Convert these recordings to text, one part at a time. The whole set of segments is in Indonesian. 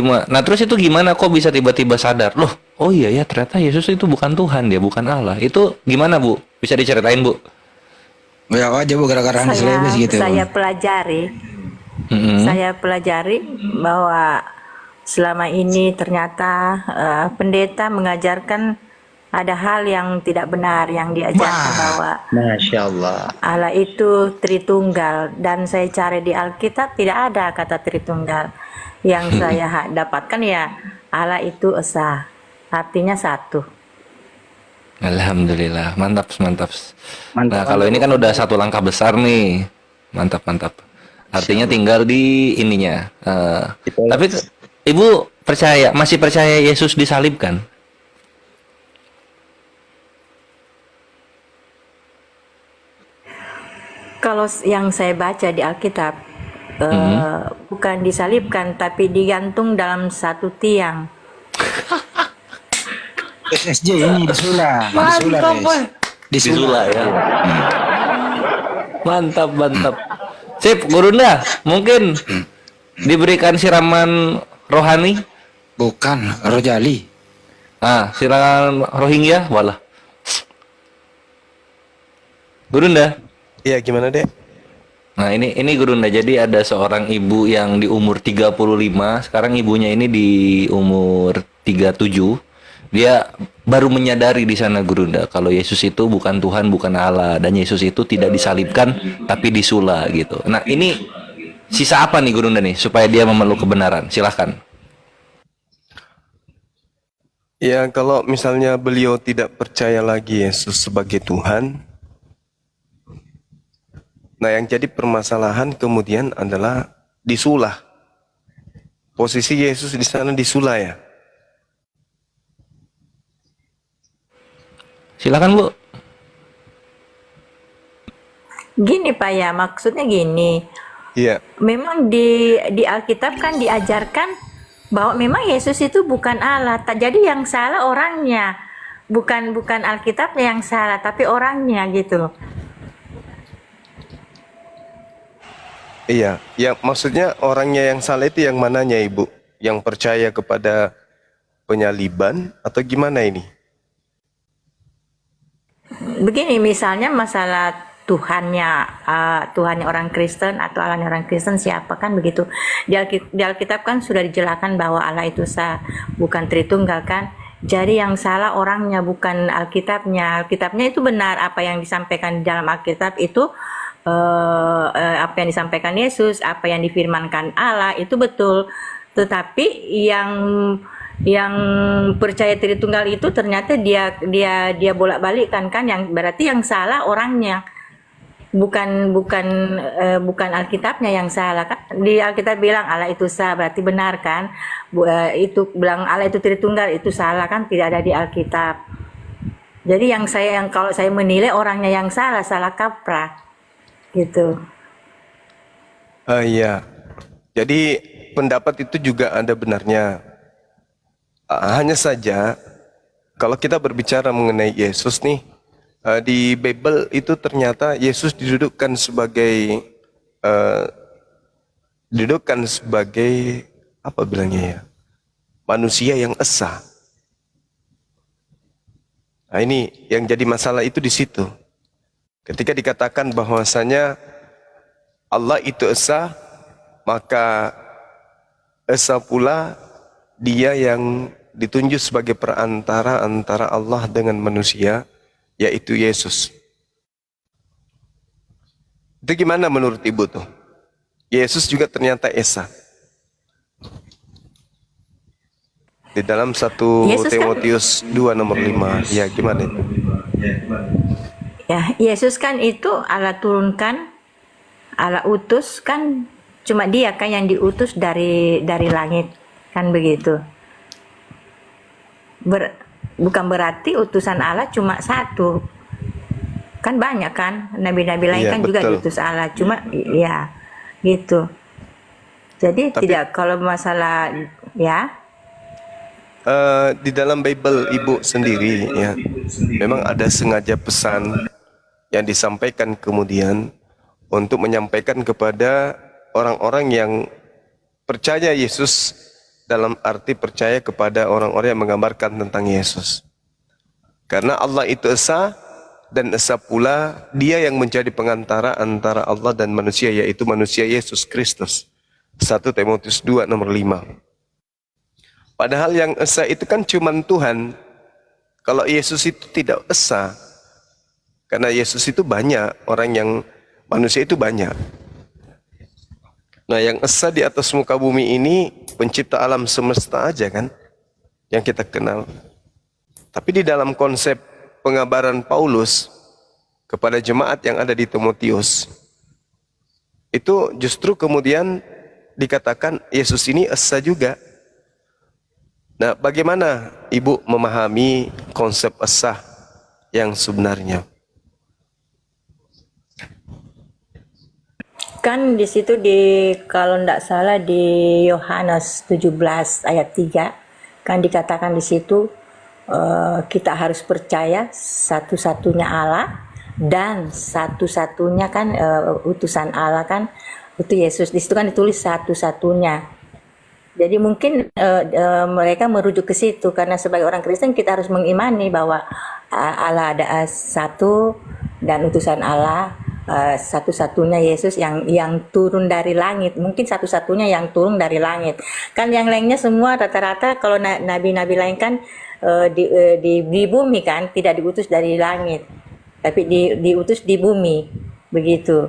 Nah terus itu gimana kok bisa tiba-tiba sadar? Loh, oh iya ya ternyata Yesus itu bukan Tuhan, dia bukan Allah. Itu gimana Bu? Bisa diceritain Bu? Ya aja bu gara-gara Anies Lebes Saya gitu bu. saya pelajari, Mm-mm. saya pelajari bahwa selama ini ternyata pendeta mengajarkan ada hal yang tidak benar yang diajarkan Wah, bahwa Masya Allah. Allah itu Tritunggal, dan saya cari di Alkitab tidak ada kata Tritunggal. Yang saya dapatkan ya Allah itu esa, artinya satu. Alhamdulillah, mantap, mantap. Nah, Mantap, kalau mantap. ini kan udah satu langkah besar nih. Mantap, mantap. Masya Artinya Allah. tinggal di ininya. Tapi Dipoles. Ibu percaya, masih percaya Yesus disalibkan? Kalau yang saya baca di Alkitab, bukan disalibkan tapi digantung dalam satu tiang. SSJ ini disula, disula Mantap, res. Boy. Disula. Disula ya. Mantap, mantap. Sip, Gurunda, mungkin diberikan siraman rohani. Bukan Rojali. Silakan Rohingya, walah. Gurunda. Iya, gimana, Dek? Nah, ini Gurunda. Jadi ada seorang ibu yang di umur 35, sekarang ibunya ini di umur 37. Dia baru menyadari di sana Gurunda kalau Yesus itu bukan Tuhan, bukan Allah, dan Yesus itu tidak disalibkan tapi disula gitu. Nah, ini sisa apa nih Gurunda nih supaya dia memeluk kebenaran? Silahkan. Ya, kalau misalnya beliau tidak percaya lagi Yesus sebagai Tuhan, nah yang jadi permasalahan kemudian adalah disulah. Posisi Yesus di sana disulah ya. Silakan Bu. Gini Pak ya, maksudnya gini. Iya, Memang di Alkitab kan diajarkan bahwa memang Yesus itu bukan Allah. Jadi yang salah orangnya, bukan Alkitabnya yang salah, tapi orangnya gitu loh. iya. Ya, maksudnya orangnya yang salah itu yang mananya, Ibu? Yang percaya kepada penyaliban atau gimana ini? Begini misalnya masalah Tuhannya, Tuhannya orang Kristen atau Allahnya orang Kristen siapa kan begitu. Di Alkitab kan sudah dijelaskan bahwa Allah itu bukan Tritunggal kan. Jadi yang salah orangnya bukan Alkitabnya. Alkitabnya itu benar apa yang disampaikan di dalam Alkitab itu, apa yang disampaikan Yesus, apa yang difirmankan Allah itu betul. Tetapi yang percaya Tritunggal itu ternyata dia bolak-balik kan yang berarti yang salah orangnya, bukan Alkitabnya yang salah kan. Di Alkitab bilang Allah itu sah, berarti benar kan. Itu bilang Allah itu Tritunggal itu salah kan, tidak ada di Alkitab. Jadi kalau saya menilai orangnya yang salah kaprah gitu. Iya. Jadi pendapat itu juga ada benarnya. Hanya saja kalau kita berbicara mengenai Yesus nih, di Bible itu ternyata Yesus didudukkan sebagai apa bilangnya ya, manusia yang esa. Nah ini yang jadi masalah itu di situ. Ketika dikatakan bahwasanya Allah itu esa, maka esa pula dia yang ditunjuk sebagai perantara antara Allah dengan manusia, yaitu Yesus. Itu gimana menurut Ibu tuh? Yesus juga ternyata esa. Di dalam 1 Yesus kan Timotius 2 nomor 5. Ya gimana itu? Ya, Yesus kan itu Allah turunkan, Allah utus kan, cuma dia kan yang diutus dari langit kan begitu. Bukan berarti utusan Allah cuma satu, kan banyak kan nabi-nabi lain Iya, kan juga betul. diutus Allah, cuma ya gitu. Jadi Tapi tidak, kalau masalah ya di dalam Bible Ibu sendiri ya, memang ada sengaja pesan yang disampaikan kemudian untuk menyampaikan kepada orang-orang yang percaya Yesus dalam arti percaya kepada orang-orang yang menggambarkan tentang Yesus. Karena Allah itu esa, dan esa pula dia yang menjadi pengantara antara Allah dan manusia, yaitu manusia Yesus Kristus. 1 Timotius 2 nomor 5. Padahal yang esa itu kan cuman Tuhan. Kalau Yesus itu tidak esa. Karena Yesus itu banyak, orang yang manusia itu banyak. Nah, yang esa di atas muka bumi ini pencipta alam semesta aja kan yang kita kenal. Tapi di dalam konsep pengabaran Paulus kepada jemaat yang ada di Timotius, itu justru kemudian dikatakan Yesus ini esa juga. Nah, bagaimana Ibu memahami konsep esa yang sebenarnya? Kan di situ kalau tidak salah di Yohanes 17 ayat 3 kan dikatakan di situ kita harus percaya satu-satunya Allah dan satu-satunya kan utusan Allah kan itu Yesus. Di situ kan ditulis satu-satunya. Jadi mungkin mereka merujuk ke situ karena sebagai orang Kristen kita harus mengimani bahwa Allah ada satu dan utusan Allah satu-satunya Yesus yang turun dari langit, mungkin satu-satunya yang turun dari langit. Kan yang lainnya semua rata-rata kalau nabi-nabi lain kan di bumi kan, tidak diutus dari langit, tapi diutus di bumi, begitu.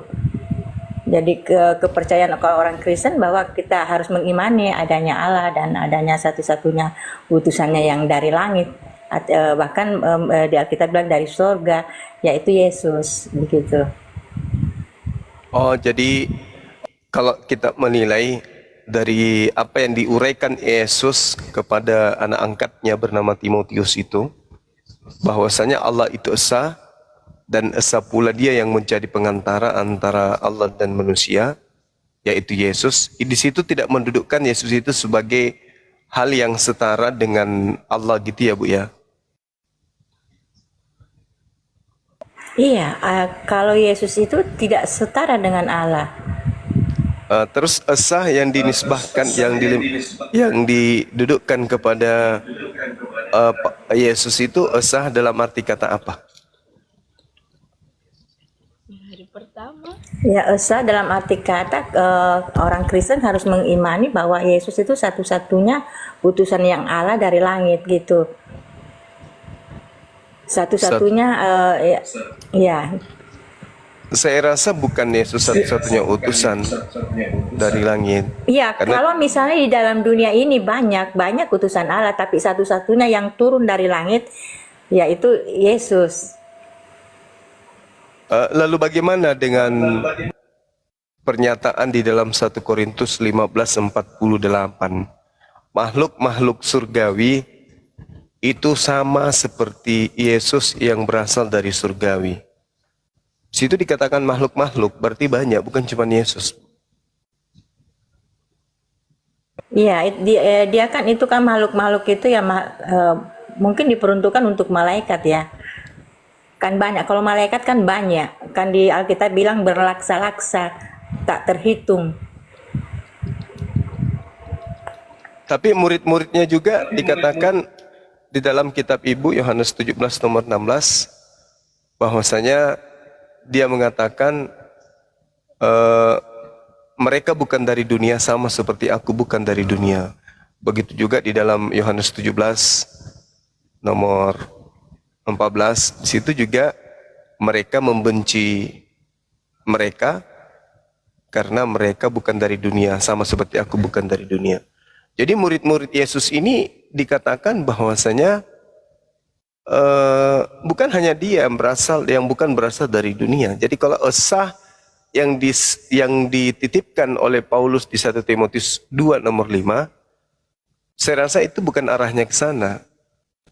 Jadi kepercayaan orang Kristen bahwa kita harus mengimani adanya Allah dan adanya satu-satunya utusannya yang dari langit, bahkan di Alkitab bilang dari surga, yaitu Yesus, begitu. Oh, jadi kalau kita menilai dari apa yang diuraikan Yesus kepada anak angkatnya bernama Timotius itu, bahwasanya Allah itu esa, dan esa pula dia yang menjadi pengantara antara Allah dan manusia, yaitu Yesus. Di situ tidak mendudukkan Yesus itu sebagai hal yang setara dengan Allah gitu ya Bu ya? Iya, kalau Yesus itu tidak setara dengan Allah. Terus esa yang dinisbahkan, yang didudukkan kepada Yesus itu esa dalam arti kata apa? Ya, esa dalam arti kata orang Kristen harus mengimani bahwa Yesus itu satu-satunya utusan yang Allah dari langit gitu. Satu-satunya ya. Saya rasa bukan Yesus satu-satunya utusan dari langit. Iya, kalau misalnya di dalam dunia ini banyak utusan Allah, tapi satu-satunya yang turun dari langit yaitu Yesus. Lalu bagaimana dengan pernyataan di dalam 1 Korintus 15:48? Makhluk-makhluk surgawi itu sama seperti Yesus yang berasal dari surgawi. Situ dikatakan makhluk-makhluk, berarti banyak, bukan cuma Yesus. Iya, dia kan itu kan makhluk-makhluk itu ya mungkin diperuntukkan untuk malaikat ya. Kan banyak, kalau malaikat kan banyak. Kan di Alkitab bilang berlaksa-laksa, tak terhitung. Tapi murid-muridnya juga dikatakan di dalam kitab Ibu Yohanes 17 nomor 16 bahwasanya dia mengatakan mereka bukan dari dunia sama seperti aku bukan dari dunia. Begitu juga di dalam Yohanes 17 nomor 14, di situ juga mereka membenci mereka karena mereka bukan dari dunia sama seperti aku bukan dari dunia. Jadi murid-murid Yesus ini dikatakan bahwasanya bukan hanya dia yang bukan berasal dari dunia. Jadi kalau esa yang dititipkan oleh Paulus di 1 Timotius 2 nomor 5, saya rasa itu bukan arahnya ke sana.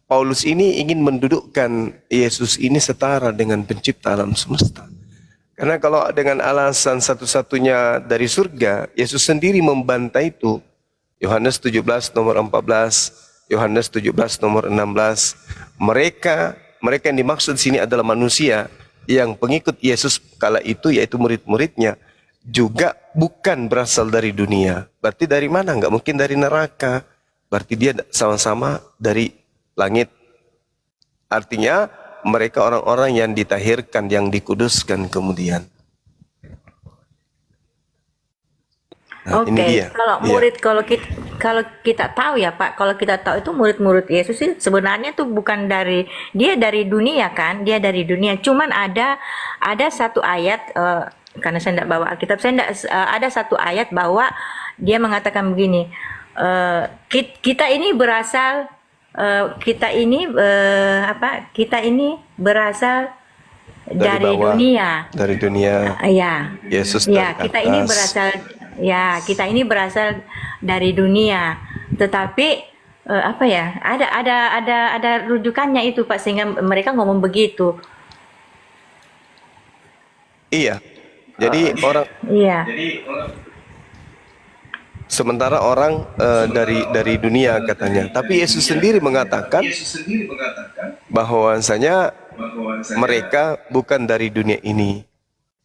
Paulus ini ingin mendudukkan Yesus ini setara dengan pencipta alam semesta. Karena kalau dengan alasan satu-satunya dari surga, Yesus sendiri membantah itu. Yohanes 17 nomor 14, Yohanes 17 nomor 16. Mereka yang dimaksud sini adalah manusia yang pengikut Yesus kala itu, yaitu murid-muridnya, juga bukan berasal dari dunia. Berarti dari mana? Enggak mungkin dari neraka. berarti dia sama-sama dari langit. Artinya mereka orang-orang yang ditahirkan, yang dikuduskan kemudian. Nah, Oke, ini dia. kalau Iya. murid kalau kita tahu ya Pak, kalau kita tahu itu murid-murid Yesus sih sebenarnya tuh bukan dari dia dari dunia kan, dia dari dunia. Cuman ada satu ayat karena saya tidak bawa Alkitab, saya tidak ada satu ayat bahwa dia mengatakan begini, kita ini berasal kita ini kita ini berasal dari bawah, dunia. dari dunia. Ya. Yesus Ya, dari kita ini atas. kita ini berasal dari dunia. Tetapi ada rujukannya itu Pak sehingga mereka ngomong begitu. Iya. Jadi orang Iya. sementara orang dari dunia katanya. Tapi Yesus sendiri mengatakan bahwasanya mereka bukan dari dunia ini.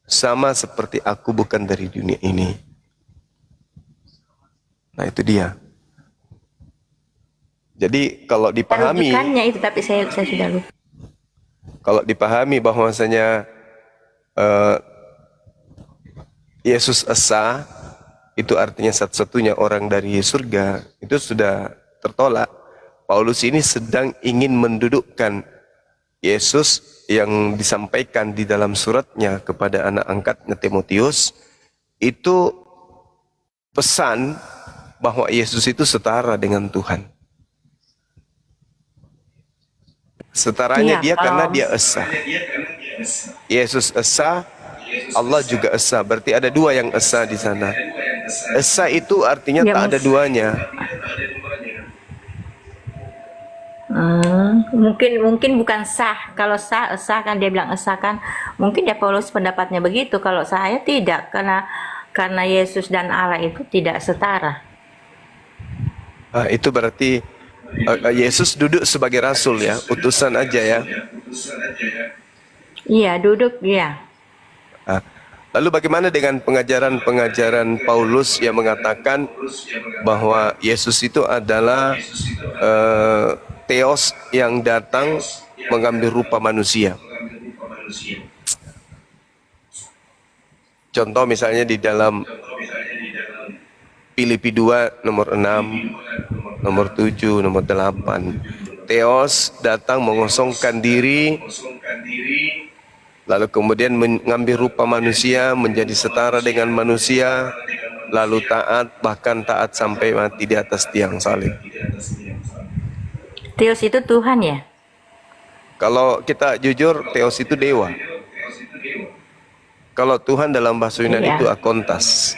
Sama seperti aku bukan dari dunia ini. Nah, itu dia. Jadi kalau dipahami, Rujukannya itu tapi saya sudah lupa. kalau dipahami bahwasanya Yesus Esa itu artinya satu-satunya orang dari surga, itu sudah tertolak. Paulus ini sedang ingin mendudukkan Yesus yang disampaikan di dalam suratnya kepada anak angkatnya Timotius, itu pesan bahwa Yesus itu setara dengan Tuhan. Setaranya Iya, dia karena kalau dia Esa. Yesus Esa, Allah juga Esa. Berarti ada dua yang Esa di sana. Esa itu artinya Ya, tak ada duanya. mungkin bukan sah. Kalau sah kan dia bilang sah kan. Mungkin ya Paulus pendapatnya begitu. Kalau saya tidak karena Yesus dan Allah itu tidak setara. Itu berarti Yesus duduk sebagai rasul ya, utusan aja ya. Iya, duduk ya. Lalu bagaimana dengan pengajaran-pengajaran Paulus yang mengatakan bahwa Yesus itu adalah Theos yang datang mengambil rupa manusia. Contoh misalnya di dalam Filipi 2 nomor 6, nomor 7, nomor 8. Theos datang mengosongkan diri, lalu kemudian mengambil rupa manusia, menjadi setara dengan manusia, lalu taat, bahkan taat sampai mati di atas tiang salib. Theos itu Tuhan ya? Kalau kita jujur, Theos itu dewa. Kalau Tuhan dalam bahasa Yunani Iya. itu akontas.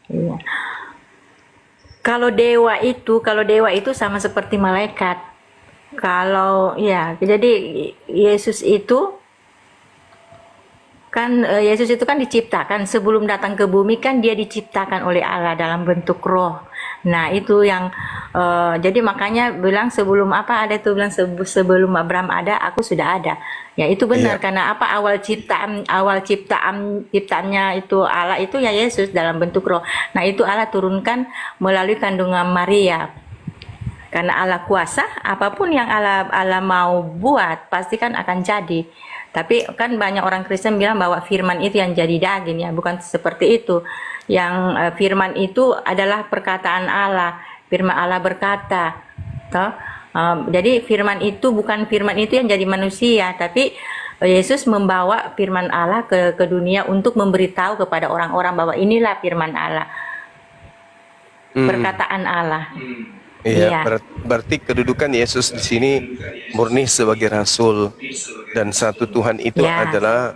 Iya. Kalau dewa itu sama seperti malaikat. Jadi Yesus itu kan diciptakan sebelum datang ke bumi kan dia diciptakan oleh Allah dalam bentuk roh. Nah, itu yang jadi makanya bilang sebelum sebelum Abraham ada aku sudah ada. Ya itu benar Iya. karena awal ciptaannya itu Allah itu ya Yesus dalam bentuk roh. Nah, itu Allah turunkan melalui kandungan Maria. Karena Allah kuasa, apapun yang Allah mau buat pasti kan akan jadi. Tapi kan banyak orang Kristen bilang bahwa firman itu yang jadi daging ya, bukan seperti itu. Yang firman itu adalah perkataan Allah. Firman Allah berkata, toh. Jadi firman itu bukan firman itu yang jadi manusia, tapi Yesus membawa firman Allah ke dunia untuk memberitahu kepada orang-orang bahwa inilah firman Allah. Perkataan Allah. Iya, Iya. berarti kedudukan Yesus di sini murni sebagai rasul dan satu Tuhan itu Ya. adalah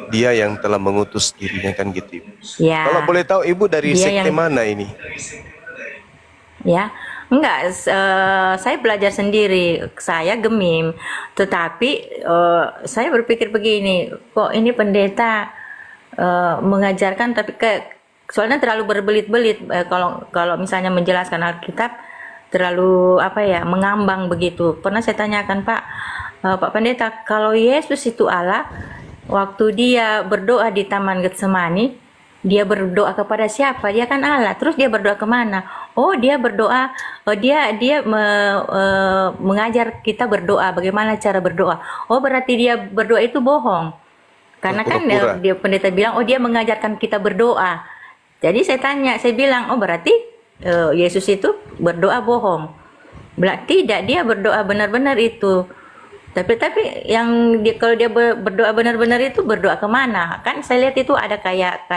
Dia yang telah mengutus dirinya kan gitu. Ya. Kalau boleh tahu Ibu dari Dia sekte yang- mana ini? Ya, enggak. Saya belajar sendiri. Saya Gemim, tetapi saya berpikir begini, kok ini pendeta mengajarkan, tapi soalnya terlalu berbelit-belit. Kalau misalnya menjelaskan Alkitab terlalu mengambang begitu. Pernah saya tanyakan Pak Pendeta, kalau Yesus itu Allah, waktu dia berdoa di Taman Getsemani, dia berdoa kepada siapa? Dia kan Allah. Terus dia berdoa kemana? oh dia berdoa, mengajar kita berdoa, bagaimana cara berdoa. Oh berarti dia berdoa itu bohong. Karena kan Pura-pura. dia pendeta bilang, oh dia mengajarkan kita berdoa. Jadi saya tanya, saya bilang, oh berarti Yesus itu berdoa bohong. Tidak, dia berdoa benar-benar itu. Tapi yang kalau dia berdoa benar-benar itu berdoa kemana? Kan saya lihat itu ada kayak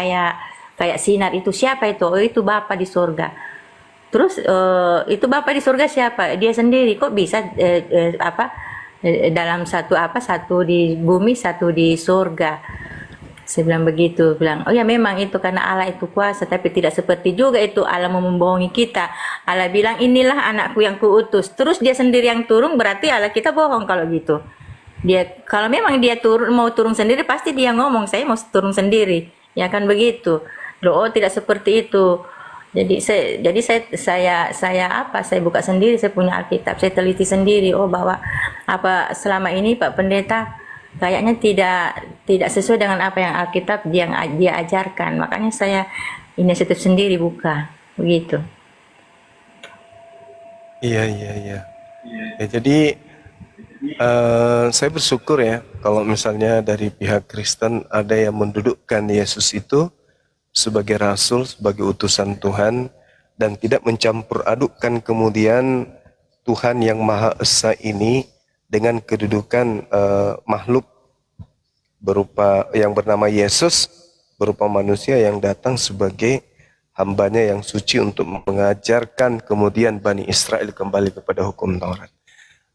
sinar itu, siapa itu? Oh itu Bapa di surga. Terus itu Bapa di surga siapa? Dia sendiri. Kok bisa dalam satu di bumi, satu di surga? Saya bilang begitu, bilang, oh ya memang itu karena Allah itu kuasa, tapi tidak seperti juga itu Allah mau membohongi kita. Allah bilang, inilah anakku yang kuutus. Terus dia sendiri yang turun, berarti Allah kita bohong kalau gitu. Kalau memang dia mau turun sendiri, pasti dia ngomong, saya mau turun sendiri. Ya kan begitu. Loh, oh tidak seperti itu. Jadi saya buka sendiri, saya punya Alkitab, saya teliti sendiri. Oh bahwa selama ini Pak Pendeta kayaknya tidak sesuai dengan apa yang Alkitab dia ajarkan. Makanya saya inisiatif sendiri buka begitu. Iya. Ya, jadi saya bersyukur ya kalau misalnya dari pihak Kristen ada yang mendudukkan Yesus itu sebagai rasul, sebagai utusan Tuhan, dan tidak mencampur adukkan kemudian Tuhan yang Maha Esa ini dengan kedudukan makhluk berupa yang bernama Yesus, berupa manusia yang datang sebagai hambanya yang suci untuk mengajarkan kemudian Bani Israel kembali kepada hukum Taurat.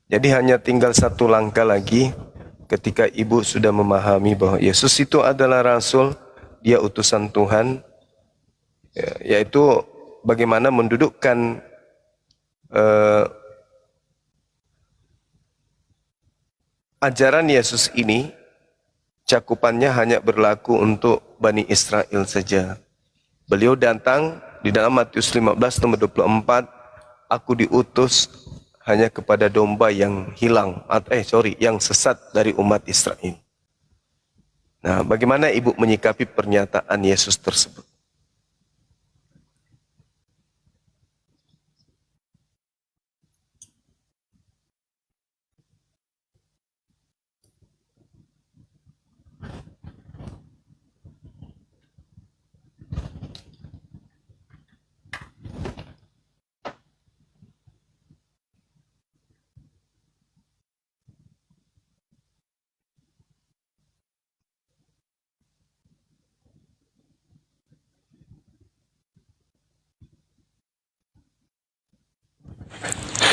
Jadi hanya tinggal satu langkah lagi ketika ibu sudah memahami bahwa Yesus itu adalah rasul, dia utusan Tuhan, yaitu bagaimana mendudukkan ajaran Yesus ini cakupannya hanya berlaku untuk Bani Israel saja. Beliau datang di dalam Matius 15 nomor 24, aku diutus hanya kepada domba yang yang sesat dari umat Israel. Nah, bagaimana ibu menyikapi pernyataan Yesus tersebut?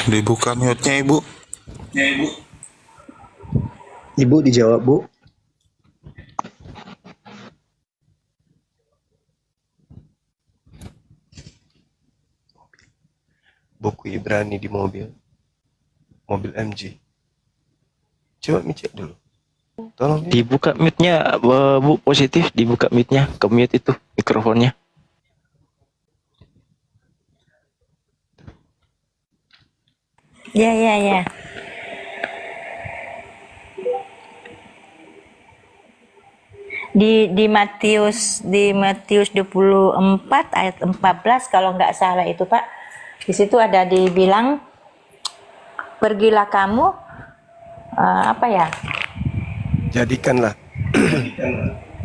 Dibuka mute-nya Ibu. Ibu dijawab, Bu. Buku Ibrani di mobil MG. Coba cek dulu. Tolong. Dibuka mute-nya, Bu, positif. Dibuka mute-nya, ke mute itu mikrofonnya. Ya. Di Matius 24 ayat 14 kalau nggak salah itu Pak. Di situ ada dibilang, pergilah kamu Jadikanlah.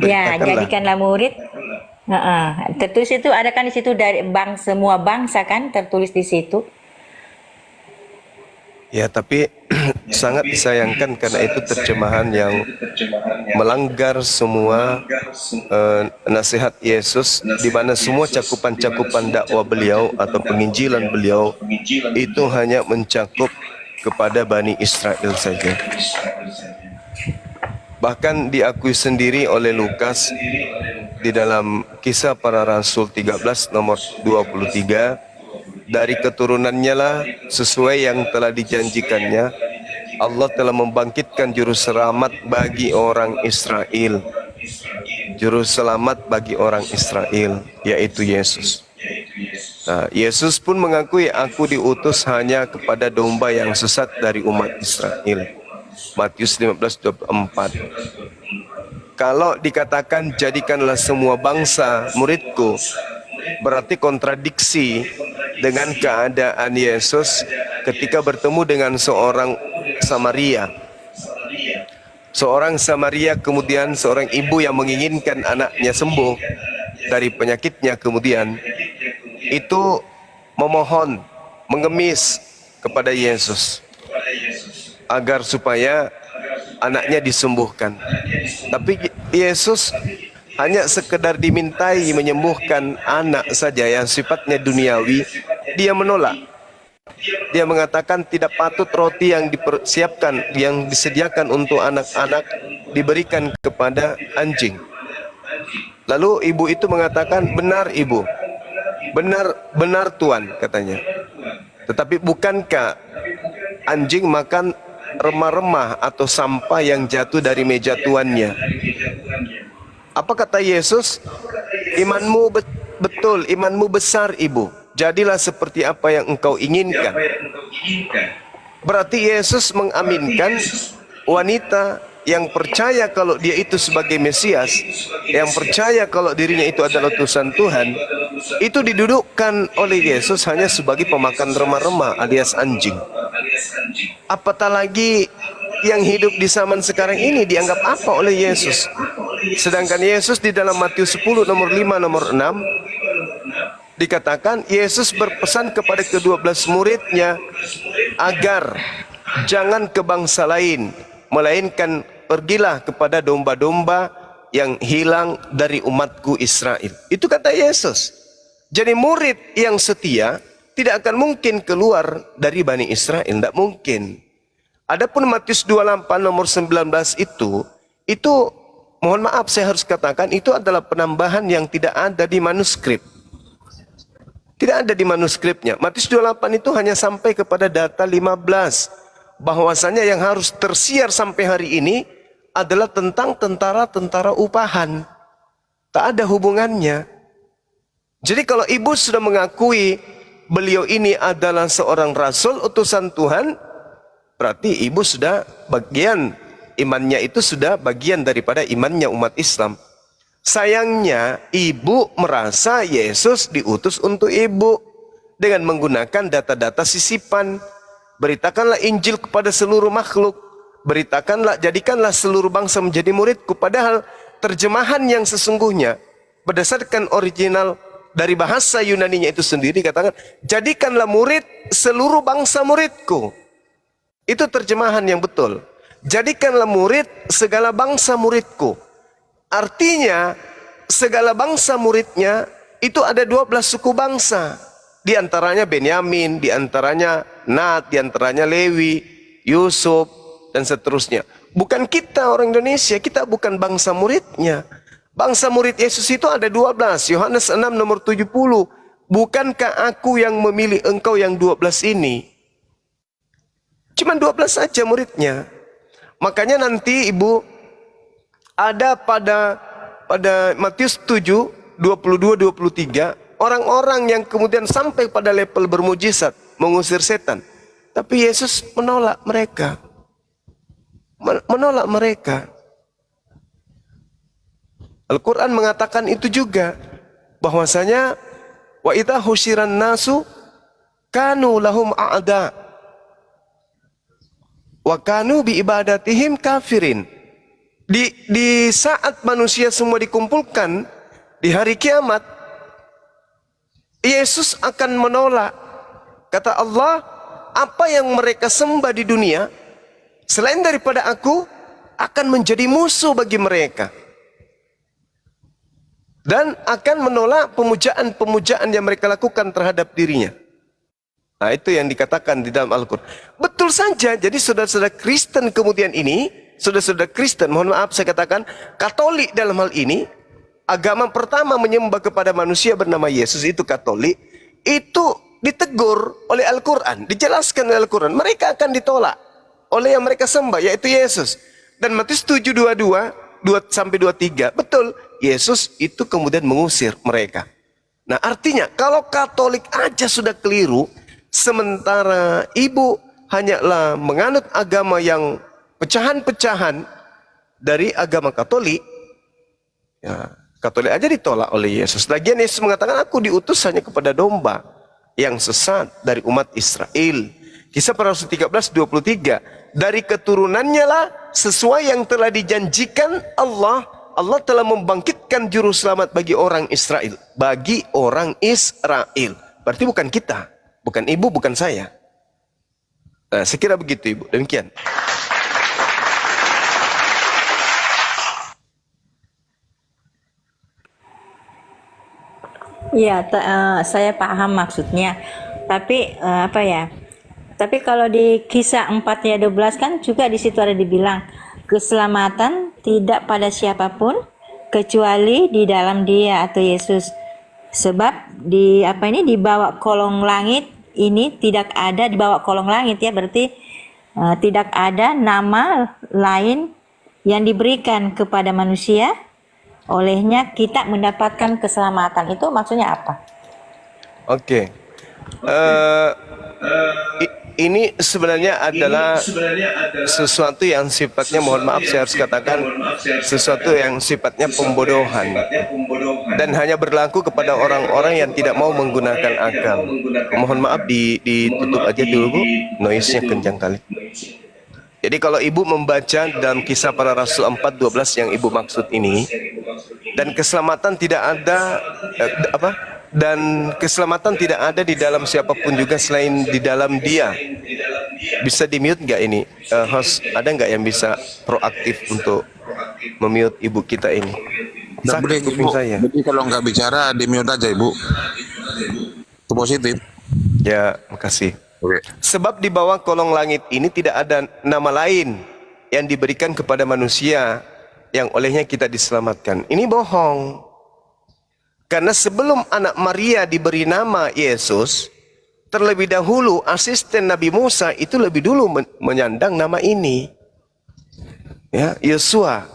ya, jadikanlah murid. Tertulis itu ada kan di situ dari semua bangsa kan tertulis di situ. Ya, tapi sangat disayangkan karena itu terjemahan yang melanggar semua nasihat Yesus, di mana semua cakupan-cakupan dakwah beliau atau penginjilan beliau itu hanya mencakup kepada Bani Israel saja. Bahkan diakui sendiri oleh Lukas di dalam Kisah Para Rasul 13 nomor 23, dari keturunannya lah sesuai yang telah dijanjikannya, Allah telah membangkitkan juru selamat bagi orang Israel. Juru selamat bagi orang Israel, yaitu Yesus. Nah, Yesus pun mengakui, aku diutus hanya kepada domba yang sesat dari umat Israel. Matius 15:24. Kalau dikatakan jadikanlah semua bangsa muridku, berarti kontradiksi dengan keadaan Yesus ketika bertemu dengan seorang Samaria. Seorang Samaria, kemudian seorang ibu yang menginginkan anaknya sembuh dari penyakitnya, kemudian itu memohon, mengemis kepada Yesus agar supaya anaknya disembuhkan. Tapi Yesus hanya sekedar dimintai menyembuhkan anak saja yang sifatnya duniawi. Dia menolak. Dia mengatakan tidak patut roti yang dipersiapkan, yang disediakan untuk anak-anak diberikan kepada anjing. Lalu ibu itu mengatakan, benar ibu, benar Tuan, katanya. Tetapi bukankah anjing makan remah-remah atau sampah yang jatuh dari meja tuannya? Apa kata Yesus? Imanmu betul, imanmu besar ibu. Jadilah seperti apa yang engkau inginkan. Berarti Yesus mengaminkan wanita yang percaya kalau dia itu sebagai Mesias, yang percaya kalau dirinya itu adalah utusan Tuhan, itu didudukkan oleh Yesus hanya sebagai pemakan remah-remah alias anjing. Apatah lagi yang hidup di zaman sekarang ini dianggap apa oleh Yesus? Sedangkan Yesus di dalam Matius 10 nomor 5 nomor 6 dikatakan Yesus berpesan kepada ke-12 muridnya agar jangan ke bangsa lain, melainkan pergilah kepada domba-domba yang hilang dari umatku Israel. Itu kata Yesus. Jadi murid yang setia tidak akan mungkin keluar dari Bani Israel, tidak mungkin. Adapun Matius 28 nomor 19 itu mohon maaf saya harus katakan itu adalah penambahan yang tidak ada di manuskrip. Tidak ada di manuskripnya. Matius 28 itu hanya sampai kepada data 15. Bahwasanya yang harus tersiar sampai hari ini adalah tentang tentara-tentara upahan. Tak ada hubungannya. Jadi kalau ibu sudah mengakui beliau ini adalah seorang rasul utusan Tuhan, berarti ibu sudah bagian, imannya itu sudah bagian daripada imannya umat Islam. Sayangnya ibu merasa Yesus diutus untuk ibu dengan menggunakan data-data sisipan. Beritakanlah Injil kepada seluruh makhluk, beritakanlah, jadikanlah seluruh bangsa menjadi muridku. Padahal terjemahan yang sesungguhnya berdasarkan original dari bahasa Yunaninya itu sendiri katakan, jadikanlah murid seluruh bangsa muridku. Itu terjemahan yang betul. Jadikanlah murid segala bangsa muridku. Artinya segala bangsa muridnya itu ada 12 suku bangsa. Di antaranya Benyamin, di antaranya Nat, di antaranya Lewi, Yusuf, dan seterusnya. Bukan kita orang Indonesia, kita bukan bangsa muridnya. Bangsa murid Yesus itu ada 12. Yohanes 6 nomor 70. Bukankah aku yang memilih engkau yang 12 ini? Cuma 12 saja muridnya. Makanya nanti ibu ada pada Matius 7 22-23 orang-orang yang kemudian sampai pada level bermujizat mengusir setan, tapi Yesus menolak mereka. Menolak mereka. Al-Quran mengatakan itu juga, bahwasanya wa idza husyiran nasu kanu lahum a'da wa kanu bi ibadatihim kafirin. Di saat manusia semua dikumpulkan di hari kiamat, Yesus akan menolak. Kata Allah, apa yang mereka sembah di dunia selain daripada aku akan menjadi musuh bagi mereka, dan akan menolak pemujaan-pemujaan yang mereka lakukan terhadap dirinya. Nah, itu yang dikatakan di dalam Al-Quran. Betul saja. Jadi saudara-saudara Kristen kemudian ini, saudara-saudara Kristen, mohon maaf saya katakan Katolik dalam hal ini, agama pertama menyembah kepada manusia bernama Yesus, itu Katolik, itu ditegur oleh Al-Quran, dijelaskan oleh Al-Quran. Mereka akan ditolak oleh yang mereka sembah, yaitu Yesus. Dan Matius 7:22 2-23, betul, Yesus itu kemudian mengusir mereka. Nah, artinya kalau Katolik aja sudah keliru, sementara ibu hanyalah menganut agama yang pecahan-pecahan dari agama Katolik, ya, Katolik aja ditolak oleh Yesus. Lagian Yesus mengatakan, aku diutus hanya kepada domba yang sesat dari umat Israel. Kisah para Rasul 13:23. Dari keturunannya lah sesuai yang telah dijanjikan Allah. Allah telah membangkitkan juru selamat bagi orang Israel. Bagi orang Israel. Berarti bukan kita. Bukan ibu, bukan saya. Nah, saya kira begitu ibu. Demikian. Iya, saya paham maksudnya. Tapi apa ya? Tapi kalau di Kisah 4 ayat 12 kan juga di situ ada dibilang keselamatan tidak pada siapapun kecuali di dalam Dia atau Yesus. Sebab di bawah kolong langit ini tidak ada, di bawah kolong langit ya, berarti tidak ada nama lain yang diberikan kepada manusia, olehnya kita mendapatkan keselamatan. Itu maksudnya apa? Oke. Ini sebenarnya adalah sesuatu yang sifatnya, mohon maaf saya harus katakan, sesuatu yang sifatnya pembodohan dan hanya berlaku kepada orang-orang yang tidak mau menggunakan akal. Mohon maaf ditutup aja dulu Bu, noise-nya kencang kali. Jadi kalau ibu membaca dalam Kisah Para Rasul 4:12 yang ibu maksud ini, dan keselamatan tidak ada dan keselamatan tidak ada di dalam siapapun juga selain di dalam Dia. Bisa di mute nggak ini, host? Ada nggak yang bisa proaktif untuk memute ibu kita ini? Nggak boleh kuping ibu. saya. Jadi kalau nggak bicara di mute aja ibu. Itu positif. Ya, makasih. Oke. Sebab di bawah kolong langit ini tidak ada nama lain yang diberikan kepada manusia yang olehnya kita diselamatkan. Ini bohong. Karena sebelum anak Maria diberi nama Yesus, terlebih dahulu asisten Nabi Musa itu lebih dulu menyandang nama ini. Ya, Yesua.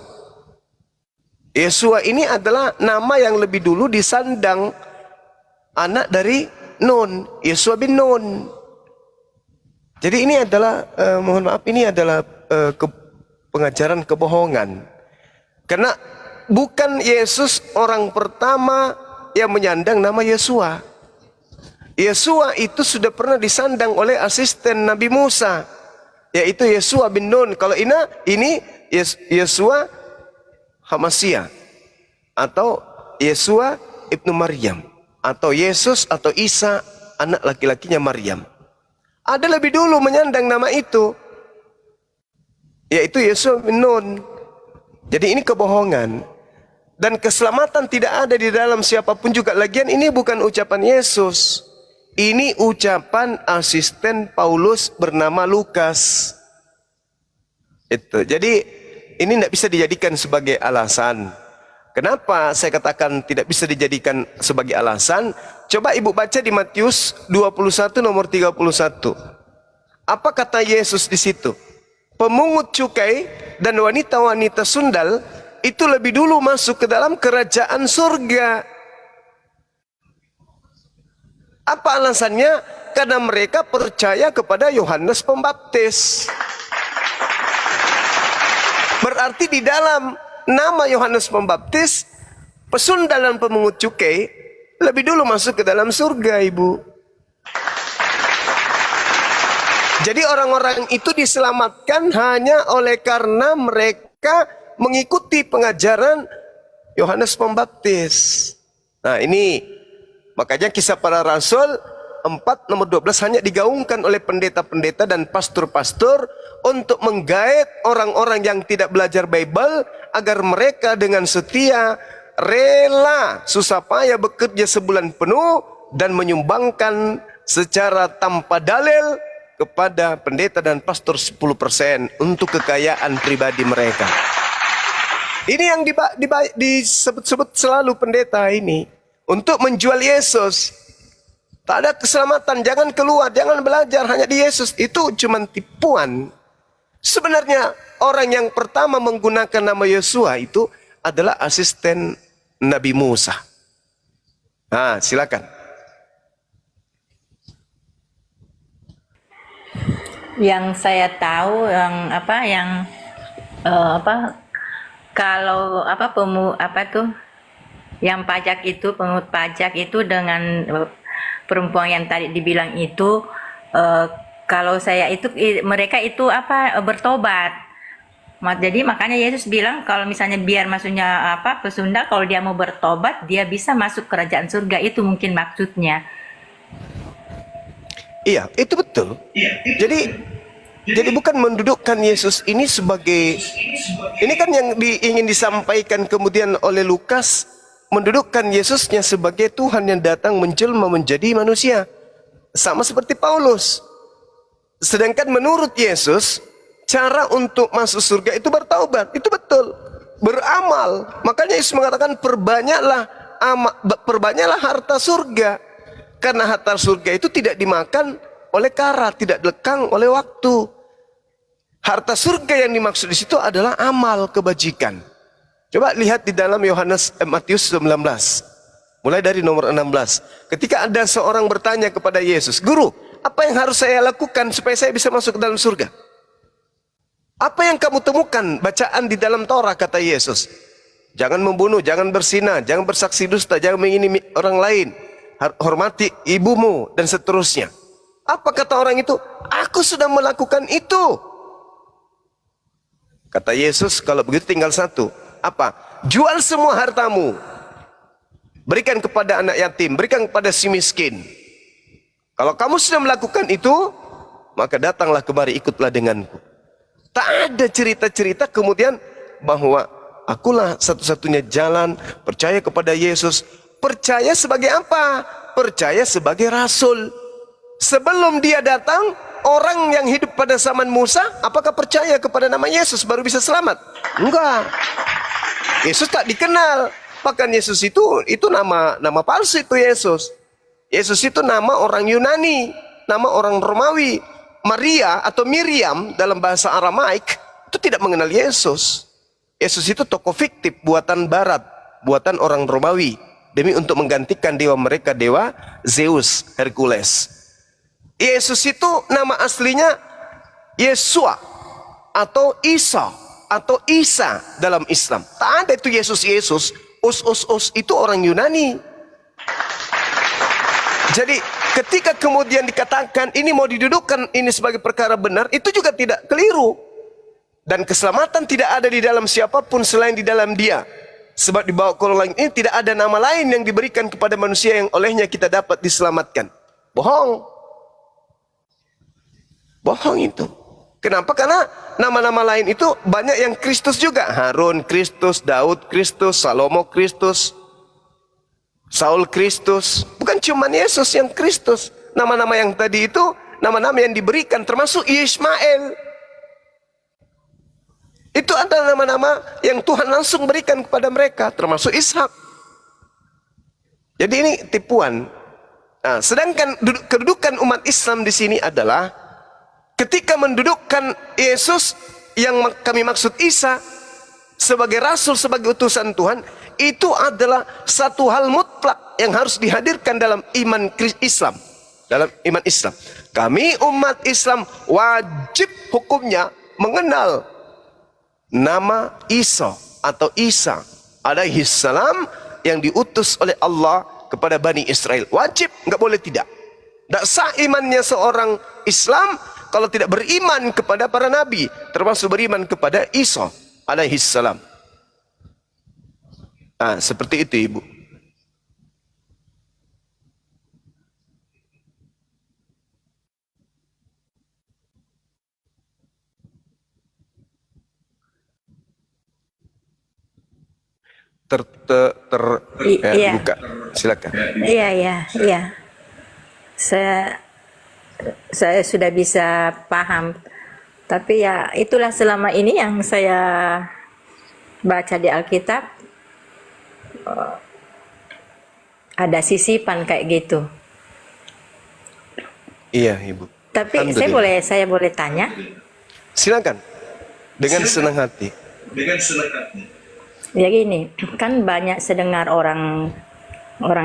Yesua ini adalah nama yang lebih dulu disandang anak dari Nun, Yesua bin Nun. Jadi ini adalah, mohon maaf, ini adalah pengajaran kebohongan. Karena bukan Yesus orang pertama yang menyandang nama Yesua. Yesua itu sudah pernah disandang oleh asisten Nabi Musa, yaitu Yesua bin Nun. Kalau ini Yesua Hamasia, atau Yesua ibnu Maryam, atau Yesus atau Isa anak laki-lakinya Maryam. Ada lebih dulu menyandang nama itu, yaitu Yesua bin Nun. Jadi ini kebohongan. Dan keselamatan tidak ada di dalam siapapun juga. Lagian ini bukan ucapan Yesus. Ini ucapan asisten Paulus bernama Lukas. Itu. Jadi ini tidak bisa dijadikan sebagai alasan. Kenapa saya katakan tidak bisa dijadikan sebagai alasan? Coba ibu baca di Matius 21 nomor 31. Apa kata Yesus di situ? Pemungut cukai dan wanita-wanita sundal itu lebih dulu masuk ke dalam kerajaan surga. Apa alasannya? Karena mereka percaya kepada Yohanes Pembaptis. Berarti di dalam nama Yohanes Pembaptis, pesundal dan pemungut cukai lebih dulu masuk ke dalam surga, ibu. Jadi orang-orang itu diselamatkan hanya oleh karena mereka mengikuti pengajaran Yohanes Pembaptis. Nah ini makanya Kisah Para Rasul 4 nomor 12 hanya digaungkan oleh pendeta-pendeta dan pastor-pastor untuk menggait orang-orang yang tidak belajar Bible agar mereka dengan setia rela susah payah bekerja sebulan penuh dan menyumbangkan secara tanpa dalil kepada pendeta dan pastor 10% untuk kekayaan pribadi mereka. Ini yang disebut-sebut selalu pendeta ini untuk menjual Yesus. Tak ada keselamatan, jangan keluar, jangan belajar hanya di Yesus. Itu cuma tipuan. Sebenarnya orang yang pertama menggunakan nama Yesua itu adalah asisten Nabi Musa. Nah, silakan. Yang saya tahu kalau Yang pajak itu, pengut pajak itu dengan perempuan yang tadi dibilang itu, kalau saya itu mereka itu apa bertobat. Jadi makanya Yesus bilang kalau misalnya biar maksudnya apa pesunda kalau dia mau bertobat dia bisa masuk kerajaan surga, itu mungkin maksudnya. Iya, itu betul. Jadi bukan mendudukkan Yesus ini sebagai, ini kan yang ingin disampaikan kemudian oleh Lukas, mendudukkan Yesusnya sebagai Tuhan yang datang menjelma menjadi manusia, sama seperti Paulus. Sedangkan menurut Yesus, cara untuk masuk surga itu bertaubat, itu betul, beramal. Makanya Yesus mengatakan perbanyaklah harta surga, karena harta surga itu tidak dimakan oleh kara, tidak lekang oleh waktu. Harta surga yang dimaksud di situ adalah amal kebajikan. Coba lihat di dalam Matius 19, mulai dari nomor 16. Ketika ada seorang bertanya kepada Yesus, "Guru, apa yang harus saya lakukan supaya saya bisa masuk ke dalam surga?" Apa yang kamu temukan bacaan di dalam Taurat, kata Yesus? Jangan membunuh, jangan berzina, jangan bersaksi dusta, jangan mengingini orang lain, hormati ibumu, dan seterusnya. Apa kata orang itu? Aku sudah melakukan itu. Kata Yesus, kalau begitu tinggal satu. Apa? Jual semua hartamu, berikan kepada anak yatim, berikan kepada si miskin. Kalau kamu sudah melakukan itu, maka datanglah kemari, ikutlah denganku. Tak ada cerita-cerita kemudian bahwa akulah satu-satunya jalan, percaya kepada Yesus. Percaya sebagai apa? Percaya sebagai rasul. Sebelum dia datang, orang yang hidup pada zaman Musa, apakah percaya kepada nama Yesus baru bisa selamat? Enggak. Yesus tak dikenal. Bahkan Yesus itu nama palsu itu Yesus. Yesus itu nama orang Yunani, nama orang Romawi. Maria atau Miriam dalam bahasa Aramaik itu tidak mengenal Yesus. Yesus itu tokoh fiktif buatan barat, buatan orang Romawi, demi untuk menggantikan dewa mereka, dewa Zeus, Hercules. Yesus itu nama aslinya Yesua atau Isa atau Isa dalam Islam. Tak ada itu Yesus. Us itu orang Yunani. Jadi ketika kemudian dikatakan ini mau didudukkan ini sebagai perkara benar, itu juga tidak keliru. Dan keselamatan tidak ada di dalam siapapun selain di dalam Dia. Sebab di bawah kolong ini tidak ada nama lain yang diberikan kepada manusia yang olehnya kita dapat diselamatkan. Bohong. Bohong itu. Kenapa? Karena nama-nama lain itu banyak yang Kristus juga. Harun Kristus, Daud Kristus, Salomo Kristus, Saul Kristus. Bukan cuma Yesus yang Kristus. Nama-nama yang tadi itu nama-nama yang diberikan, termasuk Ismail. Itu adalah nama-nama yang Tuhan langsung berikan kepada mereka, termasuk Ishak. Jadi ini tipuan. Nah, sedangkan kedudukan umat Islam di sini adalah ketika mendudukkan Yesus yang kami maksud Isa sebagai rasul, sebagai utusan Tuhan, itu adalah satu hal mutlak yang harus dihadirkan dalam iman Islam. Dalam iman Islam, kami umat Islam wajib hukumnya mengenal nama Isa atau Isa alaihi salam yang diutus oleh Allah kepada Bani Israel. Wajib, nggak boleh tidak. Tidak sah imannya seorang Islam kalau tidak beriman kepada para nabi, termasuk beriman kepada Isa alaihi salam. Nah, seperti itu Ibu. Iya. Buka, silakan. Iya. Saya sudah bisa paham. Tapi ya itulah selama ini yang saya baca di Alkitab, ada sisipan kayak gitu. Iya Ibu. Tapi saya boleh tanya? Silakan. Dengan senang hati. Ya gini, kan banyak sedengar orang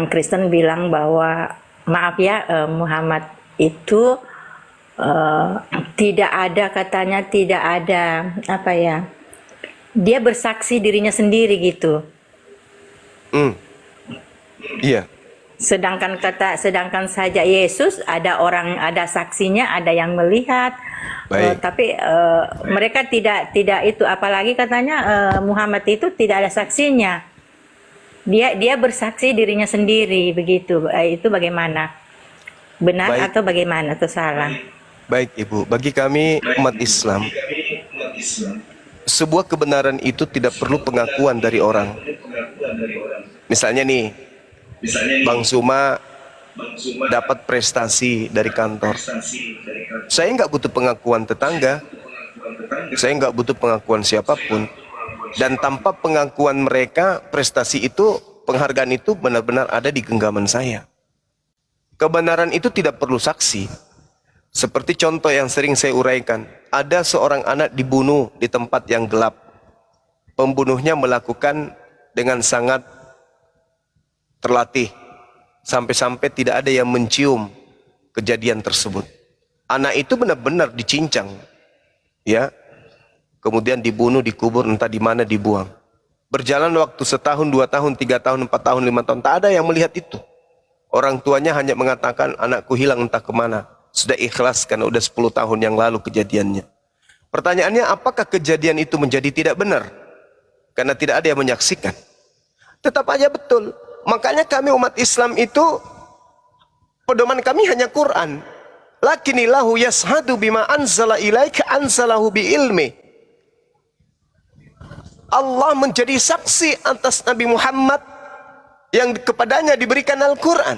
Kristen bilang bahwa maaf ya, Muhammad itu tidak ada, katanya tidak ada apa ya, dia bersaksi dirinya sendiri gitu. Iya. Sedangkan saja Yesus ada saksinya, ada yang melihat. Baik. Tapi mereka tidak itu, apalagi katanya Muhammad itu tidak ada saksinya. Dia bersaksi dirinya sendiri begitu. Itu bagaimana? Benar Baik. atau bagaimana atau salah? Baik Ibu, bagi kami umat Islam, sebuah kebenaran itu tidak perlu pengakuan dari orang. Misalnya nih, Bang Suma dapat prestasi dari kantor. Saya nggak butuh pengakuan tetangga, saya nggak butuh pengakuan siapapun. Dan tanpa pengakuan mereka, prestasi itu, penghargaan itu benar-benar ada di genggaman saya. Kebenaran itu tidak perlu saksi. Seperti contoh yang sering saya uraikan, ada seorang anak dibunuh di tempat yang gelap. Pembunuhnya melakukan dengan sangat terlatih, sampai-sampai tidak ada yang mencium kejadian tersebut. Anak itu benar-benar dicincang, ya, kemudian dibunuh, dikubur, entah di mana dibuang. Berjalan waktu 1 tahun, 2 tahun, 3 tahun, 4 tahun, 5 tahun, tak ada yang melihat itu. Orang tuanya hanya mengatakan anakku hilang entah kemana. Sudah ikhlas karena udah 10 tahun yang lalu kejadiannya. Pertanyaannya, apakah kejadian itu menjadi tidak benar? Karena tidak ada yang menyaksikan. Tetap aja betul. Makanya kami umat Islam itu, pedoman kami hanya Quran. Lakinillahu yashhadu bima anzala ilaika anzalahu bi ilmi. Allah menjadi saksi atas Nabi Muhammad yang kepadanya diberikan Al-Quran.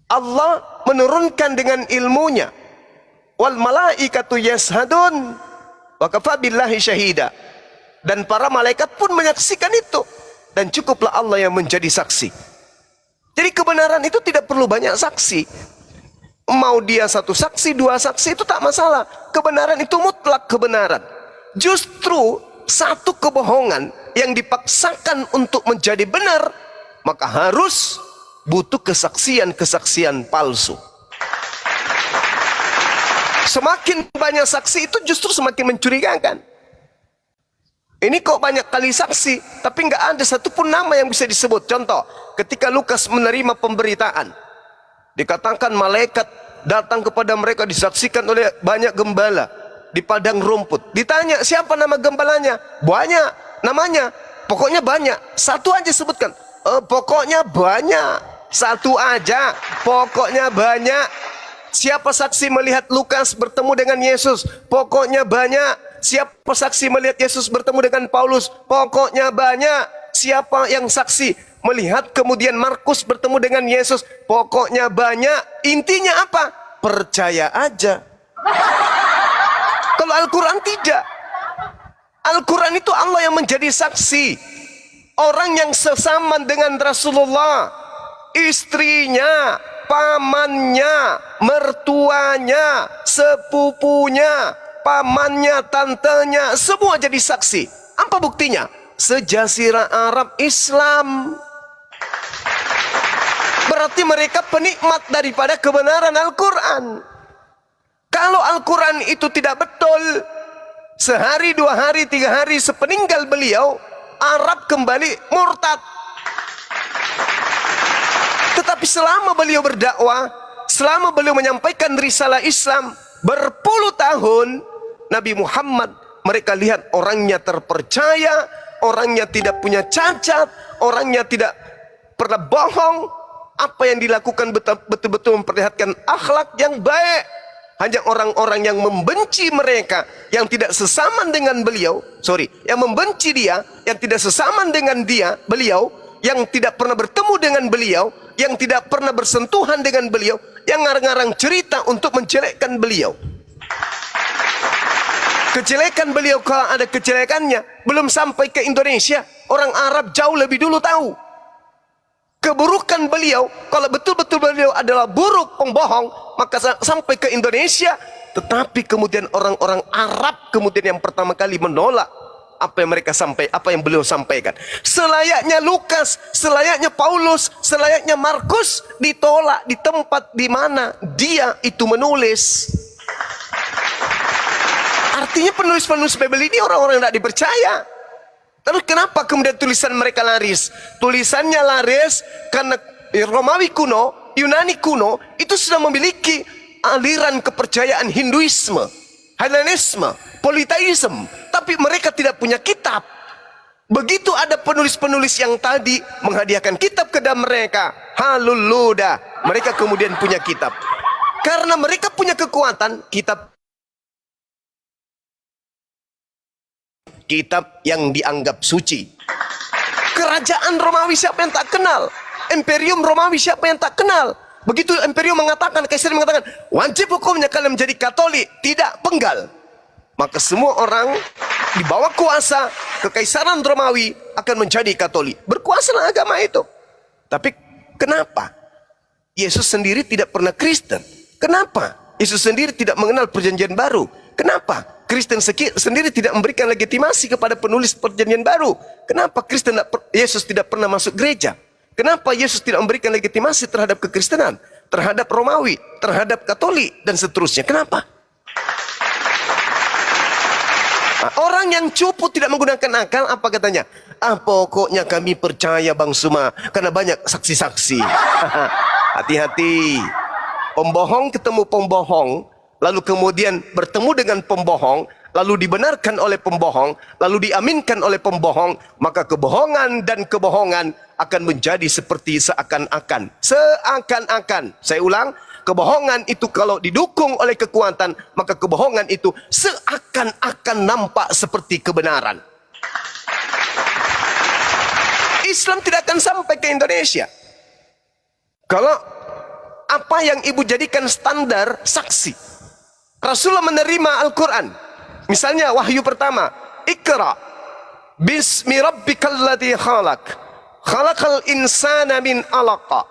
Allah menurunkan dengan ilmunya. Wal malaikatu yashhadun wa kafa billahi syahida. Dan para malaikat pun menyaksikan itu. Dan cukuplah Allah yang menjadi saksi. Jadi kebenaran itu tidak perlu banyak saksi. Mau dia 1 saksi, 2 saksi, itu tak masalah. Kebenaran itu mutlak kebenaran. Justru satu kebohongan yang dipaksakan untuk menjadi benar, maka harus butuh kesaksian-kesaksian palsu. Semakin banyak saksi itu justru semakin mencurigakan. Ini kok banyak kali saksi, tapi nggak ada satupun nama yang bisa disebut. Contoh, ketika Lukas menerima pemberitaan, dikatakan malaikat datang kepada mereka disaksikan oleh banyak gembala di padang rumput. Ditanya, siapa nama gembalanya? Banyak namanya, pokoknya banyak. Satu aja sebutkan. Pokoknya banyak. Satu aja, pokoknya banyak. Siapa saksi melihat Lukas bertemu dengan Yesus? Pokoknya banyak. Siapa saksi melihat Yesus bertemu dengan Paulus? Pokoknya banyak. Siapa yang saksi melihat kemudian Markus bertemu dengan Yesus? Pokoknya banyak. Intinya apa? Percaya aja. Kalau Al-Quran tidak. Al-Quran itu Allah yang menjadi saksi. Orang yang sesaman dengan Rasulullah, istrinya, pamannya, mertuanya, sepupunya, pamannya, tantenya, semua jadi saksi. Apa buktinya? Sejazirah Arab Islam. Berarti mereka penikmat daripada kebenaran Al-Quran. Kalau Al-Quran itu tidak betul, sehari, 2 hari, 3 hari sepeninggal beliau, Arab kembali murtad. Tetapi selama beliau berdakwah, selama beliau menyampaikan risalah Islam, berpuluh tahun, Nabi Muhammad, mereka lihat orangnya terpercaya, orangnya tidak punya cacat, orangnya tidak pernah bohong. Apa yang dilakukan betul-betul memperlihatkan akhlak yang baik. Hanya orang-orang yang membenci mereka, yang tidak sesaman dengan beliau, yang membenci dia, yang tidak sesaman dengan beliau, yang tidak pernah bertemu dengan beliau, yang tidak pernah bersentuhan dengan beliau, yang ngarang-ngarang cerita untuk menjelekkan beliau. Kejelekan beliau, kalau ada kejelekannya, belum sampai ke Indonesia, orang Arab jauh lebih dulu tahu. Keburukan beliau, kalau betul-betul beliau adalah buruk, pembohong, maka sampai ke Indonesia. Tetapi kemudian orang-orang Arab kemudian yang pertama kali menolak apa yang beliau sampaikan. Selayaknya Lukas, selayaknya Paulus, selayaknya Markus ditolak di tempat di mana dia itu menulis. Artinya penulis-penulis Bible ini orang-orang yang tidak dipercaya. Terus kenapa kemudian tulisan mereka laris? Tulisannya laris karena Romawi kuno, Yunani kuno itu sudah memiliki aliran kepercayaan Hinduisme, Hellenisme, politeisme, tapi mereka tidak punya kitab. Begitu ada penulis-penulis yang tadi menghadiahkan kitab kepada mereka, haluluda, mereka kemudian punya kitab. Karena mereka punya kekuatan, kitab yang dianggap suci. Kerajaan Romawi siapa yang tak kenal? Imperium Romawi siapa yang tak kenal? Begitu Imperium mengatakan, Kaisar mengatakan, wajib hukumnya kalian menjadi Katolik, tidak penggal. Maka semua orang di bawah kuasa Kekaisaran Romawi akan menjadi Katolik. Berkuasalah agama itu. Tapi kenapa Yesus sendiri tidak pernah Kristen? Kenapa Yesus sendiri tidak mengenal perjanjian baru? Kenapa Kristen sendiri tidak memberikan legitimasi kepada penulis perjanjian baru? Kenapa Yesus tidak pernah masuk gereja? Kenapa Yesus tidak memberikan legitimasi terhadap kekristenan, terhadap Romawi, terhadap Katolik, dan seterusnya? Kenapa? Nah, orang yang cupu tidak menggunakan akal, apa katanya? Pokoknya kami percaya Bang Suma, karena banyak saksi-saksi. Hati-hati. Pembohong ketemu pembohong, lalu kemudian bertemu dengan pembohong, lalu dibenarkan oleh pembohong, lalu diaminkan oleh pembohong, maka kebohongan dan kebohongan akan menjadi seperti seakan-akan. Seakan-akan. Saya ulang, kebohongan itu kalau didukung oleh kekuatan, maka kebohongan itu seakan-akan nampak seperti kebenaran. Islam tidak akan sampai ke Indonesia kalau apa yang ibu jadikan standar saksi. Rasulullah menerima Al-Quran. Misalnya wahyu pertama, Iqra bismi rabbikal ladzi khalaq, khalaqal insana min alaqa.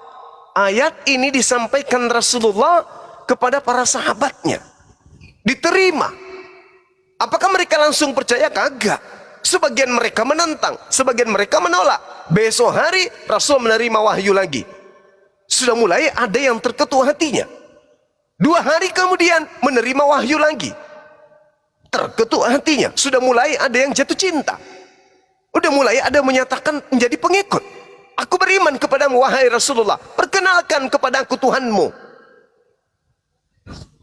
Ayat ini disampaikan Rasulullah kepada para sahabatnya. Diterima. Apakah mereka langsung percaya? Kagak. Sebagian mereka menentang, sebagian mereka menolak. Besok hari Rasul menerima wahyu lagi. Sudah mulai ada yang terketuk hatinya. 2 hari kemudian menerima wahyu lagi. Terketuk hatinya. Sudah mulai ada yang jatuh cinta. Udah mulai ada yang menyatakan menjadi pengikut. Aku beriman kepadamu wahai Rasulullah. Perkenalkan kepada aku Tuhanmu.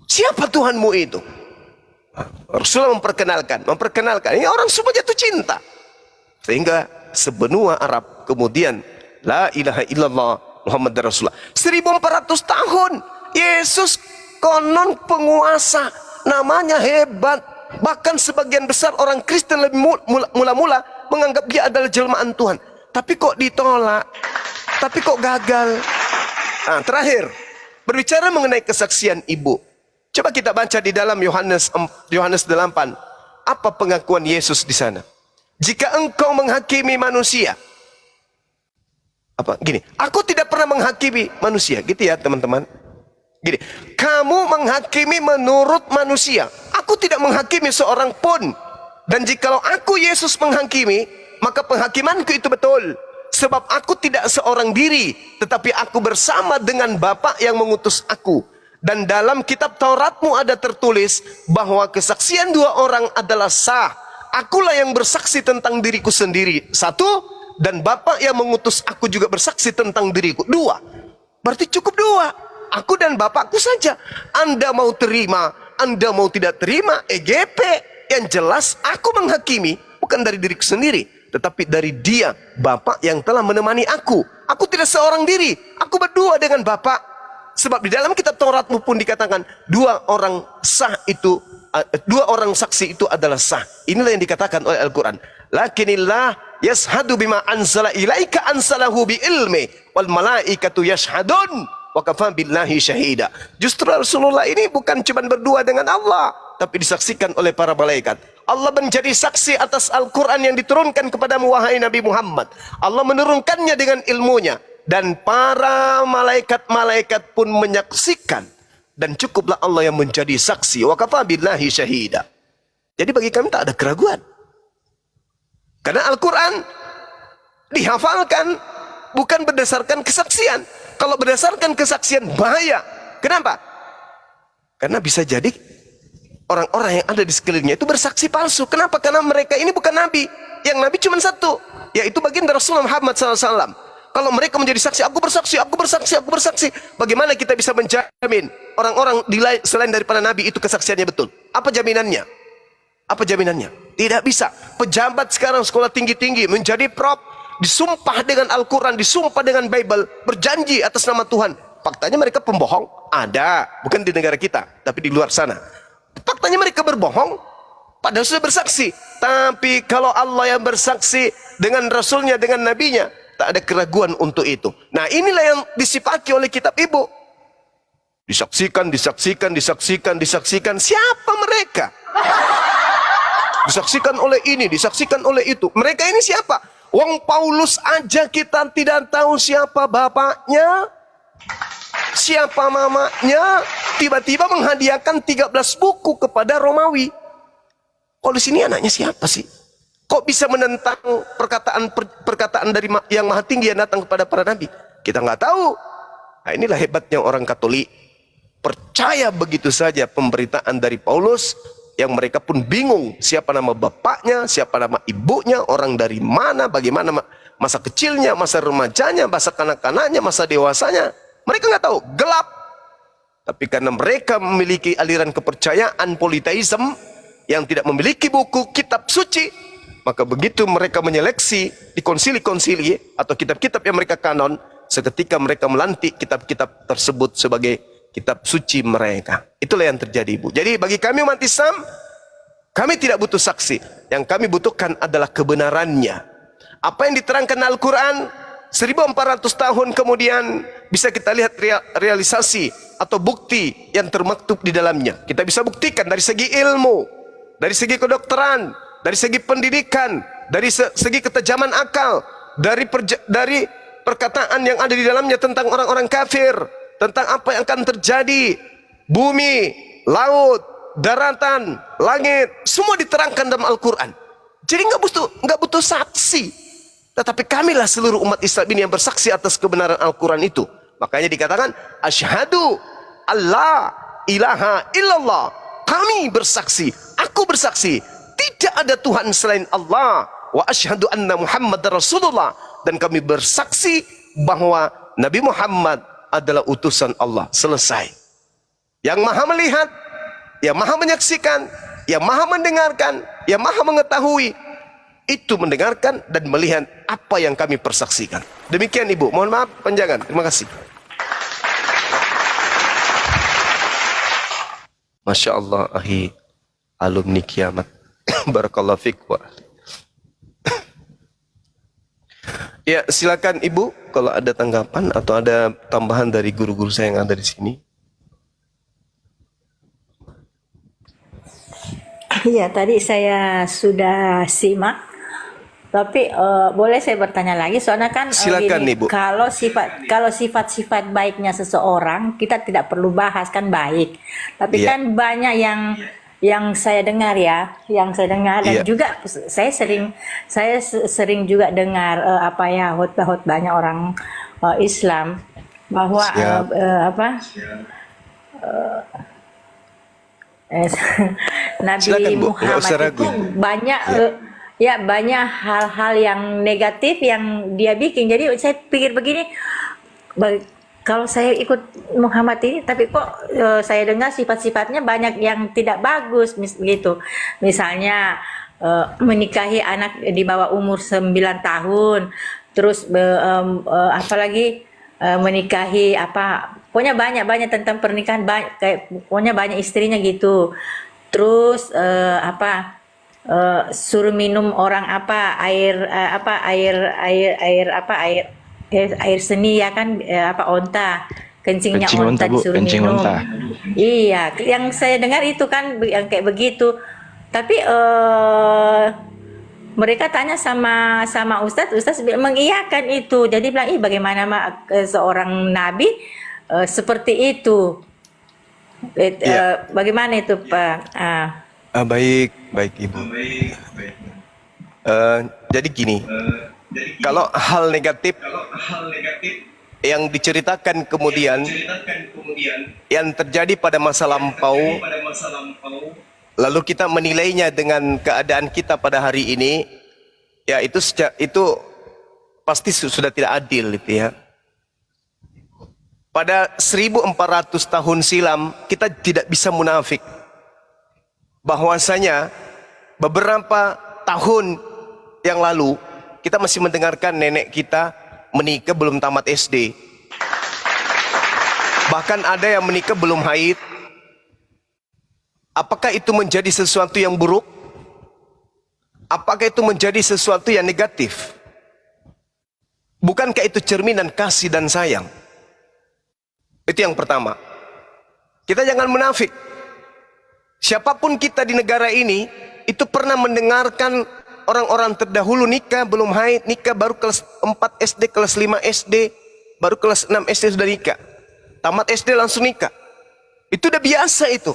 Siapa Tuhanmu itu? Rasulullah memperkenalkan. Ini orang semua jatuh cinta. Sehingga sebenua Arab kemudian la ilaha illallah Muhammad Rasulullah. 1400 tahun Yesus konon penguasa, namanya hebat. Bahkan sebagian besar orang Kristen lebih mula-mula menganggap dia adalah jelmaan Tuhan. Tapi kok ditolak? Tapi kok gagal? Nah, terakhir, berbicara mengenai kesaksian ibu. Coba kita baca di dalam Yohanes 8. Apa pengakuan Yesus di sana? Jika engkau menghakimi manusia, gini, aku tidak pernah menghakimi manusia, gitu ya teman-teman. Gini, kamu menghakimi menurut manusia. Aku tidak menghakimi seorang pun. Dan jikalau aku Yesus menghakimi, maka penghakimanku itu betul. Sebab aku tidak seorang diri, tetapi aku bersama dengan Bapa yang mengutus aku. Dan dalam kitab Tauratmu ada tertulis bahwa kesaksian 2 orang adalah sah. Akulah yang bersaksi tentang diriku sendiri. 1, dan Bapa yang mengutus aku juga bersaksi tentang diriku. 2. Berarti cukup 2. Aku dan Bapakku saja. Anda mau terima, Anda mau tidak terima, EGP. Yang jelas aku menghakimi bukan dari diriku sendiri, tetapi dari Dia, Bapa yang telah menemani aku. Aku tidak seorang diri, aku berdua dengan Bapa. Sebab di dalam kitab Tauratmu pun dikatakan 2 orang sah itu, 2 orang saksi itu adalah sah. Inilah yang dikatakan oleh Al-Quran. Lakinillah yashhadu bima anzala ilaika ansalahu bi ilmi wal malaikatu yashhadun wa kafa billahi syahida. Justru Rasulullah ini bukan cuma berdua dengan Allah, tapi disaksikan oleh para malaikat. Allah menjadi saksi atas Al-Quran yang diturunkan kepadamu wahai Nabi Muhammad. Allah menurunkannya dengan ilmunya. Dan para malaikat-malaikat pun menyaksikan. Dan cukuplah Allah yang menjadi saksi. Wa kafa billahi syahida. Jadi bagi kami tak ada keraguan. Karena Al-Quran dihafalkan bukan berdasarkan kesaksian. Kalau berdasarkan kesaksian bahaya. Kenapa? Karena bisa jadi orang-orang yang ada di sekelilingnya itu bersaksi palsu. Kenapa? Karena mereka ini bukan nabi. Yang nabi cuma satu, yaitu baginda Rasulullah Muhammad SAW. Kalau mereka menjadi saksi, aku bersaksi, aku bersaksi, aku bersaksi, bagaimana kita bisa menjamin orang-orang selain daripada nabi itu kesaksiannya betul? Apa jaminannya? Apa jaminannya? Tidak bisa. Pejabat sekarang sekolah tinggi-tinggi menjadi prop, disumpah dengan Al-Quran, disumpah dengan Bible, berjanji atas nama Tuhan. Faktanya mereka pembohong. Ada, bukan di negara kita, tapi di luar sana. Faktanya mereka berbohong, padahal sudah bersaksi. Tapi kalau Allah yang bersaksi dengan Rasulnya, dengan Nabinya, tak ada keraguan untuk itu. Nah, inilah yang disifati oleh kitab ibu. Disaksikan, disaksikan, disaksikan, disaksikan. Siapa mereka? Disaksikan oleh ini, disaksikan oleh itu. Mereka ini siapa? Wong Paulus aja kita tidak tahu siapa bapaknya, siapa mamanya. Tiba-tiba menghadiahkan 13 buku kepada Romawi. Paulus ini anaknya siapa sih? Kok bisa menentang perkataan dari yang maha tinggi yang datang kepada para nabi? Kita nggak tahu. Nah, inilah hebatnya orang Katolik. Percaya begitu saja pemberitaan dari Paulus, yang mereka pun bingung siapa nama bapaknya, siapa nama ibunya, orang dari mana, bagaimana masa kecilnya, masa remajanya, masa kanak-kanaknya, masa dewasanya. Mereka nggak tahu, gelap. Tapi karena mereka memiliki aliran kepercayaan politeisme yang tidak memiliki buku kitab suci, maka begitu mereka menyeleksi di konsili-konsili atau kitab-kitab yang mereka kanon, seketika mereka melantik kitab-kitab tersebut sebagai kitab suci mereka. Itulah yang terjadi, Ibu. Jadi bagi kami umat Islam, kami tidak butuh saksi. Yang kami butuhkan adalah kebenarannya. Apa yang diterangkan Al-Quran 1400 tahun kemudian bisa kita lihat realisasi atau bukti yang termaktub di dalamnya. Kita bisa buktikan dari segi ilmu, dari segi kedokteran, dari segi pendidikan, dari segi ketajaman akal, dari perkataan yang ada di dalamnya tentang orang-orang kafir, tentang apa yang akan terjadi, bumi, laut, daratan, langit, semua diterangkan dalam Al-Quran. Jadi nggak butuh saksi. Tetapi kamilah seluruh umat Islam ini yang bersaksi atas kebenaran Al-Quran itu. Makanya dikatakan asyhadu alla ilaha illallah. Kami bersaksi, aku bersaksi, tidak ada Tuhan selain Allah. Wa asyhadu anna Muhammad Rasulullah. Dan kami bersaksi bahwa Nabi Muhammad adalah utusan Allah. Selesai. Yang maha melihat, yang maha menyaksikan, yang maha mendengarkan, yang maha mengetahui, itu mendengarkan dan melihat apa yang kami persaksikan. Demikian Ibu. Mohon maaf panjangan. Terima kasih. Masya Allah, ahi alumni kiamat. Barakallahu fiik. Ya, silakan Ibu kalau ada tanggapan atau ada tambahan dari guru-guru saya yang ada di sini. Iya, tadi saya sudah simak. Tapi boleh saya bertanya lagi, soalnya kan Silakan, gini, Ibu. kalau sifat-sifat baiknya seseorang kita tidak perlu bahas, kan baik. Tapi Iya. kan banyak yang saya dengar ya, dan Iya. juga saya sering juga dengar khotbah-khotbahnya orang Islam bahwa Siap. Nabi Silakan, Bu. Nggak usah Muhammad ragu. itu banyak banyak hal-hal yang negatif yang dia bikin. Jadi saya pikir begini, kalau saya ikut Muhammad ini, tapi kok saya dengar sifat-sifatnya banyak yang tidak bagus, gitu. Misalnya menikahi anak di bawah umur 9 tahun, terus apalagi menikahi pokoknya banyak tentang pernikahan, pokoknya banyak istrinya gitu. Terus suruh minum orang air seni ya kan, onta, kencingnya Kencing onta onta, Bu, disuruh kencing minum. onta. Iya, yang saya dengar itu kan yang kayak begitu. Tapi mereka tanya sama Ustadz mengiyakan itu. Jadi bilang, bagaimana seorang nabi seperti itu? Bagaimana itu, Pak? Baik Ibu. Jadi gini, kalau hal negatif yang diceritakan kemudian yang terjadi pada masa lampau lalu kita menilainya dengan keadaan kita pada hari ini, ya itu pasti sudah tidak adil itu ya. Pada 1400 tahun silam kita tidak bisa munafik bahwasanya beberapa tahun yang lalu kita masih mendengarkan nenek kita menikah belum tamat SD. Bahkan ada yang menikah belum haid. Apakah itu menjadi sesuatu yang buruk? Apakah itu menjadi sesuatu yang negatif? Bukankah itu cerminan kasih dan sayang? Itu yang pertama. Kita jangan munafik. Siapapun kita di negara ini, itu pernah mendengarkan orang-orang terdahulu nikah belum haid, nikah baru kelas 4 SD, kelas 5 SD, baru kelas 6 SD sudah nikah. Tamat SD langsung nikah. Itu udah biasa itu.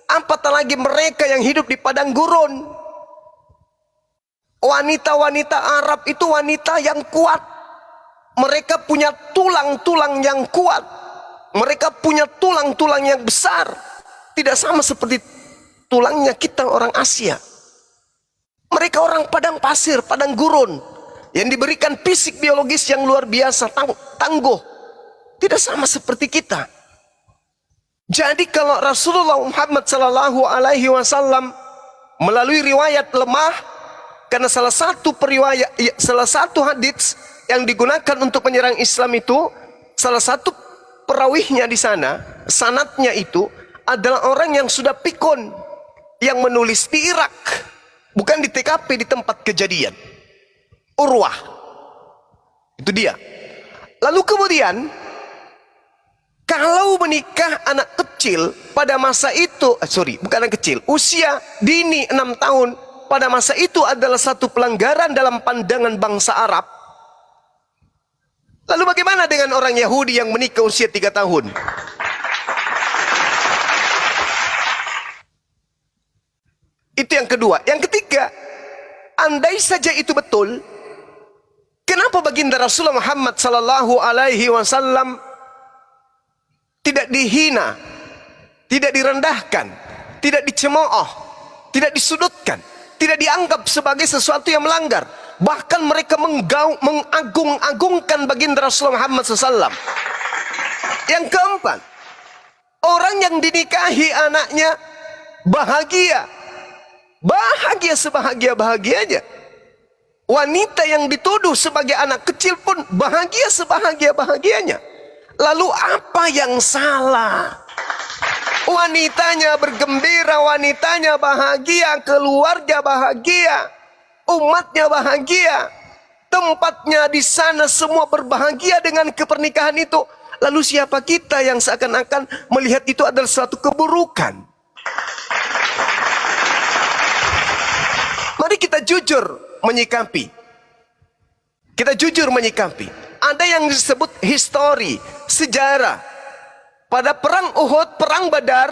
Apatah lagi mereka yang hidup di padang gurun. Wanita-wanita Arab itu wanita yang kuat. Mereka punya tulang-tulang yang kuat. Mereka punya tulang-tulang yang besar. Tidak sama seperti tulangnya kita orang Asia. Mereka orang padang pasir, padang gurun. Yang diberikan fisik biologis yang luar biasa, tangguh. Tidak sama seperti kita. Jadi kalau Rasulullah Muhammad sallallahu alaihi wasallam melalui riwayat lemah, karena salah satu hadits yang digunakan untuk menyerang Islam itu, salah satu perawihnya di sana, sanadnya itu adalah orang yang sudah pikun, yang menulis di Irak, bukan di TKP di tempat kejadian. Urwah, itu dia. Lalu kemudian, kalau menikah anak kecil pada masa itu, bukan anak kecil, usia dini 6 tahun, pada masa itu adalah satu pelanggaran dalam pandangan bangsa Arab. Lalu bagaimana dengan orang Yahudi yang menikah usia 3 tahun? Itu yang kedua. Yang ketiga, andai saja itu betul, kenapa baginda Rasulullah Muhammad sallallahu alaihi wasallam tidak dihina, tidak direndahkan, tidak dicemooh, tidak disudutkan, tidak dianggap sebagai sesuatu yang melanggar. Bahkan mereka mengagung-agungkan baginda Rasulullah Muhammad SAW. Yang keempat, orang yang dinikahi anaknya bahagia, bahagia sebahagia-bahagianya. Wanita yang dituduh sebagai anak kecil pun bahagia sebahagia-bahagianya. Lalu apa yang salah? Wanitanya bergembira, wanitanya bahagia, keluarga bahagia, umatnya bahagia, tempatnya di sana semua berbahagia dengan kepernikahan itu. Lalu siapa kita yang seakan-akan melihat itu adalah suatu keburukan? Mari kita jujur menyikapi. Kita jujur menyikapi. Ada yang disebut histori, sejarah. Pada perang Uhud, perang Badar,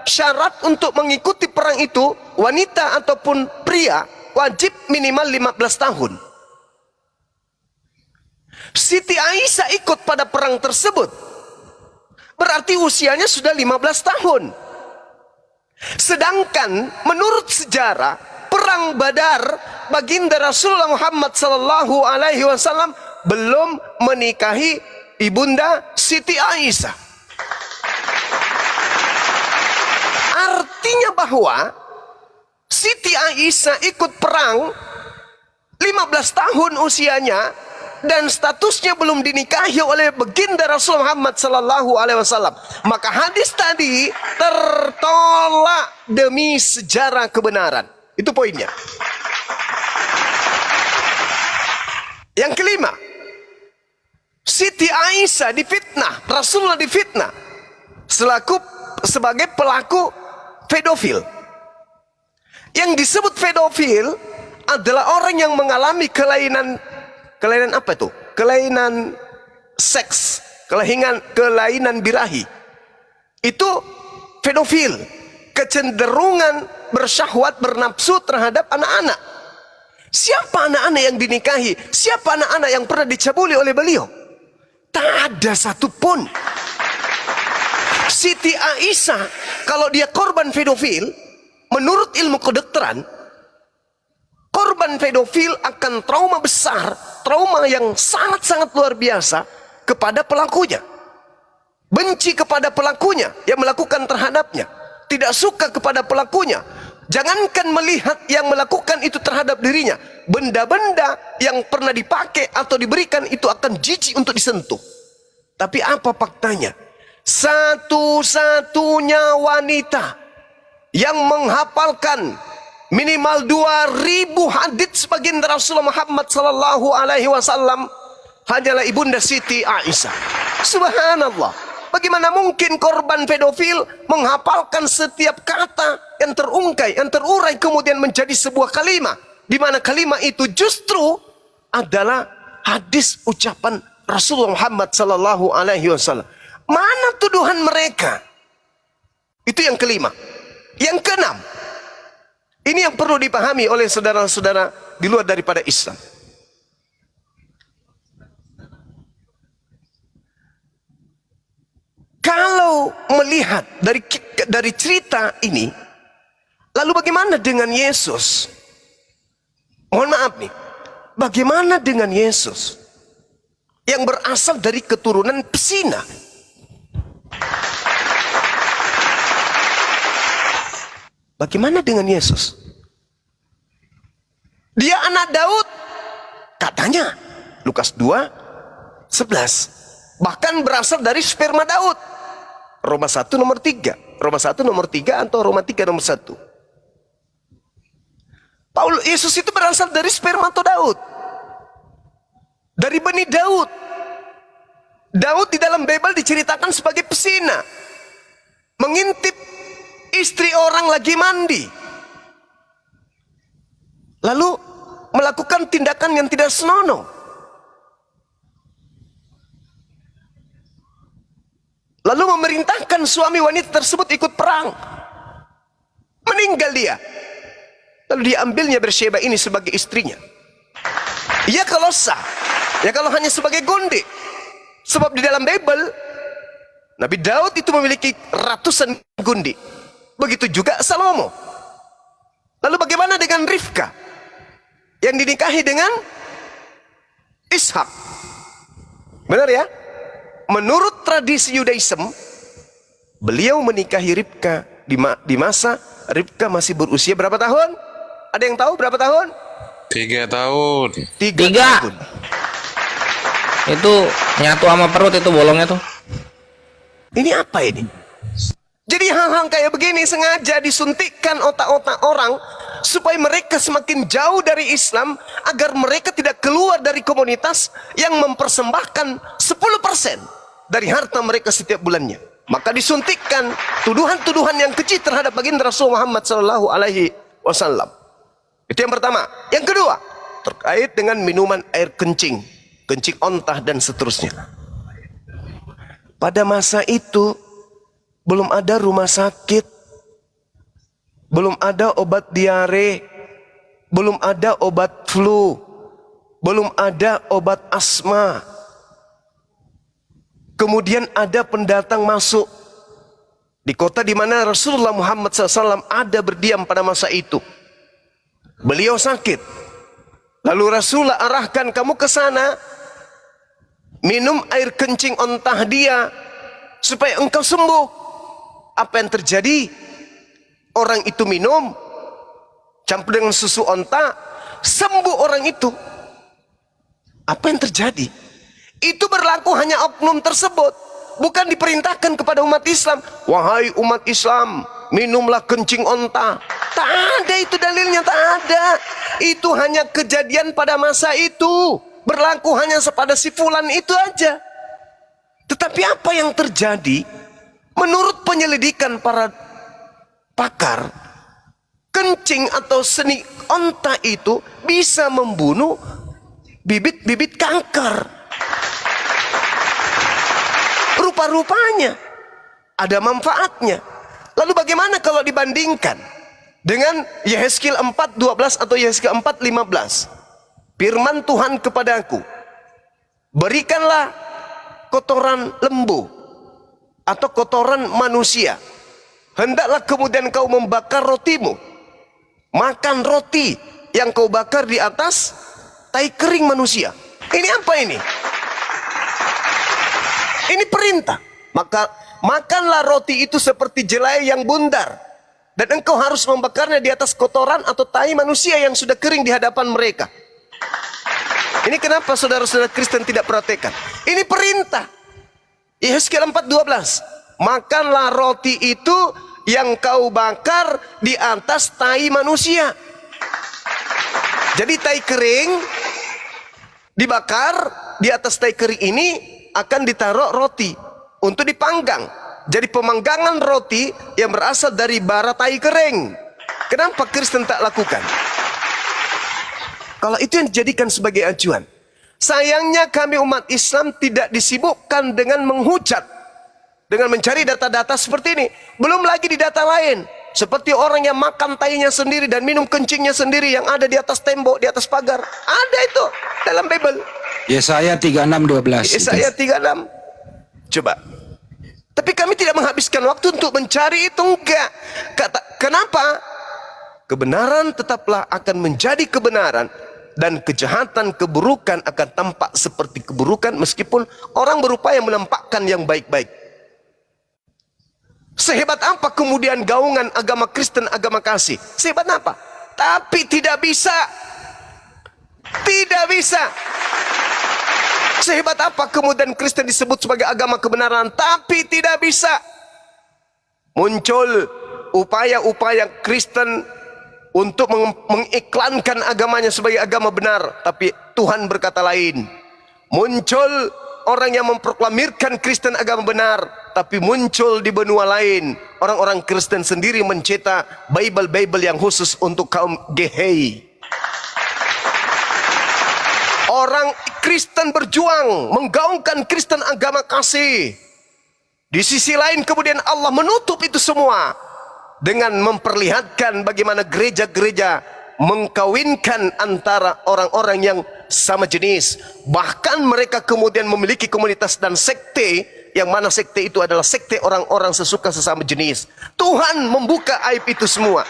syarat untuk mengikuti perang itu, wanita ataupun pria wajib minimal 15 tahun. Siti Aisyah ikut pada perang tersebut. Berarti usianya sudah 15 tahun. Sedangkan menurut sejarah, perang Badar, baginda Rasulullah Muhammad sallallahu alaihi wasallam belum menikahi ibunda Siti Aisyah. Artinya bahwa Siti Aisyah ikut perang 15 tahun usianya dan statusnya belum dinikahi oleh baginda Rasulullah Muhammad sallallahu alaihi wasallam. Maka hadis tadi tertolak demi sejarah kebenaran. Itu poinnya. Yang kelima, Siti Aisyah difitnah, Rasulullah difitnah sebagai pelaku pedofil. Yang disebut pedofil adalah orang yang mengalami kelainan apa itu? Kelainan seks, kelainan birahi. Itu pedofil, kecenderungan bersyahwat, bernafsu terhadap anak-anak. Siapa anak-anak yang dinikahi? Siapa anak-anak yang pernah dicabuli oleh beliau? Tak ada satupun. Siti Aisyah, kalau dia korban pedofil, menurut ilmu kedokteran, korban pedofil akan trauma besar, trauma yang sangat-sangat luar biasa kepada pelakunya. Benci kepada pelakunya yang melakukan terhadapnya, tidak suka kepada pelakunya. Jangankan melihat yang melakukan itu terhadap dirinya, benda-benda yang pernah dipakai atau diberikan itu akan jijik untuk disentuh. Tapi apa faktanya? Satu-satunya wanita yang menghafalkan minimal 2000 hadits baginda Rasulullah Muhammad sallallahu alaihi wasallam hanyalah Ibunda Siti Aisyah. Subhanallah. Bagaimana mungkin korban pedofil menghafalkan setiap kata yang terungkai, yang terurai kemudian menjadi sebuah kalimat, di mana kalimat itu justru adalah hadis ucapan Rasulullah Muhammad sallallahu alaihi wasallam. Mana tuduhan mereka? Itu yang kelima. Yang keenam, ini yang perlu dipahami oleh saudara-saudara di luar daripada Islam. Kalau melihat dari cerita ini, lalu bagaimana dengan Yesus? Mohon maaf nih, bagaimana dengan Yesus yang berasal dari keturunan pesina? Bagaimana dengan Yesus? Dia anak Daud, katanya Lukas 2:11. Bahkan berasal dari sperma Daud. Roma 1 nomor 3. Roma 1 nomor 3 atau Roma 3 nomor 1. Yesus itu berasal dari spermato Daud. Dari benih Daud. Daud di dalam Bible diceritakan sebagai pesina. Mengintip istri orang lagi mandi. Lalu melakukan tindakan yang tidak senonoh. Lalu memerintahkan suami wanita tersebut ikut perang. Meninggal dia. Lalu diambilnya Bersyeba ini sebagai istrinya. Ya kalau sah. Ya kalau hanya sebagai gondek. Sebab di dalam Bible, Nabi Daud itu memiliki ratusan gondek. Begitu juga Salomo. Lalu bagaimana dengan Rifka? Yang dinikahi dengan Ishak. Benar ya? Menurut tradisi Yudaism, beliau menikahi Ribka di masa Ribka masih berusia berapa tahun? Ada yang tahu berapa tahun? 3 tahun. 3 Tiga. tahun. Itu nyatu sama perut itu bolongnya tuh. Ini apa ini? Jadi hal-hal kayak begini sengaja disuntikkan otak-otak orang supaya mereka semakin jauh dari Islam, agar mereka tidak keluar dari komunitas yang mempersembahkan 10% dari harta mereka setiap bulannya. Maka disuntikkan tuduhan-tuduhan yang keji terhadap baginda Rasul Muhammad sallallahu alaihi wasallam. Itu yang pertama. Yang kedua, terkait dengan minuman air kencing, kencing ontah dan seterusnya. Pada masa itu belum ada rumah sakit, belum ada obat diare, belum ada obat flu, belum ada obat asma. Kemudian ada pendatang masuk di kota di mana Rasulullah Muhammad SAW ada berdiam pada masa itu. Beliau sakit. Lalu Rasulullah arahkan, kamu ke sana, minum air kencing ontah dia supaya engkau sembuh. Apa yang terjadi? Orang itu minum campur dengan susu onta, sembuh orang itu. Apa yang terjadi? Itu berlaku hanya oknum tersebut, bukan diperintahkan kepada umat Islam. Wahai umat Islam, minumlah kencing onta. Tak ada itu dalilnya, tak ada. Itu hanya kejadian pada masa itu, berlaku hanya pada si fulan itu aja. Tetapi apa yang terjadi? Menurut penyelidikan para pakar, kencing atau seni onta itu bisa membunuh bibit-bibit kanker. Rupa-rupanya ada manfaatnya. Lalu bagaimana kalau dibandingkan dengan Yehezkiel 4:12 atau Yehezkiel 4:15? Firman Tuhan kepadaku, berikanlah kotoran lembu atau kotoran manusia hendaklah kemudian kau membakar rotimu. Makan roti yang kau bakar di atas tai kering manusia. Ini apa ini? Ini perintah. Maka makanlah roti itu seperti jelai yang bundar, dan engkau harus membakarnya di atas kotoran atau tai manusia yang sudah kering di hadapan mereka. Ini kenapa saudara-saudara Kristen tidak praktekkan? Ini perintah. Yehezkiel 4:12. Makanlah roti itu yang kau bakar di atas tai manusia. Jadi tai kering dibakar, di atas tai kering ini akan ditaruh roti untuk dipanggang. Jadi pemanggangan roti yang berasal dari bara tai kering. Kenapa Kristen tak lakukan? Kalau itu yang dijadikan sebagai acuan. Sayangnya kami umat Islam tidak disibukkan dengan menghujat, dengan mencari data-data seperti ini. Belum lagi di data lain, seperti orang yang makan tainya sendiri dan minum kencingnya sendiri yang ada di atas tembok, di atas pagar. Ada itu dalam Bible. Yesaya 36:12. Yesaya 36. Coba. Tapi kami tidak menghabiskan waktu untuk mencari itu, enggak. Kenapa? Kebenaran tetaplah akan menjadi kebenaran, dan kejahatan, keburukan akan tampak seperti keburukan meskipun orang berupaya menampakkan yang baik-baik. Sehebat apa kemudian gaungan agama Kristen, agama kasih? Sehebat apa? Tapi tidak bisa. Tidak bisa. Sehebat apa kemudian Kristen disebut sebagai agama kebenaran? Tapi tidak bisa. Muncul upaya-upaya Kristen untuk mengiklankan agamanya sebagai agama benar, tapi Tuhan berkata lain. Muncul orang yang memproklamirkan Kristen agama benar, tapi muncul di benua lain orang-orang Kristen sendiri mencetak Bible yang khusus untuk kaum Gehei. Orang Kristen berjuang menggaungkan Kristen agama kasih. Di sisi lain kemudian Allah menutup itu semua dengan memperlihatkan bagaimana gereja-gereja mengkawinkan antara orang-orang yang sama jenis. Bahkan mereka kemudian memiliki komunitas dan sekte, yang mana sekte itu adalah sekte orang-orang sesuka sesama jenis. Tuhan membuka aib itu semua.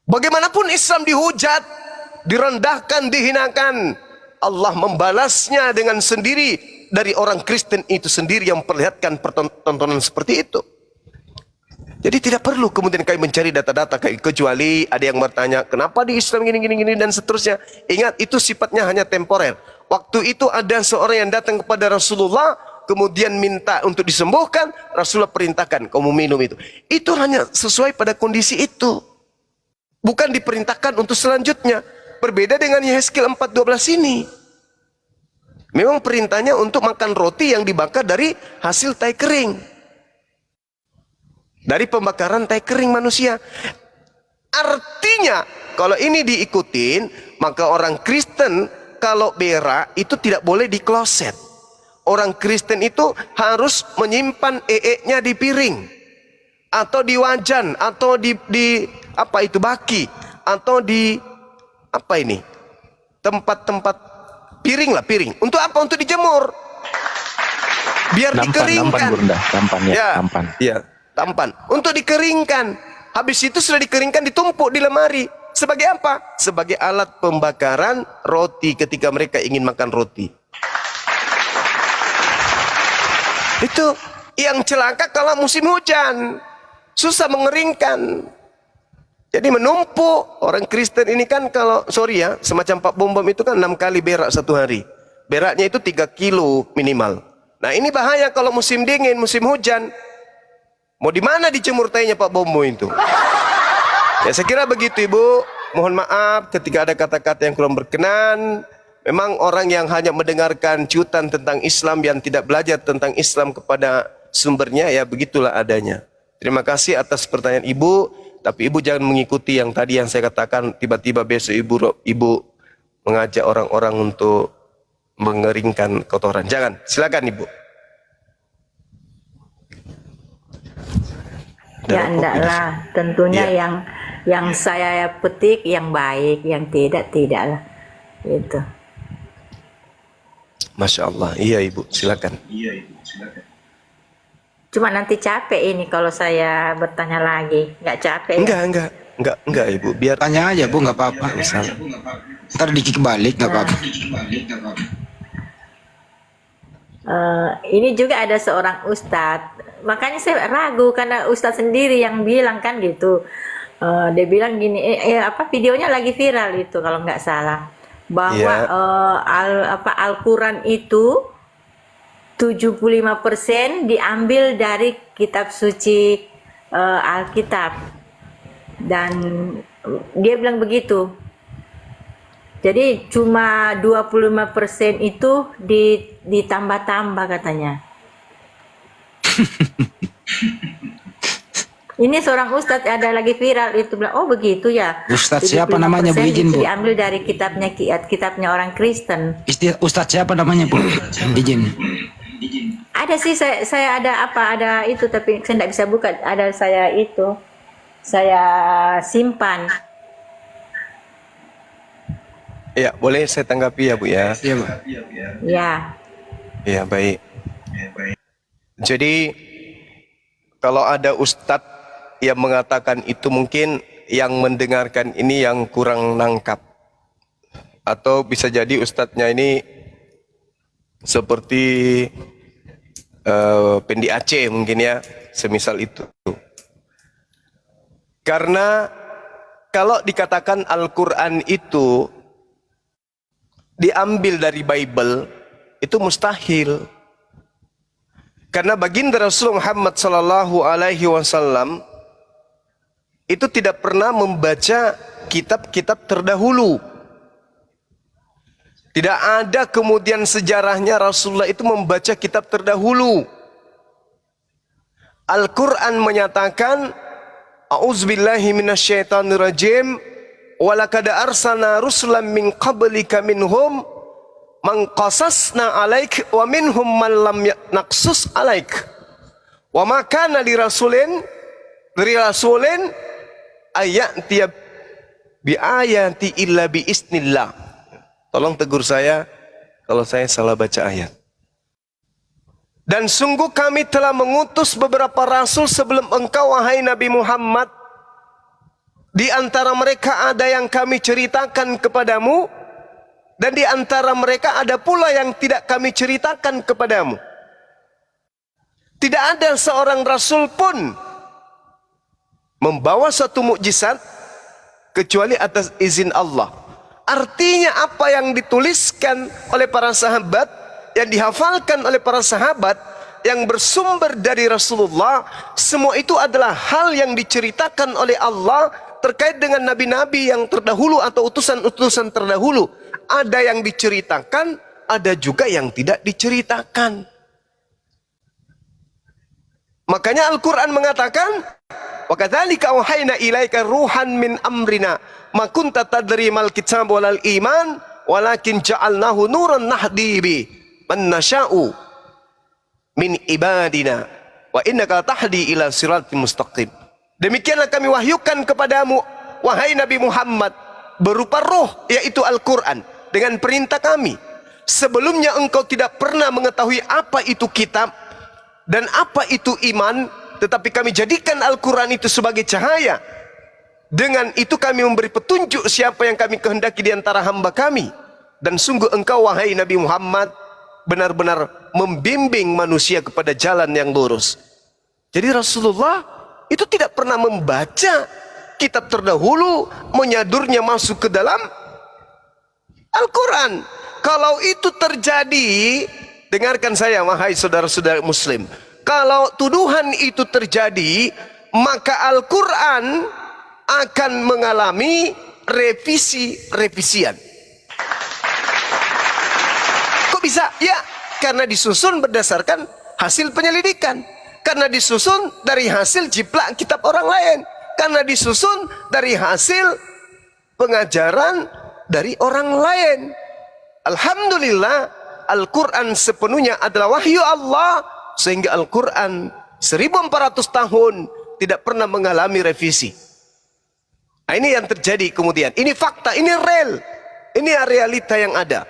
Bagaimanapun Islam dihujat, direndahkan, dihinakan, Allah membalasnya dengan sendiri dari orang Kristen itu sendiri yang memperlihatkan pertontonan seperti itu. Jadi tidak perlu kemudian kami mencari data-data, kecuali ada yang bertanya kenapa di Islam gini dan seterusnya. Ingat, itu sifatnya hanya temporer. Waktu itu ada seorang yang datang kepada Rasulullah, kemudian minta untuk disembuhkan. Rasulullah perintahkan kamu minum itu. Itu hanya sesuai pada kondisi itu, bukan diperintahkan untuk selanjutnya. Berbeda dengan Yehezkiel 4:12 ini. Memang perintahnya untuk makan roti yang dibakar dari hasil tai kering, dari pembakaran tai kering manusia. Artinya kalau ini diikutin, maka orang Kristen kalau berak itu tidak boleh di kloset. Orang Kristen itu harus menyimpan ee-nya di piring, atau di wajan, atau di apa itu, baki, atau di apa ini, tempat-tempat piring lah, piring. Untuk apa? Untuk dijemur, biar dikeringkan. Nampan, Bunda. Nampan ya, Ya, nampan. ya, tampan. Untuk dikeringkan. Habis itu sudah dikeringkan, ditumpuk di lemari. Sebagai apa? Sebagai alat pembakaran roti ketika mereka ingin makan roti. Itu yang celaka kalau musim hujan, susah mengeringkan. Jadi menumpuk. Orang Kristen ini kan kalau, sorry ya, semacam Pak Bom itu kan 6 kali berak satu hari. Beraknya itu 3 kilo minimal. Nah ini bahaya kalau musim dingin, musim hujan. Mau di mana dijemur tainya Pak Bombo itu? Ya saya kira begitu Ibu. Mohon maaf ketika ada kata-kata yang kurang berkenan. Memang orang yang hanya mendengarkan ciutan tentang Islam, yang tidak belajar tentang Islam kepada sumbernya, ya begitulah adanya. Terima kasih atas pertanyaan Ibu. Tapi Ibu jangan mengikuti yang tadi yang saya katakan, tiba-tiba besok Ibu mengajak orang-orang untuk mengeringkan kotoran. Jangan, silakan Ibu. Ya enggaklah, tentunya Ya. yang saya petik yang baik, yang tidaklah. Gitu. Masya Allah, iya Ibu, silakan. Cuma nanti capek ini kalau saya bertanya lagi. Nggak capek ya? Enggak Ibu. Biar Tanya aja Bu, nggak apa-apa. misalnya. Ntar dikik balik, nggak apa-apa. Ini juga ada seorang ustadz, makanya saya ragu karena ustadz sendiri yang bilang kan gitu. Dia bilang gini, videonya lagi viral itu kalau nggak salah, bahwa Iya. Al-Quran itu 75% diambil dari kitab suci Alkitab, dan dia bilang begitu. Jadi cuma 25% itu ditambah-tambah katanya. Ini seorang ustadz ada lagi viral itu bilang, oh begitu ya. Ustadz siapa namanya, Bu? 75% Izin, itu Bu. diambil dari kitabnya orang Kristen. Ustadz siapa namanya Bu? Izin. Ada sih, saya ada itu, tapi saya tidak bisa buka. Ada saya simpan. Ya, boleh saya tanggapi ya Bu ya. Iya Bu. Ya. Ya, baik. Jadi kalau ada ustadz yang mengatakan itu, mungkin yang mendengarkan ini yang kurang nangkap. Atau bisa jadi ustadznya ini seperti Pendi Aceh mungkin ya, semisal itu. Karena kalau dikatakan Al-Quran itu diambil dari Bible, itu mustahil. Karena baginda Rasulullah Muhammad sallallahu alaihi wasallam itu tidak pernah membaca kitab-kitab terdahulu. Tidak ada kemudian sejarahnya Rasulullah itu membaca kitab terdahulu. Al-Quran menyatakan, A'udzubillahi minasyaitonirrajim, walaqad arsalna rusulan min qablika minhum man qasasna alaik wa minhum man lam naqsus alaik. Wa ma kana li rasulin ayati bi ayati illa bi isnillah. Tolong tegur saya kalau saya salah baca ayat. Dan sungguh kami telah mengutus beberapa rasul sebelum engkau, wahai Nabi Muhammad. Di antara mereka ada yang kami ceritakan kepadamu, dan di antara mereka ada pula yang tidak kami ceritakan kepadamu. Tidak ada seorang rasul pun membawa satu mukjizat kecuali atas izin Allah. Artinya apa yang dituliskan oleh para sahabat, yang dihafalkan oleh para sahabat, yang bersumber dari Rasulullah, semua itu adalah hal yang diceritakan oleh Allah terkait dengan nabi-nabi yang terdahulu atau utusan-utusan terdahulu. Ada yang diceritakan, ada juga yang tidak diceritakan. Makanya Al-Quran mengatakan, wa kadzalika auhayna ilaika ruhan min amrina ma kunta tadri mal kitab walal iman walakin ja'alnahu nuran nahdi bi man nasya'u min ibadina wa innaka tahdi ila siratal mustaqim. Demikianlah kami wahyukan kepadamu, wahai Nabi Muhammad, berupa roh, yaitu Al-Quran, dengan perintah kami. Sebelumnya engkau tidak pernah mengetahui apa itu kitab dan apa itu iman, tetapi kami jadikan Al-Quran itu sebagai cahaya. Dengan itu kami memberi petunjuk siapa yang kami kehendaki di antara hamba kami. Dan sungguh engkau, wahai Nabi Muhammad, benar-benar membimbing manusia kepada jalan yang lurus. Jadi Rasulullah itu tidak pernah membaca kitab terdahulu, menyadurnya masuk ke dalam Al-Quran. Kalau itu terjadi, dengarkan saya wahai saudara-saudara muslim, kalau tuduhan itu terjadi, maka Al-Quran akan mengalami revisi-revisian. Kok bisa? Ya, karena disusun berdasarkan hasil penyelidikan. Karena disusun dari hasil jiplak kitab orang lain. Karena disusun dari hasil pengajaran dari orang lain. Alhamdulillah, Al-Quran sepenuhnya adalah wahyu Allah, sehingga Al-Quran 1400 tahun tidak pernah mengalami revisi. Nah, ini yang terjadi kemudian. Ini fakta, ini real. Ini realita yang ada.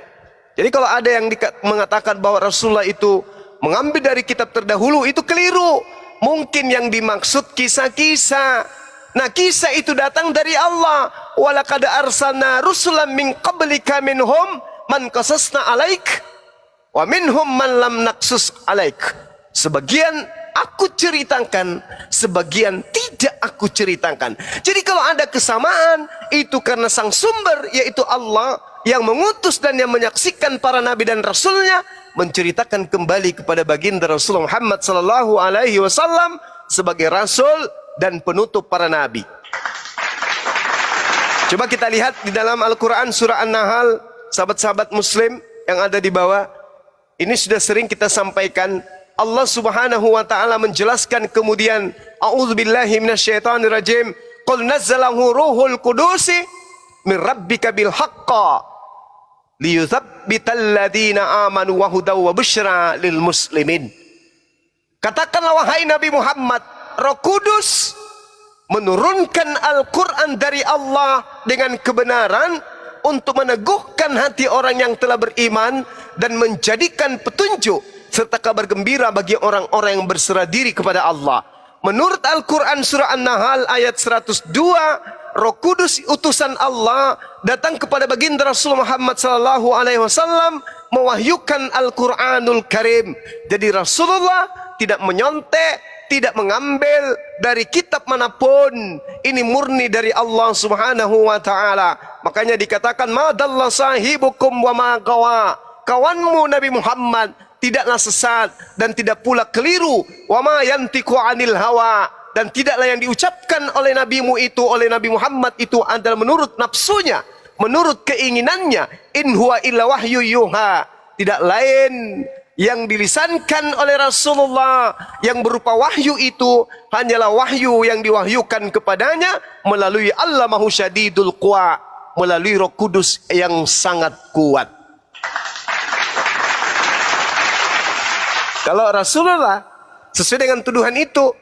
Jadi kalau ada yang mengatakan bahwa Rasulullah itu mengambil dari kitab terdahulu itu keliru. Mungkin yang dimaksud kisah-kisah. Nah, kisah itu datang dari Allah. Walaqad arsalna rusulan min qablika minhum man qasasna alaik wa minhum man lam naqsus alaik. Sebagian aku ceritakan, sebagian tidak aku ceritakan. Jadi kalau ada kesamaan, itu karena sang sumber, yaitu Allah, yang mengutus dan yang menyaksikan para nabi dan rasulnya, menceritakan kembali kepada baginda Rasulullah Muhammad sallallahu alaihi wasallam sebagai rasul dan penutup para nabi. Coba kita lihat di dalam Al-Quran surah An-Nahl, sahabat-sahabat muslim yang ada di bawah. Ini sudah sering kita sampaikan. Allah subhanahu wa ta'ala menjelaskan kemudian, a'udzubillahi minasyaitonirrajim, qul nazzalahu ruhul qudusi min rabbika bil haqqa liyuthabbital ladina amanu wa hudaw wa busyra lil muslimin. Katakanlah wahai Nabi Muhammad, Roh Kudus menurunkan Al-Quran dari Allah dengan kebenaran untuk meneguhkan hati orang yang telah beriman dan menjadikan petunjuk serta kabar gembira bagi orang-orang yang berserah diri kepada Allah. Menurut Al-Quran surah An-Nahl ayat 102, Roh Kudus utusan Allah datang kepada baginda Rasulullah Muhammad sallallahu alaihi wasallam mewahyukan Al-Quranul Karim. Jadi Rasulullah tidak menyontek, tidak mengambil dari kitab manapun. Ini murni dari Allah subhanahu wa ta'ala. Makanya dikatakan, madalla sahibukum wa ma gawa. Kawanmu Nabi Muhammad tidaklah sesat dan tidak pula keliru. Wa ma yantiqu 'anil hawa, dan tidaklah yang diucapkan oleh nabimu itu, oleh Nabi Muhammad itu adalah menurut nafsunya, menurut keinginannya. In huwa illa wahyu yuha. Tidak lain yang dilisankan oleh Rasulullah yang berupa wahyu itu hanyalah wahyu yang diwahyukan kepadanya melalui Allamahu Syadidul Quwa, melalui Roh Kudus yang sangat kuat. Kalau Rasulullah sesuai dengan tuduhan itu,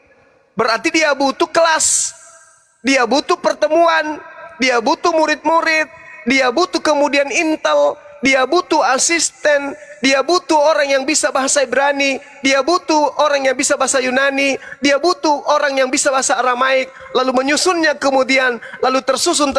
berarti dia butuh kelas, dia butuh pertemuan, dia butuh murid-murid, dia butuh kemudian intel, dia butuh asisten, dia butuh orang yang bisa bahasa Ibrani, dia butuh orang yang bisa bahasa Yunani, dia butuh orang yang bisa bahasa Aramaik, lalu menyusunnya kemudian, lalu tersusun.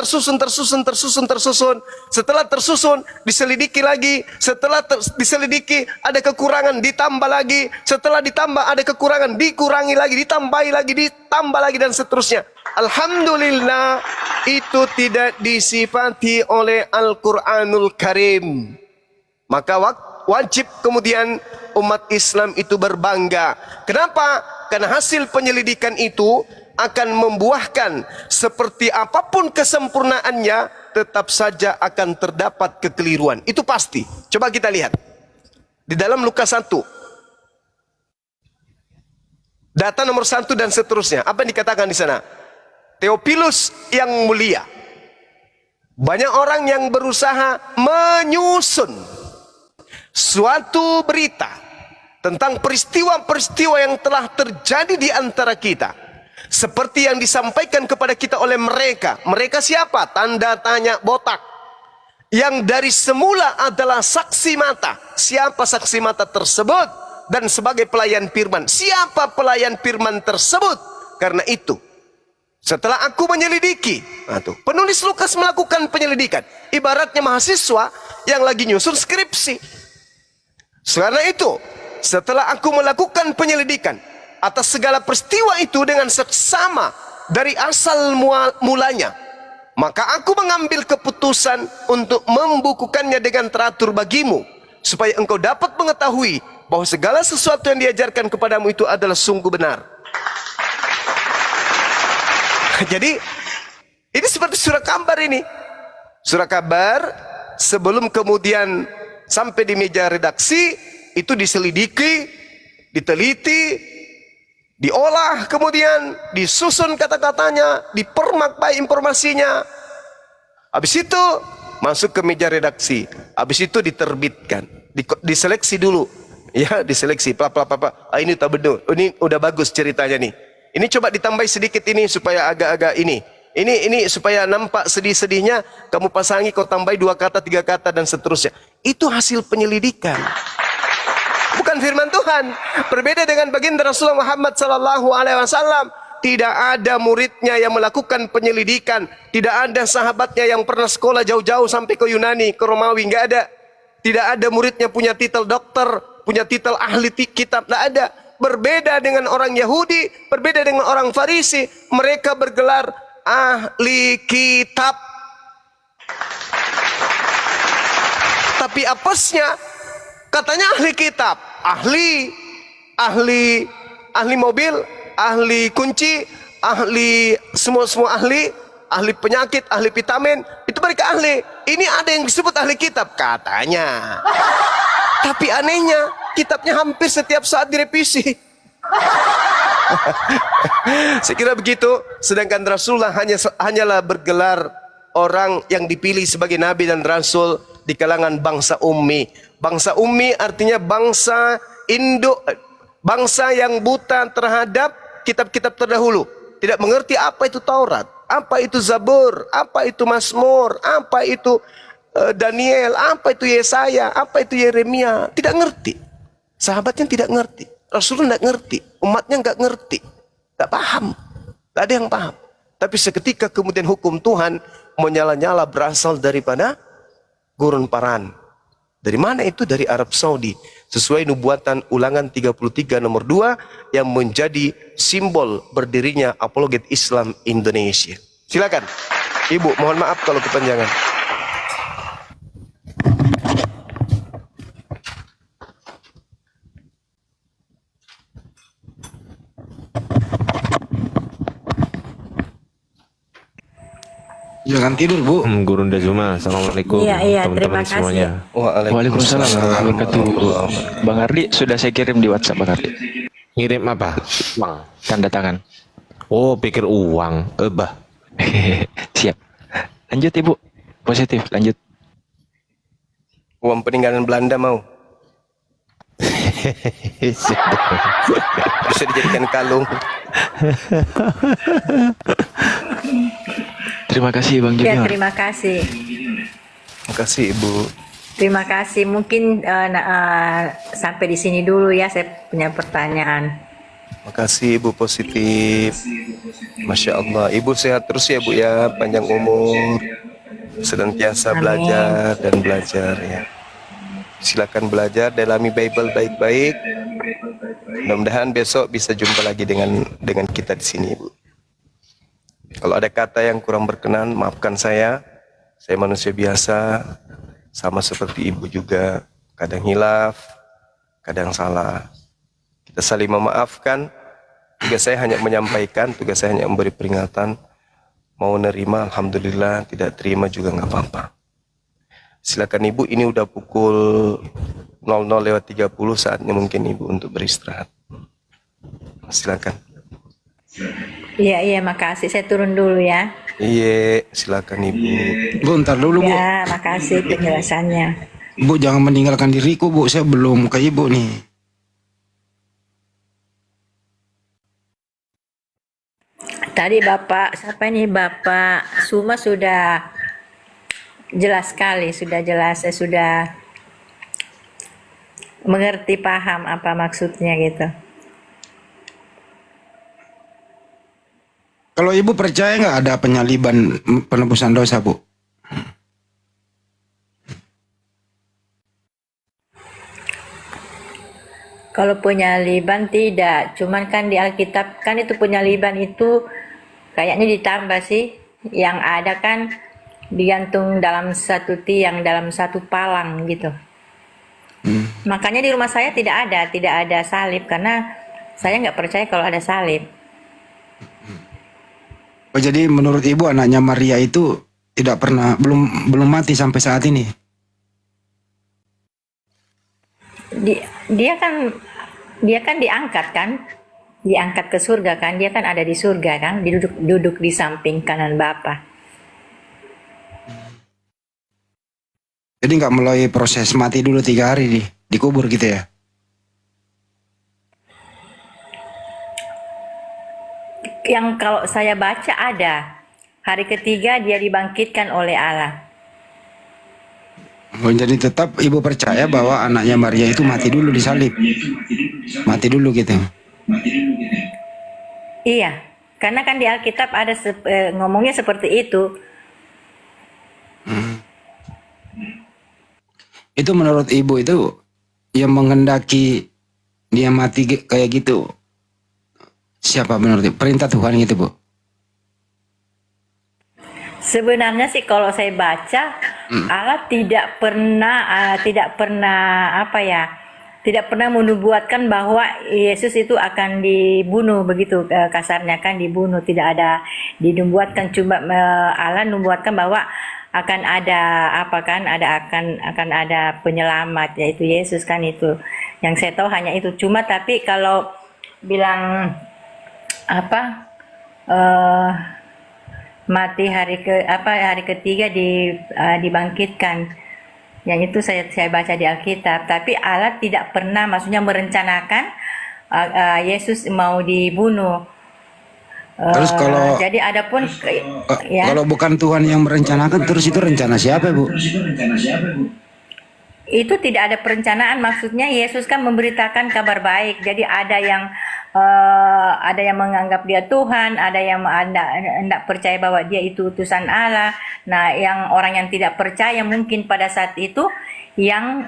Setelah tersusun, diselidiki lagi, setelah diselidiki ada kekurangan, ditambah lagi, setelah ditambah ada kekurangan, dikurangi lagi, ditambahi lagi, ditambah lagi, dan seterusnya. Alhamdulillah, itu tidak disifati oleh Al-Quranul Karim. Maka wajib kemudian umat Islam itu berbangga. Kenapa? Karena hasil penyelidikan itu akan membuahkan seperti apapun kesempurnaannya, tetap saja akan terdapat kekeliruan. Itu pasti. Coba kita lihat. Di dalam Lukas 1. Data nomor 1 dan seterusnya. Apa yang dikatakan di sana? Theophilus yang mulia. Banyak orang yang berusaha menyusun suatu berita tentang peristiwa-peristiwa yang telah terjadi di antara kita, seperti yang disampaikan kepada kita oleh mereka. Mereka siapa? Tanda tanya botak. Yang dari semula adalah saksi mata. Siapa saksi mata tersebut? Dan sebagai pelayan firman, siapa pelayan firman tersebut? Karena itu, setelah aku menyelidiki, penulis Lukas melakukan penyelidikan, ibaratnya mahasiswa yang lagi nyusun skripsi. Karena itu, setelah aku melakukan penyelidikan atas segala peristiwa itu dengan seksama dari asal mulanya, maka aku mengambil keputusan untuk membukukannya dengan teratur bagimu, supaya engkau dapat mengetahui bahwa segala sesuatu yang diajarkan kepadamu itu adalah sungguh benar. Jadi ini seperti surah kabar ini. Surah kabar sebelum kemudian sampai di meja redaksi itu diselidiki, diteliti, diolah, kemudian disusun kata-katanya, dipermak informasinya. Habis itu masuk ke meja redaksi. Habis itu diterbitkan, diseleksi dulu. Ya, diseleksi. Ini tak benar. Ini udah bagus ceritanya nih. Ini coba ditambah sedikit ini supaya agak-agak ini. Ini supaya nampak sedih-sedihnya, kamu pasangi, kau tambahi 2 kata, 3 kata, dan seterusnya. Itu hasil penyelidikan. Bukan firman Tuhan. Berbeda dengan baginda Rasulullah Muhammad sallallahu alaihi wasallam. Tidak ada muridnya yang melakukan penyelidikan. Tidak ada sahabatnya yang pernah sekolah jauh-jauh sampai ke Yunani, ke Romawi. Nggak ada. Tidak ada muridnya punya titel dokter, punya titel ahli kitab. Nggak ada. Berbeda dengan orang Yahudi, berbeda dengan orang Farisi. Mereka bergelar ahli kitab. Tapi apesnya, katanya ahli kitab. Ahli mobil, ahli kunci, ahli semua ahli penyakit, ahli vitamin, itu mereka ahli. Ini ada yang disebut ahli kitab katanya. Tapi anehnya, kitabnya hampir setiap saat direvisi. Saya kira begitu. Sedangkan Rasulullah hanyalah bergelar orang yang dipilih sebagai nabi dan rasul di kalangan bangsa ummi. Bangsa ummi artinya bangsa induk, bangsa yang buta terhadap kitab-kitab terdahulu. Tidak mengerti apa itu Taurat, apa itu Zabur, apa itu Mazmur, apa itu Daniel, apa itu Yesaya, apa itu Yeremia. Tidak ngerti. Sahabatnya tidak ngerti. Rasulullah tidak ngerti. Umatnya nggak ngerti. Nggak paham. Nggak ada yang paham. Tapi seketika kemudian hukum Tuhan menyala-nyala berasal daripada gurun paran. Dari mana itu? Dari Arab Saudi. Sesuai nubuatan Ulangan 33 nomor 2 yang menjadi simbol berdirinya apologet Islam Indonesia. Silakan. Ibu, mohon maaf kalau kepanjangan. Jangan tidur, Bu. Gurunda Zuma, assalamualaikum Iya, teman-teman terima kasih. semuanya. Waalaikumsalam warahmatullahi wabarakatuh. Bang Ardi sudah saya kirim di WhatsApp Bang Ardi. Ngirim apa? Bang. Tanda tangan. Oh, pikir uang. Bah. Siap. Lanjut Ibu. Positif, lanjut. Uang peninggalan Belanda mau. Bisa dijadikan kalung. Terima kasih Bang Ya, Junior. terima kasih. Terima kasih Ibu. Terima kasih. Mungkin sampai di sini dulu ya, saya punya pertanyaan. Terima kasih Ibu positif. Masya Allah. Ibu sehat terus ya Bu ya. Panjang umur. Senantiasa Amin. belajar dan belajar ya. Silakan belajar, dalami Bible baik-baik. Mudah-mudahan besok bisa jumpa lagi dengan kita di sini Ibu. Kalau ada kata yang kurang berkenan, maafkan saya. Saya manusia biasa, sama seperti Ibu juga. Kadang hilaf, kadang salah. Kita saling memaafkan. Tugas saya hanya menyampaikan, tugas saya hanya memberi peringatan. Mau nerima, alhamdulillah. Tidak terima juga nggak apa-apa. Silakan Ibu, ini udah pukul 00:30, saatnya mungkin Ibu untuk beristirahat. Silakan. Iya, makasih. Saya turun dulu ya. Iya, silakan Ibu. Bu, ntar dulu, Bu. Ya, makasih penjelasannya. Bu, jangan meninggalkan diriku, Bu. Saya belum ke Ibu nih. Tadi Bapak, siapa ini Bapak Suma sudah jelas sekali, sudah jelas, saya sudah mengerti, paham apa maksudnya gitu. Kalau Ibu percaya nggak ada penyaliban penebusan dosa, Bu? Kalau penyaliban tidak, cuman kan di Alkitab kan itu penyaliban itu kayaknya ditambah sih. Yang ada kan digantung dalam satu tiang, dalam satu palang gitu. Makanya di rumah saya tidak ada salib karena saya nggak percaya kalau ada salib. Oh, jadi menurut Ibu anaknya Maria itu tidak pernah, belum mati sampai saat ini? Dia kan diangkat ke surga kan, dia kan ada di surga kan, duduk di samping kanan Bapa. Jadi nggak melalui proses mati dulu 3 hari dikubur gitu ya? Yang kalau saya baca ada hari ketiga dia dibangkitkan oleh Allah. Oh, jadi tetap ibu percaya bahwa anaknya Maria itu mati dulu disalib, mati dulu gitu. Iya, karena kan di Alkitab ada ngomongnya seperti itu. Itu menurut ibu itu yang menghendaki dia mati kayak gitu, siapa menurut ibu? Perintah Tuhan gitu, Bu? Sebenarnya sih kalau saya baca, Allah tidak pernah tidak pernah menubuatkan bahwa Yesus itu akan dibunuh, begitu kasarnya kan, dibunuh. Tidak ada dinubuatkan, cuma Allah menubuatkan bahwa akan ada akan ada penyelamat, yaitu Yesus kan. Itu yang saya tahu hanya itu. Cuma tapi kalau bilang mati hari ketiga dibangkitkan, yang itu saya baca di Alkitab. Tapi Allah tidak pernah maksudnya merencanakan Yesus mau dibunuh. Terus kalau jadi adapun kalau bukan Tuhan yang merencanakan, terus itu rencana siapa, Bu? Itu tidak ada perencanaan, maksudnya Yesus kan memberitakan kabar baik. Jadi ada yang menganggap dia Tuhan, ada yang tidak percaya bahwa dia itu utusan Allah. Nah, yang orang yang tidak percaya mungkin pada saat itu yang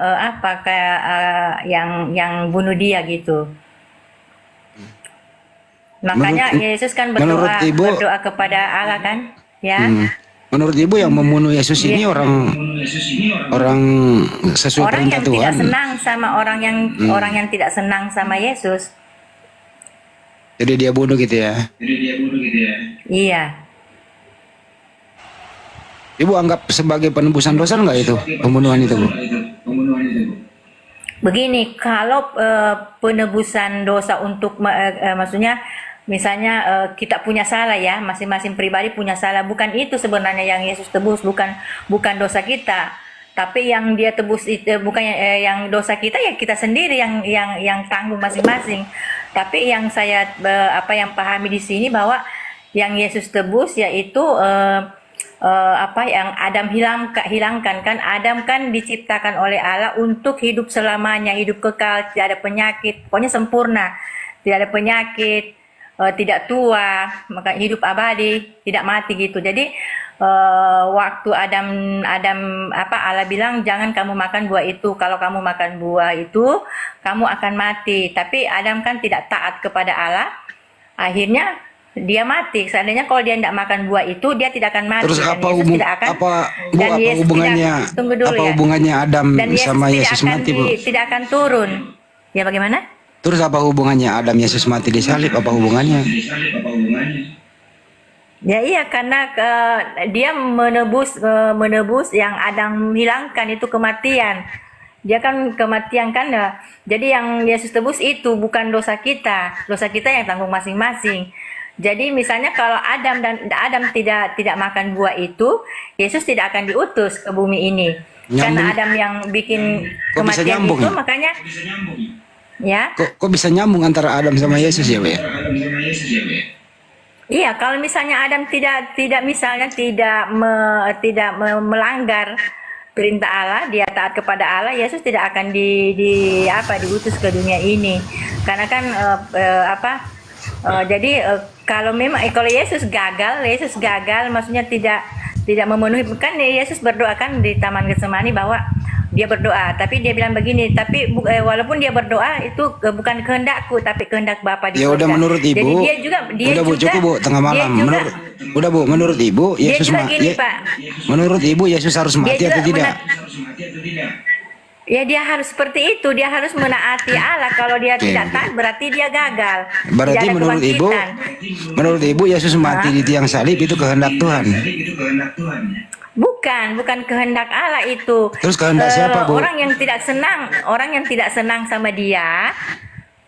yang bunuh dia gitu. Makanya Yesus kan berdoa kepada Allah kan, ya. Menurut ibu yang membunuh Yesus ini orang sesuai orang perintah yang Tuhan. tidak senang sama orang yang tidak senang sama Yesus. Jadi dia bunuh gitu ya. Iya. Ibu anggap sebagai penebusan dosa nggak itu pembunuhan itu, Bu? Begini, kalau penebusan dosa untuk maksudnya misalnya kita punya salah ya, masing-masing pribadi punya salah, bukan itu sebenarnya yang Yesus tebus, bukan dosa kita, tapi yang dia tebus itu bukan yang dosa kita, ya kita sendiri yang tanggung masing-masing. Tapi yang saya yang pahami di sini bahwa yang Yesus tebus yaitu yang Adam hilangkan kan. Adam kan diciptakan oleh Allah untuk hidup selamanya, hidup kekal, tidak ada penyakit, pokoknya sempurna, tidak ada penyakit, tidak tua, maka hidup abadi, tidak mati gitu. Jadi waktu Allah bilang jangan kamu makan buah itu, kalau kamu makan buah itu kamu akan mati. Tapi Adam kan tidak taat kepada Allah, akhirnya dia mati. Seandainya kalau dia tidak makan buah itu, dia tidak akan mati. Terus dan apa Yesus tidak akan, dan Yesus hubungannya tunggu dulu ya. hubungannya Adam Dan Yesus sama tidak Yesus akan mati, Bu? tidak akan turun. Ya bagaimana? Terus apa hubungannya Adam Yesus mati disalib? Apa hubungannya? Ya iya, karena dia menebus yang Adam hilangkan, itu kematian. Dia kan kematian kan ya. Jadi yang Yesus tebus itu bukan dosa kita yang tanggung masing-masing. Jadi misalnya kalau Adam tidak makan buah itu, Yesus tidak akan diutus ke bumi ini. Karena Adam yang bikin kematian itu, makanya ya. Kok bisa nyambung antara Adam sama Yesus ya, Bu ya? Iya, kalau misalnya Adam tidak melanggar perintah Allah, dia taat kepada Allah, Yesus tidak akan diutus ke dunia ini. Karena kan kalau Yesus gagal, maksudnya tidak memenuhi, kan Yesus berdoa kan di Taman Getsemani bahwa dia berdoa, tapi dia bilang begini, tapi walaupun dia berdoa itu bukan kehendakku tapi kehendak Bapa di surga. Ya udah, menurut Ibu. Jadi dia udah, Bu, cukup, Bu, tengah malam. Menurut Ibu Yesus menurut Ibu Yesus harus mati atau tidak? Ya dia harus seperti itu, dia harus menaati Allah. Kalau dia tidak taat berarti dia gagal. Berarti menurut Ibu Yesus mati di tiang salib itu kehendak Tuhan. Bukan kehendak Allah itu. Terus kehendak siapa, Bu? Orang yang tidak senang sama dia,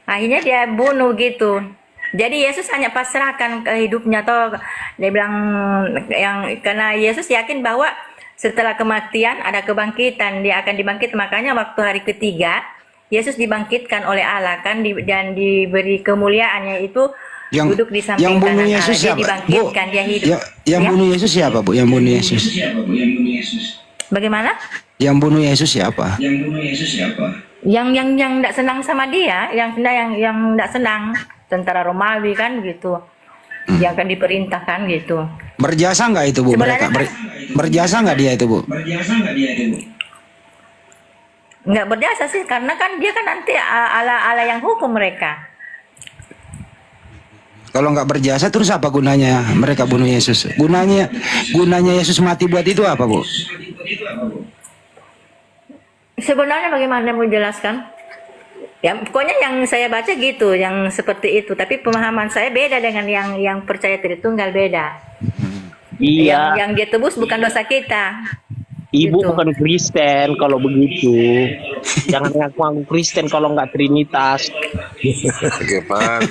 akhirnya dia bunuh gitu. Jadi Yesus hanya pasrahkan ke hidupnya, toh dia bilang karena Yesus yakin bahwa setelah kematian ada kebangkitan, dia akan dibangkit. Makanya waktu hari ketiga Yesus dibangkitkan oleh Allah kan, dan diberi kemuliaannya itu duduk di samping kanan Allah. Dia dibangkitkan, dia hidup. Yang bunuh Yesus siapa, Bu? Yang bunuh Yesus. Bagaimana? Yang bunuh Yesus siapa? Yang enggak senang sama dia, yang enggak senang, tentara Romawi kan gitu. Yang kan diperintahkan gitu. Berjasa nggak itu Bu Sebenarnya mereka? Berjasa nggak dia itu Bu? Nggak berjasa sih, karena kan dia kan nanti ala yang hukum mereka. Kalau nggak berjasa terus apa gunanya mereka bunuh Yesus? Gunanya Yesus mati buat itu apa Bu? Sebenarnya bagaimana mau jelaskan? Ya pokoknya yang saya baca gitu, yang seperti itu. Tapi pemahaman saya beda dengan yang percaya Tritunggal, beda. Iya, Yang dia tebus bukan dosa kita. ibu gitu. bukan Kristen kalau begitu. Jangan ngaku-ngaku Kristen kalau nggak Trinitas. Gepas.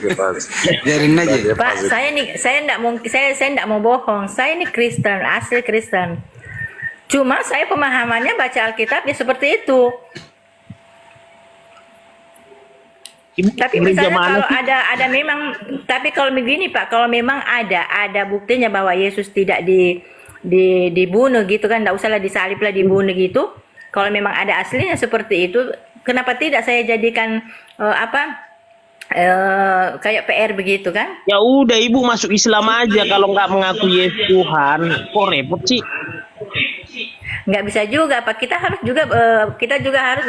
Biarin aja. Pak, saya enggak mau bohong. Saya ini Kristen, asli Kristen. Cuma saya pemahamannya baca Alkitab ya seperti itu. Ibu Tapi gereja misalnya mana kalau sih? ada memang, tapi kalau begini Pak, kalau memang ada buktinya bahwa Yesus tidak dibunuh gitu kan, enggak usahlah disalib lah, dibunuh gitu. Kalau memang ada aslinya seperti itu, kenapa tidak saya jadikan kayak PR begitu kan? Ya udah ibu masuk Islam aja kalau nggak mengaku Yesus Tuhan. Kok repot sih? Nggak bisa juga Pak, kita juga harus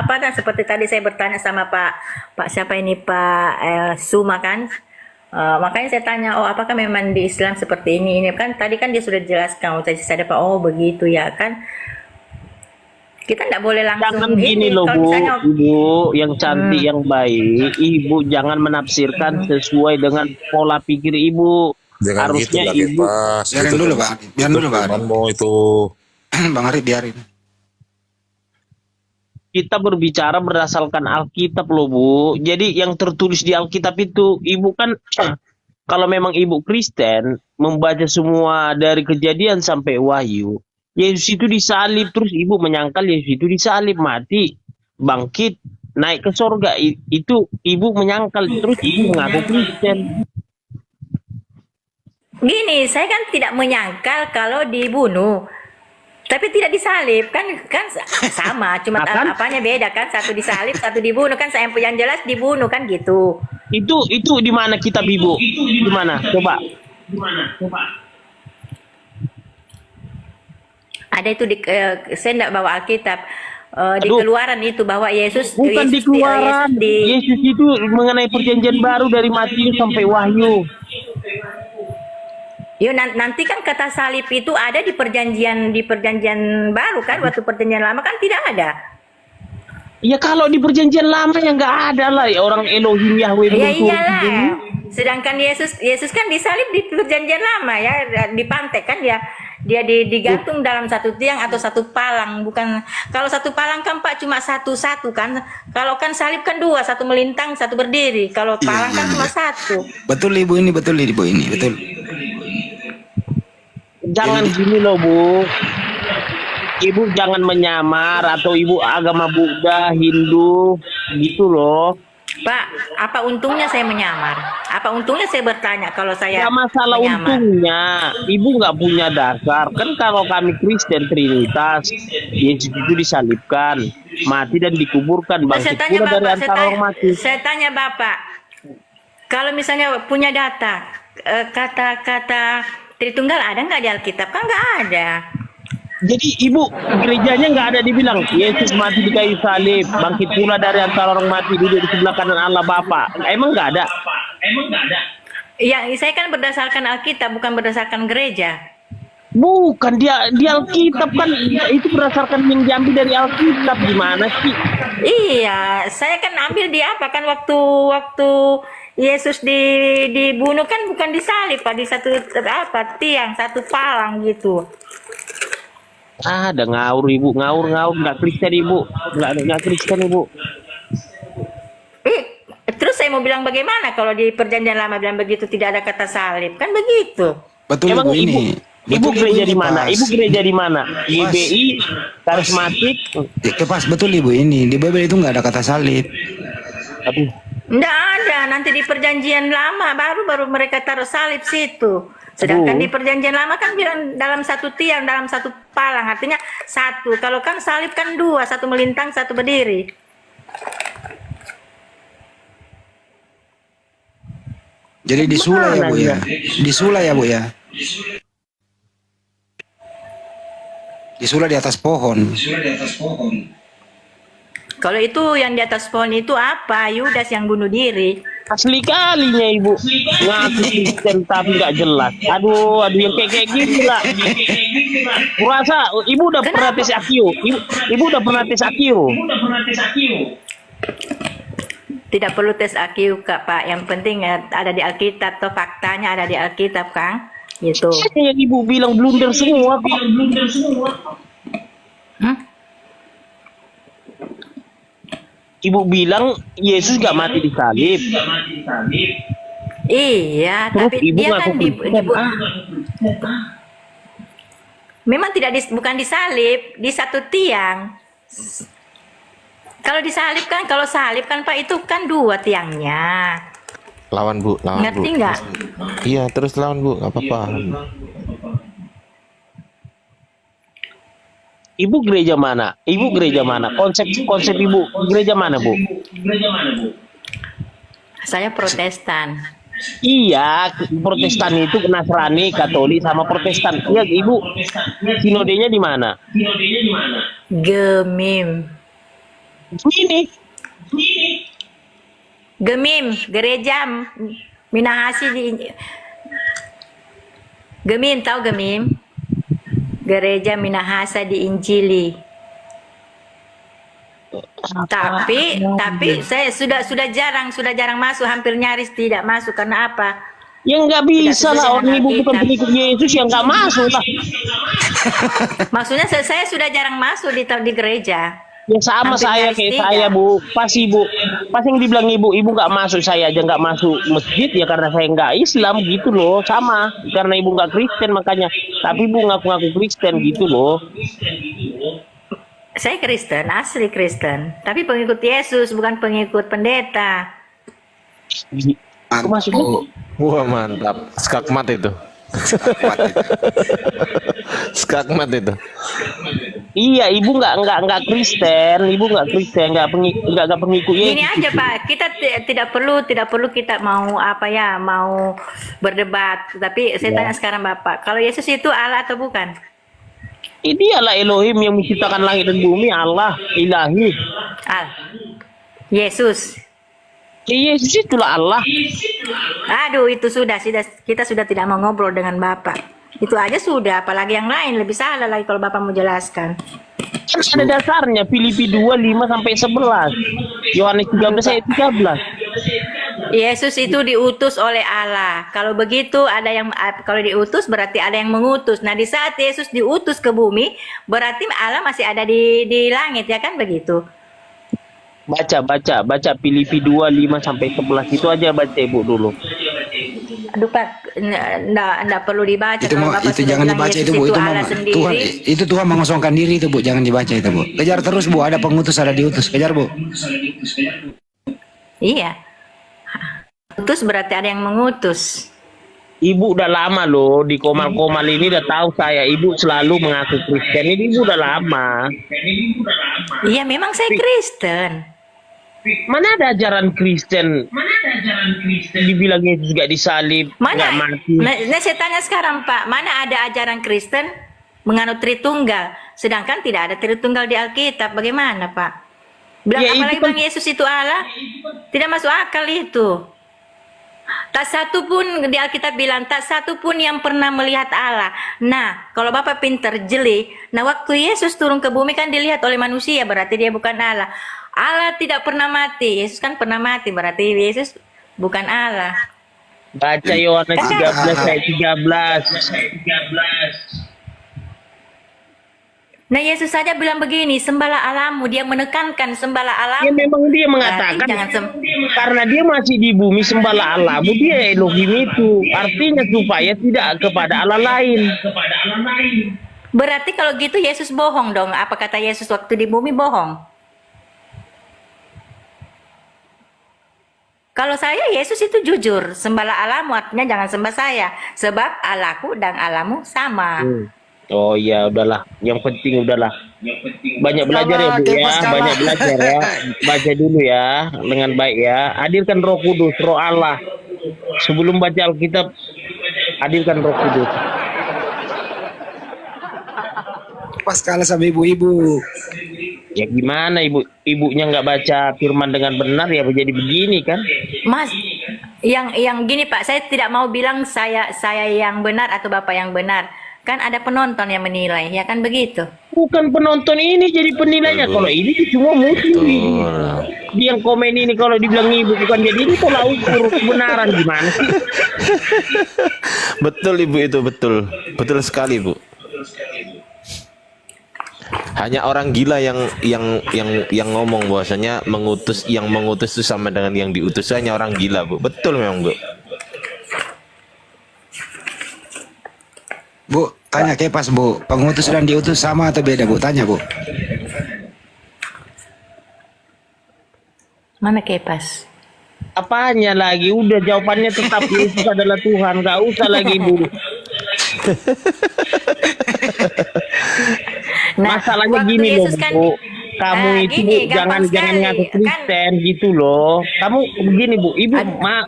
kan seperti tadi saya bertanya sama Pak siapa ini Pak Suma kan. Makanya saya tanya, apakah memang di Islam seperti ini kan tadi kan dia sudah jelaskan, saya dapat begitu ya kan. Kita nggak boleh langsung Jangan gini loh kalau Bu, misalnya, ibu yang cantik yang baik, ibu jangan menafsirkan sesuai dengan pola pikir ibu. Jangan gitu Harusnya lah ibu Gepas. Biarin dulu Pak. Biarin dulu Pak. Mau itu. Bang Arif biarin. kita berbicara berdasarkan Alkitab loh Bu. Jadi yang tertulis di Alkitab itu, ibu kan kalau memang ibu Kristen membaca semua dari Kejadian sampai Wahyu, Yesus itu disalib, terus ibu menyangkal Yesus itu disalib, mati, bangkit, naik ke sorga. Itu ibu menyangkal, terus ibu mengaku Kristen. gini, saya kan tidak menyangkal kalau dibunuh. Tapi tidak disalib kan sama, cuma Akan? apanya beda kan, satu disalib, satu dibunuh kan, yang jelas dibunuh kan gitu. Itu di mana kitab ibu? Di mana? Coba. Ada itu saya tidak bawa Alkitab. Di Aduh. Keluaran itu bahwa Yesus Bukan di Keluaran. Yesus itu mengenai perjanjian baru dari Matius sampai Wahyu. nanti kan kata salib itu ada di perjanjian baru kan, waktu perjanjian lama kan tidak ada. Ya kalau di perjanjian lama ya nggak ada lah ya, orang Elohim Yahweh Ya belum turun iyalah. ke bumi. Sedangkan Yesus kan disalib di perjanjian lama ya, dipantek kan dia digantung dalam satu tiang atau satu palang, bukan. Kalau satu palang kan Pak cuma satu kan. Kalau kan salib kan dua, satu melintang, satu berdiri. Kalau palang kan cuma satu. Betul Ibu ini, betul Ibu. Jangan gini loh Bu. Ibu jangan menyamar, atau ibu agama Buddha, Hindu gitu loh. Pak, apa untungnya saya menyamar? Apa untungnya saya bertanya kalau saya Ya masalah menyamar? untungnya, ibu nggak punya dasar. Kan kalau kami Kristen Trinitas, Yesus itu disalibkan, mati dan dikuburkan, Nah, saya bangkit tanya pula dari Bapak, antara orang mati. saya tanya Bapak, kalau misalnya punya data, kata-kata Tritunggal ada nggak di Alkitab? Kan nggak ada. Jadi ibu gerejanya nggak ada dibilang Yesus mati di kayu salib, bangkit pula dari antara orang mati, duduk di sebelah kanan Allah Bapa. Emang nggak ada? Ya, saya kan berdasarkan Alkitab, bukan berdasarkan gereja. Bukan, di Alkitab kan itu berdasarkan yang diambil dari Alkitab. Gimana sih? Iya, saya kan ambil di apa kan waktu Yesus dibunuh kan bukan disalib Pak, di satu tiang, satu palang gitu. Ada ngawur ibu, ngawur nggak Kristen ibu, nggak Kristen ibu. Terus saya mau bilang bagaimana kalau di perjanjian lama bilang begitu, tidak ada kata salib, kan begitu. Betul Emang Ibu ini. ibu Betul, gereja ini, di mana? Pas. Ibu gereja di mana? GBI, karismatik. Pas betul Ibu ini. Di Bible itu nggak ada kata salib. Aduh, Nggak ada, nanti di perjanjian lama baru mereka taruh salib situ. Sedangkan di perjanjian lama kan bilang dalam satu tiang, dalam satu palang, artinya satu. Kalau kan salib kan dua, satu melintang, satu berdiri. Jadi disulai ya Bu ya. Disulai ya Bu ya. Disulai di atas pohon. Kalau itu yang di atas pohon itu apa? Yudas yang bunuh diri. Asli kalinya ibu ngaku Kristen tapi nggak jelas. Aduh yang kayak gini lah. Kurasa ibu udah pernah tes Akio. Ibu udah pernah tes Akio. Tidak perlu tes AQ Kak, Pak. Yang penting ada di Alkitab, atau faktanya ada di Alkitab, Kang. Gitu. Yang ibu bilang blunder semua. Ibu bilang Yesus gak mati di salib. Iya, Terus tapi ibu dia ngaku kan Kristen. memang tidak bukan disalib, di satu tiang. Kalau disalib kan, kalau salib kan Pak itu kan dua tiangnya. Lawan Bu, lawan Ngerti Bu. nggak? Iya, terus lawan Bu, nggak apa-apa. Ibu gereja mana? Ibu gereja mana? Konsep ibu gereja mana Bu? Saya Protestan. Iya, Protestan itu Nasrani, Katolik sama Protestan. Iya, Ibu. Sinodenya di mana? Gemim. Ini. Gemim, gereja Minahasi di Gemim, tahu Gemim? Gereja Minahasa di Injili. Tapi saya sudah jarang masuk, hampir nyaris tidak masuk. Karena apa? Ya nggak bisa lah, orang ibu bukan pengikut Yesus yang nggak masuk lah. Maksudnya saya sudah jarang masuk di gereja. Ya sama Hampir saya nyaris kayak tidak. saya Bu. Pas yang dibilang ibu nggak masuk, saya aja nggak masuk masjid ya karena saya nggak Islam gitu loh. Sama karena ibu nggak Kristen makanya. Tapi ibu ngaku-ngaku Kristen gitu loh. Saya Kristen, asli Kristen. Tapi pengikut Yesus, bukan pengikut pendeta. Aku masuk Bu. Wah mantap, skakmat itu. Skakmat itu. Iya, ibu nggak Kristen, ibu nggak Kristen, nggak pengikut Yesus. Ini aja Pak, kita tidak perlu kita mau mau berdebat. Tapi saya tanya sekarang Bapak, kalau Yesus itu Allah atau bukan? Dialah Elohim yang menciptakan langit dan bumi, Allah, ilahi. Yesus. Yesus itulah Allah. Aduh, itu sudah kita sudah tidak mau ngobrol dengan Bapak. Itu aja sudah, apalagi yang lain lebih salah lagi kalau Bapak mau jelaskan. Kan ada dasarnya Filipi 2:5 sampai 11. Yohanes 13 ayat 13. Yesus itu diutus oleh Allah. Kalau begitu kalau diutus berarti ada yang mengutus. Nah, di saat Yesus diutus ke bumi, berarti Allah masih ada di langit, ya kan begitu? Baca Filipi 2:5 sampai 11 itu aja baca Ibu dulu. Aduh Pak, enggak perlu dibaca. Itu Kalau mau, Bapak itu sudah jangan bilang dibaca Yesus itu Bu, itu Allah mau sendiri. Tuhan, itu Tuhan mengosongkan diri itu Bu, jangan dibaca itu Bu. Kejar terus Bu, ada pengutus, ada diutus, kejar Bu. Iya. Utus berarti ada yang mengutus. Ibu udah lama loh di Komal-Komal ini udah tahu saya. Ibu selalu mengaku Kristen. Ini ibu udah lama. Iya, memang saya Kristen. Mana ada ajaran Kristen? Dibilang Yesus gak disalib, gak Mana? mati. Nah, saya tanya sekarang Pak, mana ada ajaran Kristen menganut Tritunggal, sedangkan tidak ada Tritunggal di Alkitab? Bagaimana Pak? Bilang Ya, itu apalagi kan- Bang Yesus itu Allah? Tidak masuk akal itu. Tak satu pun di Alkitab bilang, tak satu pun yang pernah melihat Allah. Nah, kalau Bapak pinter, jeli, nah waktu Yesus turun ke bumi kan dilihat oleh manusia, berarti dia bukan Allah. Allah tidak pernah mati, Yesus kan pernah mati, berarti Yesus bukan Allah. Baca Yohanes 13 ayat 13. Nah, Yesus saja bilang begini, sembahlah Allahmu, dia menekankan sembahlah Allahmu. Ya memang dia Berarti mengatakan jangan karena dia masih di bumi sembahlah Allahmu, dia Elohim itu. Artinya supaya tidak kepada Allah lain. Berarti kalau gitu Yesus bohong dong. Apa kata Yesus waktu di bumi bohong? Kalau saya Yesus itu jujur, sembahlah Allahmu, artinya jangan sembah saya, sebab Allahku dan Allahmu sama. Oh iya, udahlah. Yang penting udahlah. Banyak belajar ya, Bu ya. Banyak belajar ya. Baca dulu ya dengan baik ya. Hadirkan Roh Kudus, Roh Allah. Sebelum baca Alkitab, hadirkan Roh Kudus. Pas kalah sama ibu-ibu. Ya gimana ibunya nggak baca firman dengan benar ya jadi begini kan? Mas, yang gini Pak, saya tidak mau bilang saya yang benar atau Bapak yang benar. Kan ada penonton yang menilai, ya kan begitu? Bukan penonton ini jadi penilainya. Kalau ini semua musuh. Dia yang komen ini kalau dibilang ibu bukan jadi ini tolak ukur kebenaran gimana sih? Betul Ibu itu betul. Betul sekali Bu. Hanya orang gila yang ngomong bahwasanya yang mengutus itu sama dengan yang diutus, hanya orang gila Bu. Betul memang Bu. Bu, tanya Kepas Bu, pengutus dan diutus sama atau beda Bu? Tanya Bu. Mana Kepas? Apanya lagi? Udah jawabannya tetap Yesus adalah Tuhan. Gak usah lagi Bu. Nah, Masalahnya waktu gini loh Yesus kan- Bu. Kamu itu gini, Bu, jangan gampang sekali. ngaku Kan- Kristen gitu loh. Kamu begini Bu, Ibu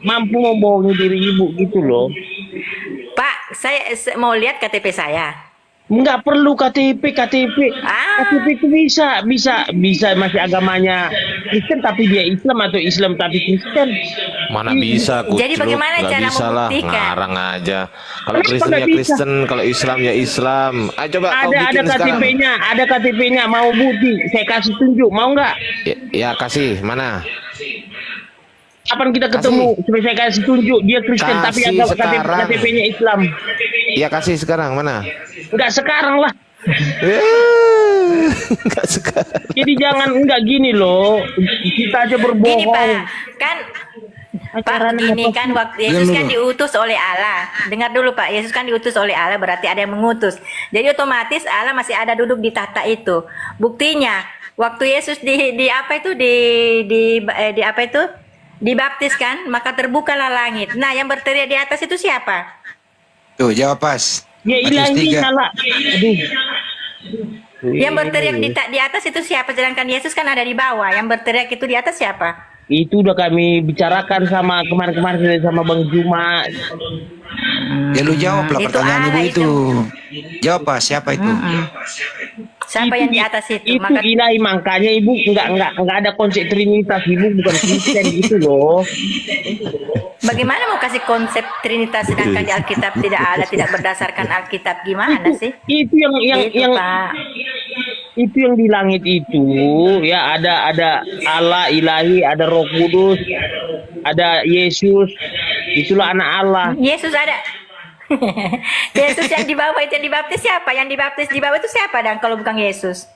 mampu membohongi diri Ibu gitu loh. Pak, saya mau lihat KTP saya. Nggak perlu KTP. Ah. KTP itu bisa masih agamanya Kristen tapi dia Islam atau Islam tapi Kristen. Mana bisa kucluk, Jadi bagaimana nggak cara bisa lah, membuktikan? ngarang aja. Kalau Kenapa Kristen nggak ya bisa? Kristen, kalau Islam ya Islam. Ayo coba kau Ada bikin sekarang. KTP-nya, mau bukti, saya kasih tunjuk, mau nggak? Ya kasih, mana? Kapan kita ketemu? Supaya saya kasih tunjuk dia Kristen tapi Kasih ada sekarang. KTP-nya Islam. Ya kasih sekarang, mana? Nggak sekarang lah. Enggak sekarang. Jadi jangan enggak gini loh. Kita aja berbohong. Gini Pak, kan Pak Acaranya begini apa kan sih? waktu Yesus kan diutus oleh Allah. Dengar dulu Pak, Yesus kan diutus oleh Allah berarti ada yang mengutus. Jadi otomatis Allah masih ada duduk di tahta itu. Buktinya waktu Yesus di apa itu di apa itu? Dibaptis kan, maka terbukalah langit. Nah, yang berteriak di atas itu siapa? Tuh, jawab pas. Ya Matius ilahi 3. salah. Aduh. Yang berteriak di atas itu siapa? Sedangkan Yesus kan ada di bawah. Yang berteriak itu di atas siapa? Itu udah kami bicarakan sama kemarin sama Bang Juma. Ya lu jawab lah Itu pertanyaan ibu Allah itu. Jawab pas, siapa itu? Siapa yang di atas itu? Itu Maka ilahi, makanya ibu enggak ada konsep Trinitas, ibu bukan Kristen gitu loh. bagaimana mau kasih konsep Trinitas sedangkan di Alkitab tidak ada, tidak berdasarkan Alkitab? Gimana sih? Itu Itu, Pak. itu yang di langit itu ya ada Allah ilahi, ada Roh Kudus, ada Yesus, itulah anak Allah. Yesus ada. Yesus yang di bawah itu yang dibaptis siapa? Yang dibaptis di bawah itu siapa dan kalau bukan Yesus?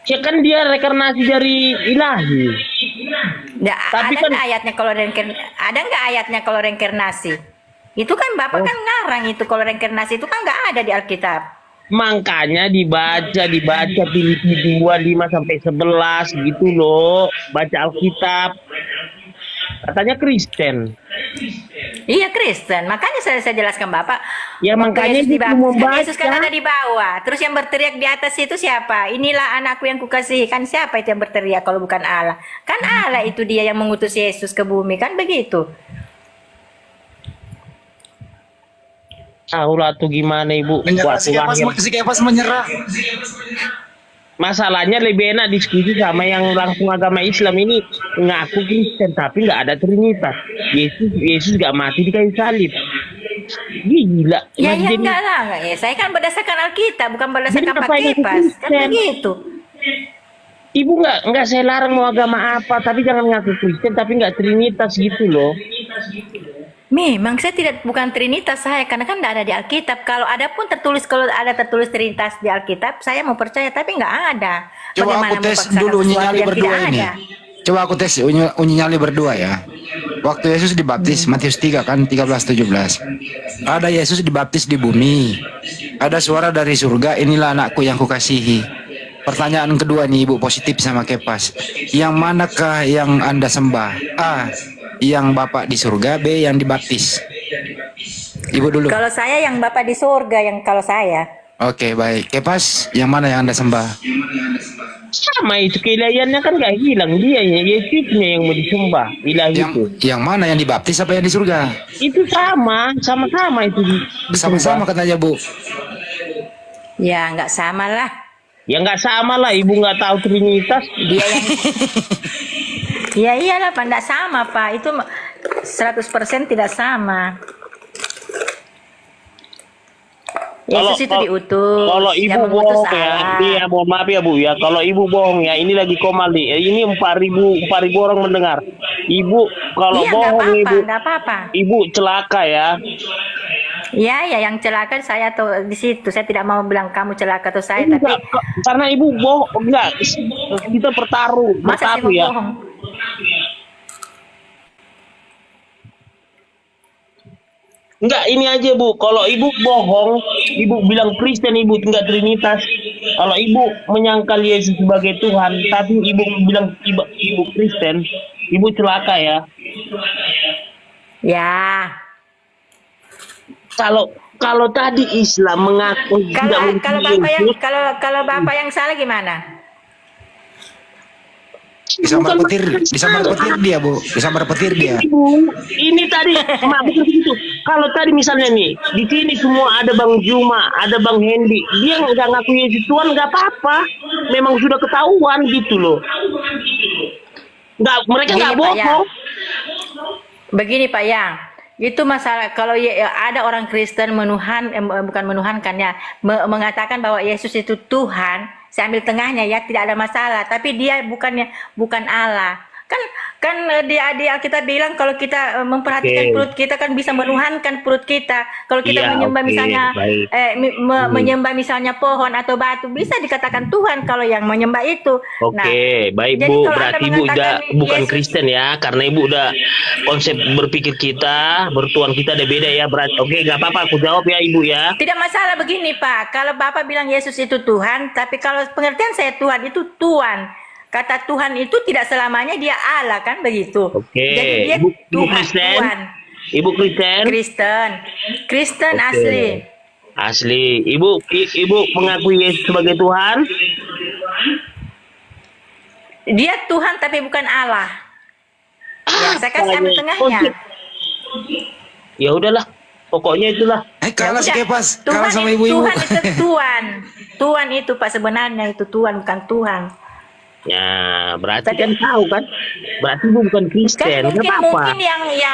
Ya kan dia rekarnasi dari ilahi. Nggak, Tapi ada kan- nggak ayatnya kalau ada nggak ayatnya kalau reinkarnasi? Itu kan Bapak kan ngarang itu kalau reinkarnasi itu kan nggak ada di Alkitab. Makanya dibaca Filipi 2:5 sampai 11 gitu loh, baca Alkitab. Katanya Kristen. Iya Kristen, makanya saya jelaskan Bapak. Ya, Waktu makanya Yesus dia dibaptis, mau kan Yesus kan baca. ada di bawah. Terus yang berteriak di atas itu siapa? Inilah anakku yang kukasihi. Kan siapa itu yang berteriak kalau bukan Allah? Kan Allah itu dia yang mengutus Yesus ke bumi, kan begitu? Tahu lah tuh gimana ibu. Menyerah, Waktu lahir. si Kepas menyerah. Masalahnya lebih enak diskusi sama yang langsung agama Islam ini ngaku Kristen tapi nggak ada Trinitas. Yesus nggak mati di kayu salib. Gila. Ya Jadi- enggak lah, enggak ya. Saya kan berdasarkan Alkitab, bukan berdasarkan Jadi Pak apa ini Kepas. Kan Kristen? begitu. Ibu nggak saya larang mau agama apa, tapi jangan ngaku Kristen tapi nggak Trinitas gitu loh. Memang saya bukan Trinitas saya karena kan tidak ada di Alkitab. Kalau ada pun tertulis Trinitas di Alkitab, saya mau percaya tapi nggak ada. Coba Bagaimana aku tes memaksakan dulu Unyi sesuatu Nyali yang berdua tidak ini. ada? Coba aku tes Unyi Nyali berdua ya. Waktu Yesus dibaptis, Matius 3 kan 13-17. Ada Yesus dibaptis di bumi. Ada suara dari surga, inilah anakku yang kukasihi. Pertanyaan kedua nih Ibu, positif sama Kepas. Yang manakah yang Anda sembah? A. yang Bapak di surga, B yang dibaptis. Ibu dulu. Kalau saya yang Bapak di surga, yang kalau saya. Oke, baik. Kepas, yang mana yang Anda sembah? Sama itu keilahiannya kan gak hilang, dia Yesusnya yang mau disembah, ilahi Yang itu. yang mana yang dibaptis apa yang di surga? Itu sama-sama itu disembah. Sama-sama katanya, Bu. Ya nggak sama lah. Ya nggak sama lah, ibu nggak tahu Trinitas. Dia yang ya iyalah Pak, nggak sama Pak. Itu 100% tidak sama. Kalau- Yesus itu kalau- diutus. Kalau yang ibu mengutus bohong ya, Allah. iya mohon maaf ya Bu ya. Kalau ibu bohong ya, ini lagi komal nih. Ini 4.000 orang mendengar. Ibu kalau Iya nggak bohong apa-apa, ibu, nggak apa-apa. ibu celaka ya. Ya yang celaka saya tuh di situ. Saya tidak mau bilang kamu celaka atau saya, Enggak, tapi karena ibu bohong enggak. Kita bertaruh masa saya mau ya. bohong? Enggak, ini aja Bu. Kalau ibu bohong, ibu bilang Kristen, ibu enggak Trinitas. Kalau ibu menyangkal Yesus sebagai Tuhan, tapi ibu bilang ibu Kristen, ibu celaka ya. Ya. Kalau tadi Islam mengaku tidak Kalau mengikuti bapak yang Yesus, kalau bapak yang salah gimana? Disambar petir dia, Bu. Disambar petir dia. Ibu, ini tadi, Mak, bukan begitu. Kalau tadi misalnya nih, di sini semua ada Bang Juma, ada Bang Hendy, dia nggak ngaku Yesus Tuhan, nggak apa-apa. Memang sudah ketahuan gitu loh. Mereka Begini, nggak Pak Yang. bohong. Begini Pak Yang, itu masalah kalau ada orang Kristen bukan menuhankan ya, mengatakan bahwa Yesus itu Tuhan, saya ambil tengahnya ya, tidak ada masalah, tapi dia bukan Allah. Kan di Alkitab bilang kalau kita memperhatikan Oke. perut kita kan bisa menuhankan perut kita. Kalau kita Iya, menyembah oke, misalnya baik. menyembah misalnya pohon atau batu, bisa dikatakan Tuhan kalau yang menyembah itu. Oke, baik jadi Bu. kalau Anda Berarti Ibu mengatakan udah bukan Yesus- Kristen ya, karena Ibu udah konsep berpikir kita, bertuan kita ada beda ya. Berarti oke, nggak apa-apa. Aku jawab ya Ibu ya. Tidak masalah begini Pak, kalau Bapak bilang Yesus itu Tuhan, tapi kalau pengertian saya Tuhan itu Tuhan. Kata Tuhan itu tidak selamanya dia Allah kan begitu. Oke, Jadi dia Ibu Tuhan, Kristen? Tuhan. Ibu Kristen? Kristen Oke. asli. Asli. Ibu mengakui Yesus sebagai Tuhan? Dia Tuhan tapi bukan Allah. Ya, saya kasih ambil tengahnya. Konsep. Ya udahlah, pokoknya itulah. Kalah si Udah, Kepas, Tuhan kalah sama itu, ibu-ibu. Tuhan itu Tuhan. Tuhan itu Pak sebenarnya itu Tuhan bukan Tuhan. Ya, berarti kan tahu kan? Berarti Ibu bukan Kristen, Kan nggak mungkin apa-apa.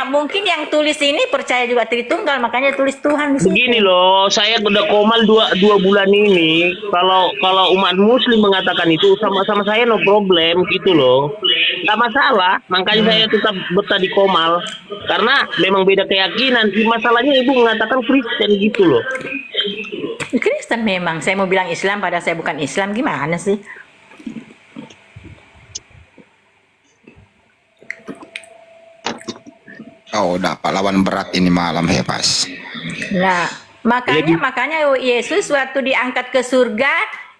mungkin yang tulis ini percaya juga Tritunggal, makanya tulis Tuhan di situ. Begini loh, saya udah komal dua bulan ini. Kalau umat Muslim mengatakan itu sama saya no problem gitu loh, nggak masalah. Makanya saya tetap betah di komal karena memang beda keyakinan. Masalahnya Ibu mengatakan Kristen gitu loh. Kristen memang, saya mau bilang Islam padahal saya bukan Islam, gimana sih? Oh, dapat lawan berat ini malam Kepas. Nah, makanya Yesus waktu diangkat ke surga,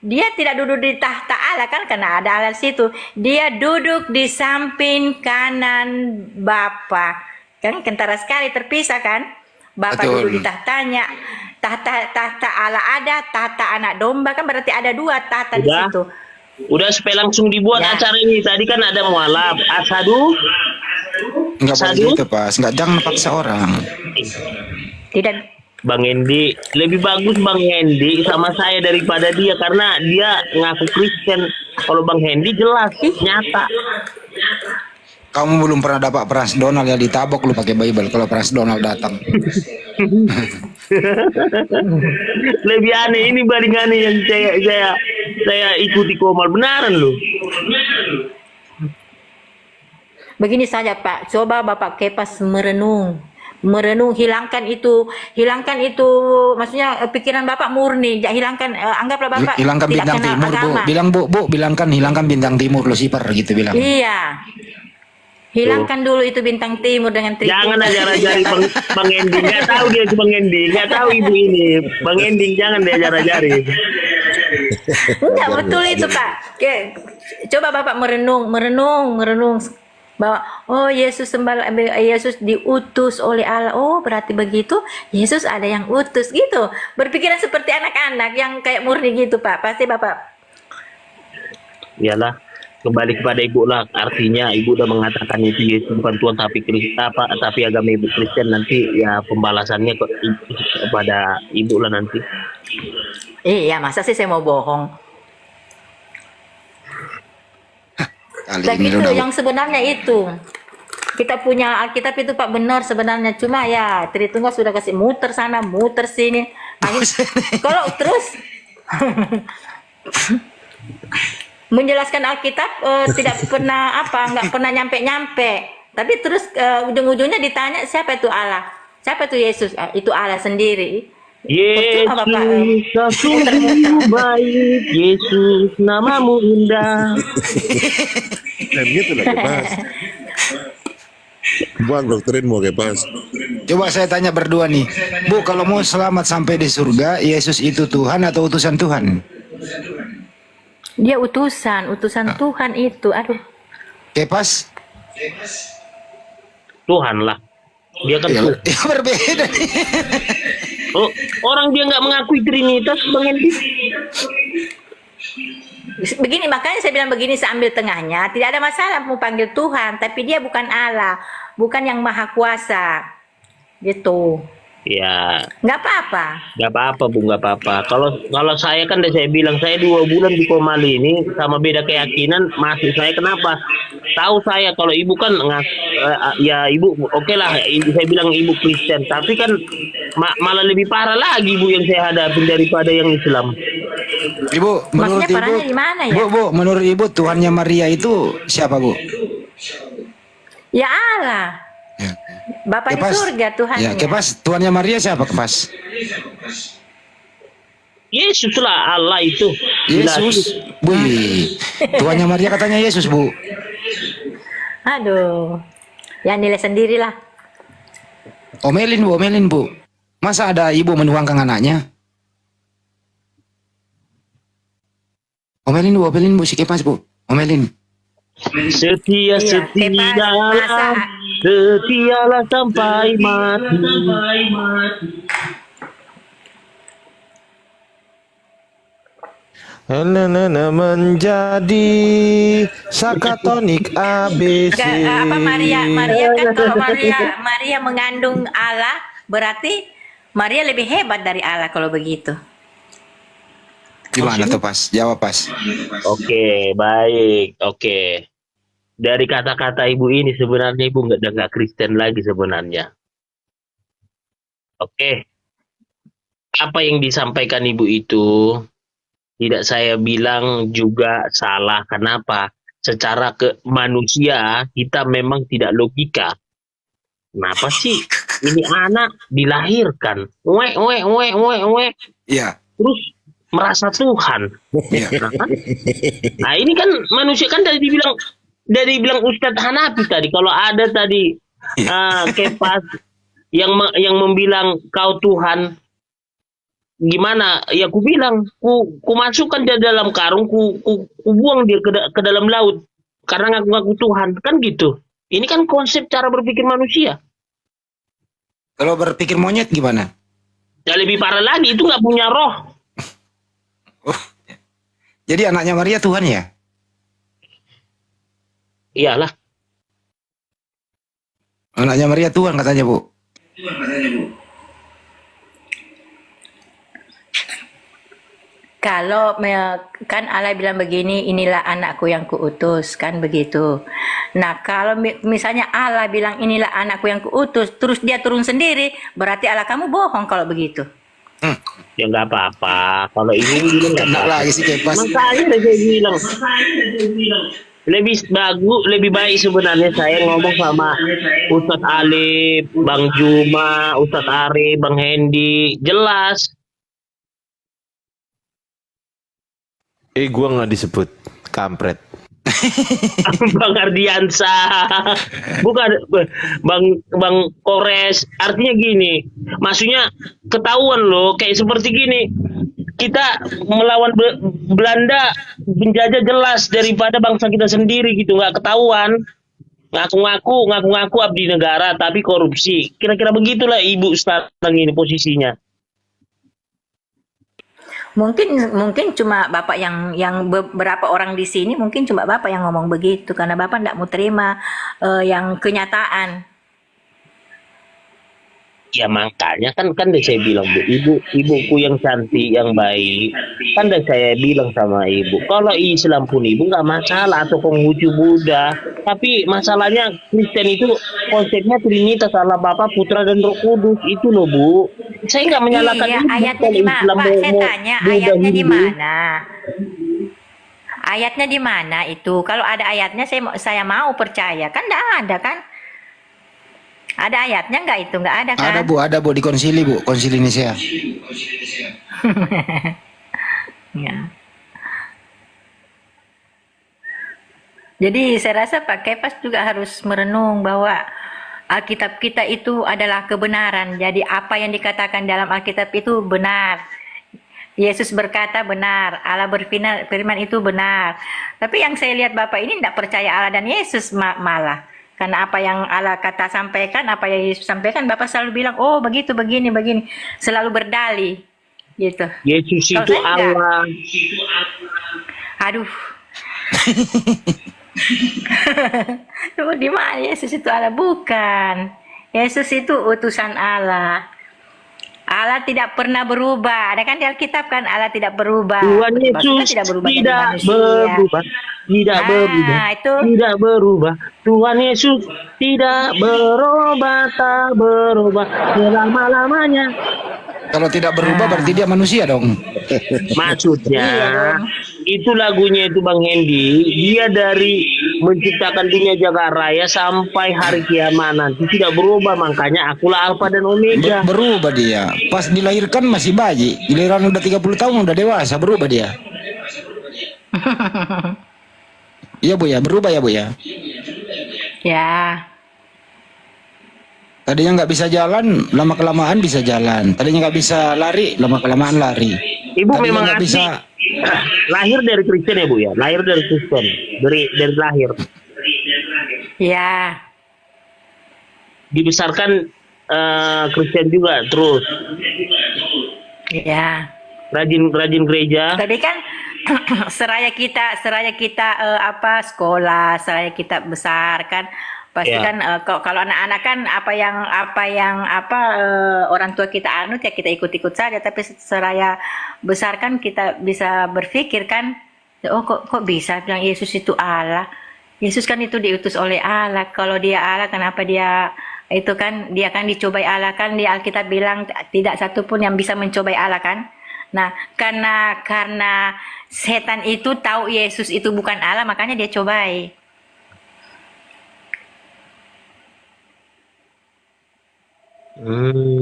dia tidak duduk di tahta Allah kan karena ada Allah di situ. Dia duduk di samping kanan Bapa. Kan kentara sekali terpisah kan? Bapa Betul. duduk di tahtanya. Tahta Allah ada, tahta anak domba kan berarti ada dua tahta di Udah. situ. Udah supaya langsung dibuat Ya. acara ini. Tadi kan ada mualaf, asadu. Enggak boleh Sadu. gitu, Pas. Enggak, jangan paksa orang. Tidak. Bang Hendy, lebih bagus Bang Hendy sama saya daripada dia karena dia ngaku Kristen. Kalau Bang Hendy jelas, nyata. Kamu belum pernah dapat Pras Donald ya, ditabok lu pakai Bible kalau Pras Donald datang. Lebih aneh ini bandingannya yang saya ikuti komal benaran loh. Begini saja Pak, coba Bapak Kepas merenung, hilangkan itu, maksudnya pikiran Bapak murni, hilangkan, anggaplah Bapak Hilangkan tidak bintang kenal timur, Bu. agama. Bilang, Bu, bilangkan hilangkan bintang timur Lucifer gitu bilang. Iya, hilangkan dulu itu bintang timur dengan Jangan ajar-ajari Bang Hendy, nggak tahu dia itu Bang Hendy, nggak tahu ibu ini. Bang Hendy jangan diajar-ajari. Enggak betul itu Pak. Coba Bapak merenung, bahwa oh Yesus diutus oleh Allah. Oh, berarti begitu. Yesus ada yang utus gitu. Berpikiran seperti anak-anak yang kayak murni gitu, Pak. Pasti Bapak. Iyalah, kembali kepada ibu lah. Artinya ibu udah mengatakan itu Yesus bukan Tuhan tapi agama ibu Kristen, nanti ya pembalasannya kepada ibu lah nanti. Iya, masa sih saya mau bohong? Kali Tapi ini itu udah yang sebenarnya itu. Kita punya Alkitab itu Pak benar sebenarnya, cuma ya Tritunggal sudah kasih muter sana, muter sini. Kalau terus menjelaskan Alkitab tidak pernah nggak pernah nyampe. Tapi terus ujung-ujungnya ditanya siapa itu Allah, siapa itu Yesus. Itu Allah sendiri. Percuma, Bapak. Yesus sungguh baik, Yesus namamu indah. Dan gitu lah Kepas. Buang doktrinmu Kepas. Coba saya tanya berdua nih, Bu, kalau mau selamat sampai di surga, Yesus itu Tuhan atau utusan Tuhan? Dia utusan Tuhan itu. Aduh. Kepas? Tuhan lah, dia kan Ya, Tuhan. ya berbeda nih. Oh, orang dia nggak mengakui Trinitas, Bang Hendy. Begini, makanya saya bilang begini, saya ambil tengahnya. Tidak ada masalah mau panggil Tuhan, tapi dia bukan Allah, bukan yang maha kuasa. Gitu. Ya, Nggak apa-apa. nggak apa-apa Bu, nggak apa-apa. Kalau saya kan udah saya bilang, saya 2 bulan di Komali ini sama beda keyakinan, masih saya kenapa? Tahu saya kalau ibu kan ya ibu oke lah, saya bilang ibu Kristen, tapi kan malah lebih parah lagi Bu yang saya hadapin daripada yang Islam. Ibu, menurut Maksudnya Ibu, parahnya di mana ya? Bu, menurut Ibu Tuhannya Maria itu siapa, Bu? Ya Allah. Ya. Bapak di surga Tuhannya. Ya, Kepas, Tuhannya Maria siapa, Kepas? Yesus lah Allah itu. Yesus. Bu, Tuhannya Maria katanya Yesus, Bu. Aduh. Ya nilai sendirilah. Omelin, Bu. Masa ada ibu menuangkan anaknya? Omelin, Bu, si Kepas, Bu. Omelin. Setia Iya, Kepas, setialah sampai mati. Menjadi sakatonik ABC. Apa Maria kan kalau Maria mengandung Allah, berarti Maria lebih hebat dari Allah kalau begitu. Gimana tuh, Pas? Jawab, Pas. Oke, baik. Oke. Dari kata-kata ibu ini sebenarnya ibu nggak Kristen lagi sebenarnya. Oke. Apa yang disampaikan ibu itu tidak saya bilang juga salah. Kenapa? Secara ke manusia kita memang tidak logika. Kenapa sih ini anak dilahirkan? Iya. Terus merasa Tuhan. Iya. Nah ini kan manusia kan dari bilang Ustadz Hanafi tadi, kalau ada tadi Kepas yang membilang kau Tuhan, gimana? Ya ku bilang ku masukkan dia dalam karung, ku buang dia ke dalam laut karena ngaku-ngaku Tuhan, kan gitu. Ini kan konsep cara berpikir manusia. Kalau berpikir monyet gimana? Ya lebih parah lagi, itu nggak punya roh. Jadi anaknya Maria Tuhan ya? Iyalah. Anaknya Maria Tuhan katanya, Bu. Kalau kan Allah bilang begini, inilah anakku yang kuutus, kan begitu. Nah, kalau misalnya Allah bilang inilah anakku yang kuutus, terus dia turun sendiri, berarti Allah kamu bohong kalau begitu. Ya nggak apa-apa. Kalau ini nggak Kena apa-apa. lagi si Kepas. Makanya udah saya bilang. Lebih baik sebenarnya saya ngomong sama Ustadz Alif, Bang Juma, Ustadz Ari, Bang Hendy, jelas. Gua nggak disebut kampret. Bang Ardiansa, bukan Bang Kores. Artinya gini, maksudnya ketahuan loh, kayak seperti gini. Kita melawan Belanda penjajah jelas daripada bangsa kita sendiri gitu, nggak ketahuan. Ngaku-ngaku abdi negara tapi korupsi. Kira-kira begitulah ibu sekarang ini posisinya. Mungkin cuma bapak yang beberapa orang di sini mungkin cuma bapak yang ngomong begitu karena bapak tidak mau terima yang kenyataan. Ya makanya kan udah saya bilang Bu, ibuku yang cantik, yang baik, kan udah saya bilang sama ibu, kalau Islam pun ibu nggak masalah atau Konghucu Buddha, tapi masalahnya Kristen itu konsepnya Trinitas, Allah Bapa, Putra dan Roh Kudus itu loh Bu. Saya nggak menyalahkan Iya, ibu ayatnya kalau di mana? Islam Pak, saya tanya Buddha, ayatnya di Hindu. mana? Ayatnya di mana itu? Kalau ada ayatnya saya mau percaya. Kan enggak ada kan? Ada ayatnya enggak itu? Enggak ada kan? Ada Bu di konsili Bu, konsili Nicea. Ya. Jadi saya rasa Pak Kepas juga harus merenung bahwa Alkitab kita itu adalah kebenaran. Jadi apa yang dikatakan dalam Alkitab itu benar. Yesus berkata benar, Allah berfirman itu benar. Tapi yang saya lihat Bapak ini tidak percaya Allah dan Yesus malah. Karena apa yang Allah kata sampaikan, apa yang Yesus sampaikan, Bapak selalu bilang, oh begitu, begini. Selalu berdalih. Gitu. Yesus Kalau itu saya enggak. Allah. Aduh. Di mana Yesus itu Allah? Bukan. Yesus itu utusan Allah. Allah tidak pernah berubah. Ada kan di Alkitab kan Allah tidak berubah. Tuhan Maksudnya Yesus tidak berubah jadi tidak manusia. berubah. Tidak berubah. Itu Tidak berubah. Tuhan Yesus tidak berubah, tak berubah selama-lamanya. Kalau tidak berubah berarti dia manusia dong. Maksudnya Iya dong. itu lagunya itu Bang Hendy, dia dari menciptakan dunia jagat raya sampai hari kiamat nanti tidak berubah, makanya akulah Alfa dan Omega. Berubah dia. Pas dilahirkan masih bayi, giliran udah 30 tahun udah dewasa, berubah dia. Iya Bu ya, berubah ya Bu ya. ya. Tadinya nggak bisa jalan, lama kelamaan bisa jalan. Tadinya nggak bisa lari, lama kelamaan lari. Ibu Tadinya memang nggak asli bisa. lahir dari Kristen ya Bu ya, lahir dari Kristen, dari lahir. Ya. Dibesarkan Kristen juga terus Ya. rajin gereja. Tapi kan seraya kita sekolah, seraya kita besar kan pasti Ya. kan kalau anak-anak kan apa yang orang tua kita anut ya kita ikut-ikut saja, tapi seraya besar kan kita bisa berpikir kan, oh kok bisa bilang Yesus itu Allah. Yesus kan itu diutus oleh Allah. Kalau dia Allah, kenapa dia itu kan dia kan dicobai Allah kan, di Alkitab bilang tidak satu pun yang bisa mencobai Allah kan. Nah, karena setan itu tahu Yesus itu bukan Allah, makanya dia cobai.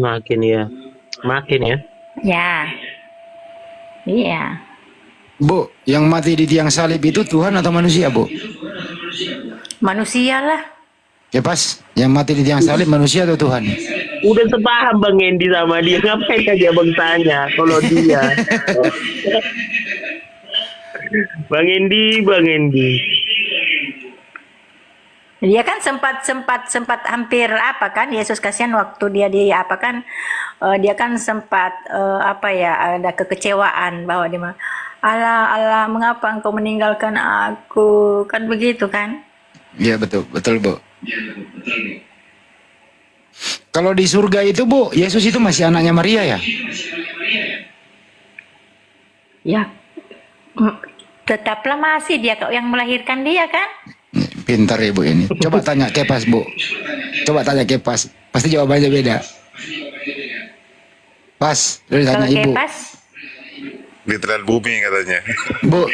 Makin ya. Ya. Iya. Bu, yang mati di tiang salib itu Tuhan atau manusia Bu? Manusia lah. Kepas, yang mati di tiang salib manusia atau Tuhan? Udah sepaham Bang Hendy sama dia, ngapain aja Bang tanya kalau dia. Bang Hendy. Dia kan sempat hampir apa kan, Yesus kasihan waktu dia apa kan, dia kan sempat ada kekecewaan bahwa dia Allah mengapa engkau meninggalkan aku, kan begitu kan. Iya betul Bu. Kalau di surga itu Bu, Yesus itu masih anaknya Maria ya? Ya, tetaplah masih dia yang melahirkan dia kan. Pintar Ibu ini. Coba tanya Kepas Bu. Coba tanya Kepas. Pasti jawabannya beda. Pas, udah tanya Kalau Ibu. Kepas, Literal bumi katanya. Bu,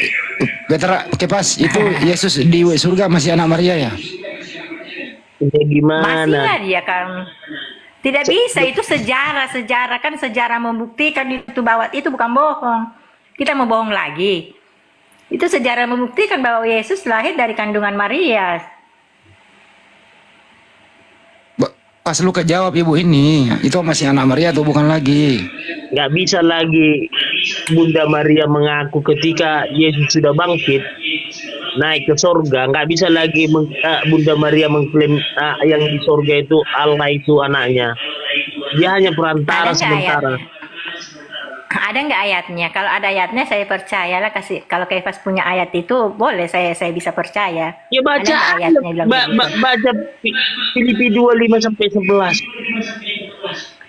Petra Kepas, itu Yesus di surga masih anak Maria ya? Ya gimana? masihlah dia kan. Tidak bisa, itu sejarah kan, sejarah membuktikan itu bahwa itu bukan bohong. Kita mau bohong lagi. Itu sejarah membuktikan bahwa Yesus lahir dari kandungan Maria. Pas lu kejawab Ibu ini, itu masih anak Maria atau bukan lagi? Nggak bisa lagi Bunda Maria mengaku ketika Yesus sudah bangkit. naik ke surga, nggak bisa lagi Bunda Maria mengklaim yang di surga itu Allah itu anaknya. Dia hanya perantara Ada nggak sementara. ayatnya? Ada nggak ayatnya? Kalau ada ayatnya saya percayalah. Kalau Kefas punya ayat itu boleh saya bisa percaya. Ya baca Ada nggak aja. ayatnya bilang begitu? Baca Filipi 25 sampai 11.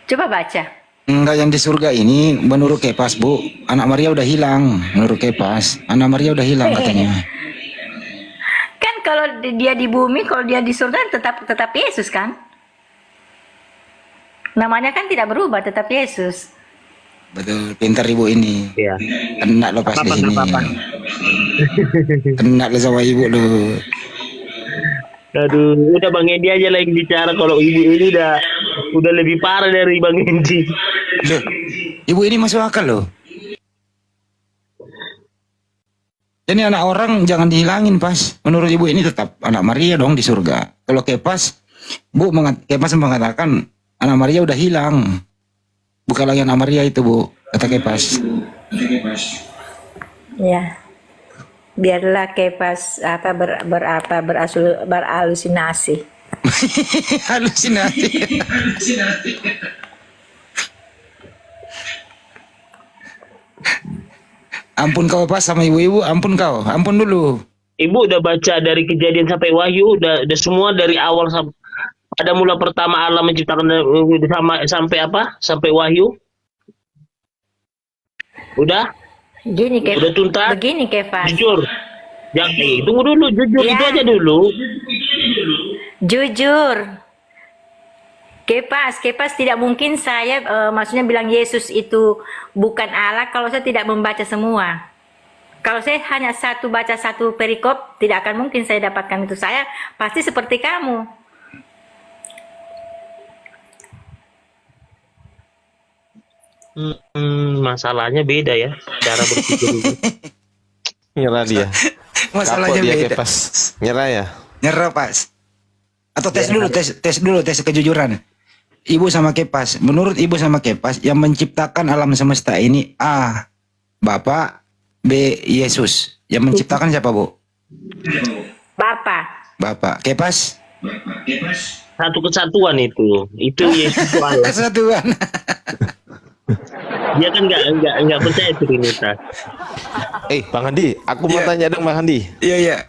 Coba baca. Enggak, yang di surga ini menurut Kepas, Bu, anak Maria udah hilang. Menurut Kepas, anak Maria udah hilang katanya. Kan kalau dia di bumi, kalau dia di surga tetap Yesus kan? Namanya kan tidak berubah, tetap Yesus. Betul, pintar ibu ini. Ya. Kena lo pas di sini. Apa-apa. Kena lo sama ibu lo. Aduh, udah Bang Endi aja lah yang bicara. Kalau ibu ini udah lebih parah dari Bang Endi. Loh, ibu ini masuk akal loh. Ini anak orang jangan dihilangin pas. Menurut ibu ini tetap anak Maria dong di surga. Kalau Kepas, Kepas mengatakan anak Maria udah hilang. Bukan lagi anak Maria itu, Bu, kata Kepas. Ya. Biarlah Kepas berhalusinasi. Halusinasi. Ampun kau pas sama ibu-ibu, ampun kau, ampun dulu. Ibu udah baca dari Kejadian sampai Wahyu, udah semua dari awal sampai pada mula pertama Allah menciptakan sampai apa? Sampai Wahyu. Udah? Gini Udah tuntas? Begini Kefas. Jujur. Jangan, tunggu dulu, jujur Ya. itu aja dulu. Jujur. Kepas tidak mungkin saya maksudnya bilang Yesus itu bukan Allah kalau saya tidak membaca semua. Kalau saya hanya baca satu perikop, tidak akan mungkin saya dapatkan itu. Saya pasti seperti kamu. Masalahnya beda ya cara berpikir itu. Nyerah dia. Masalahnya Kapok dia beda. Kepas. Nyerah ya. Nyerah pas. Atau tes dulu, tes kejujuran. Ibu sama Kepas. Menurut ibu sama Kepas, yang menciptakan alam semesta ini A, Bapak, B, Yesus. Yang menciptakan siapa, Bu? Bapak. Kepas? Satu kesatuan itu Yesus itu Allah. Kesatuan. Dia kan nggak percaya Trinitas. Bang Andi, aku mau tanya dong Bang Andi. Iya.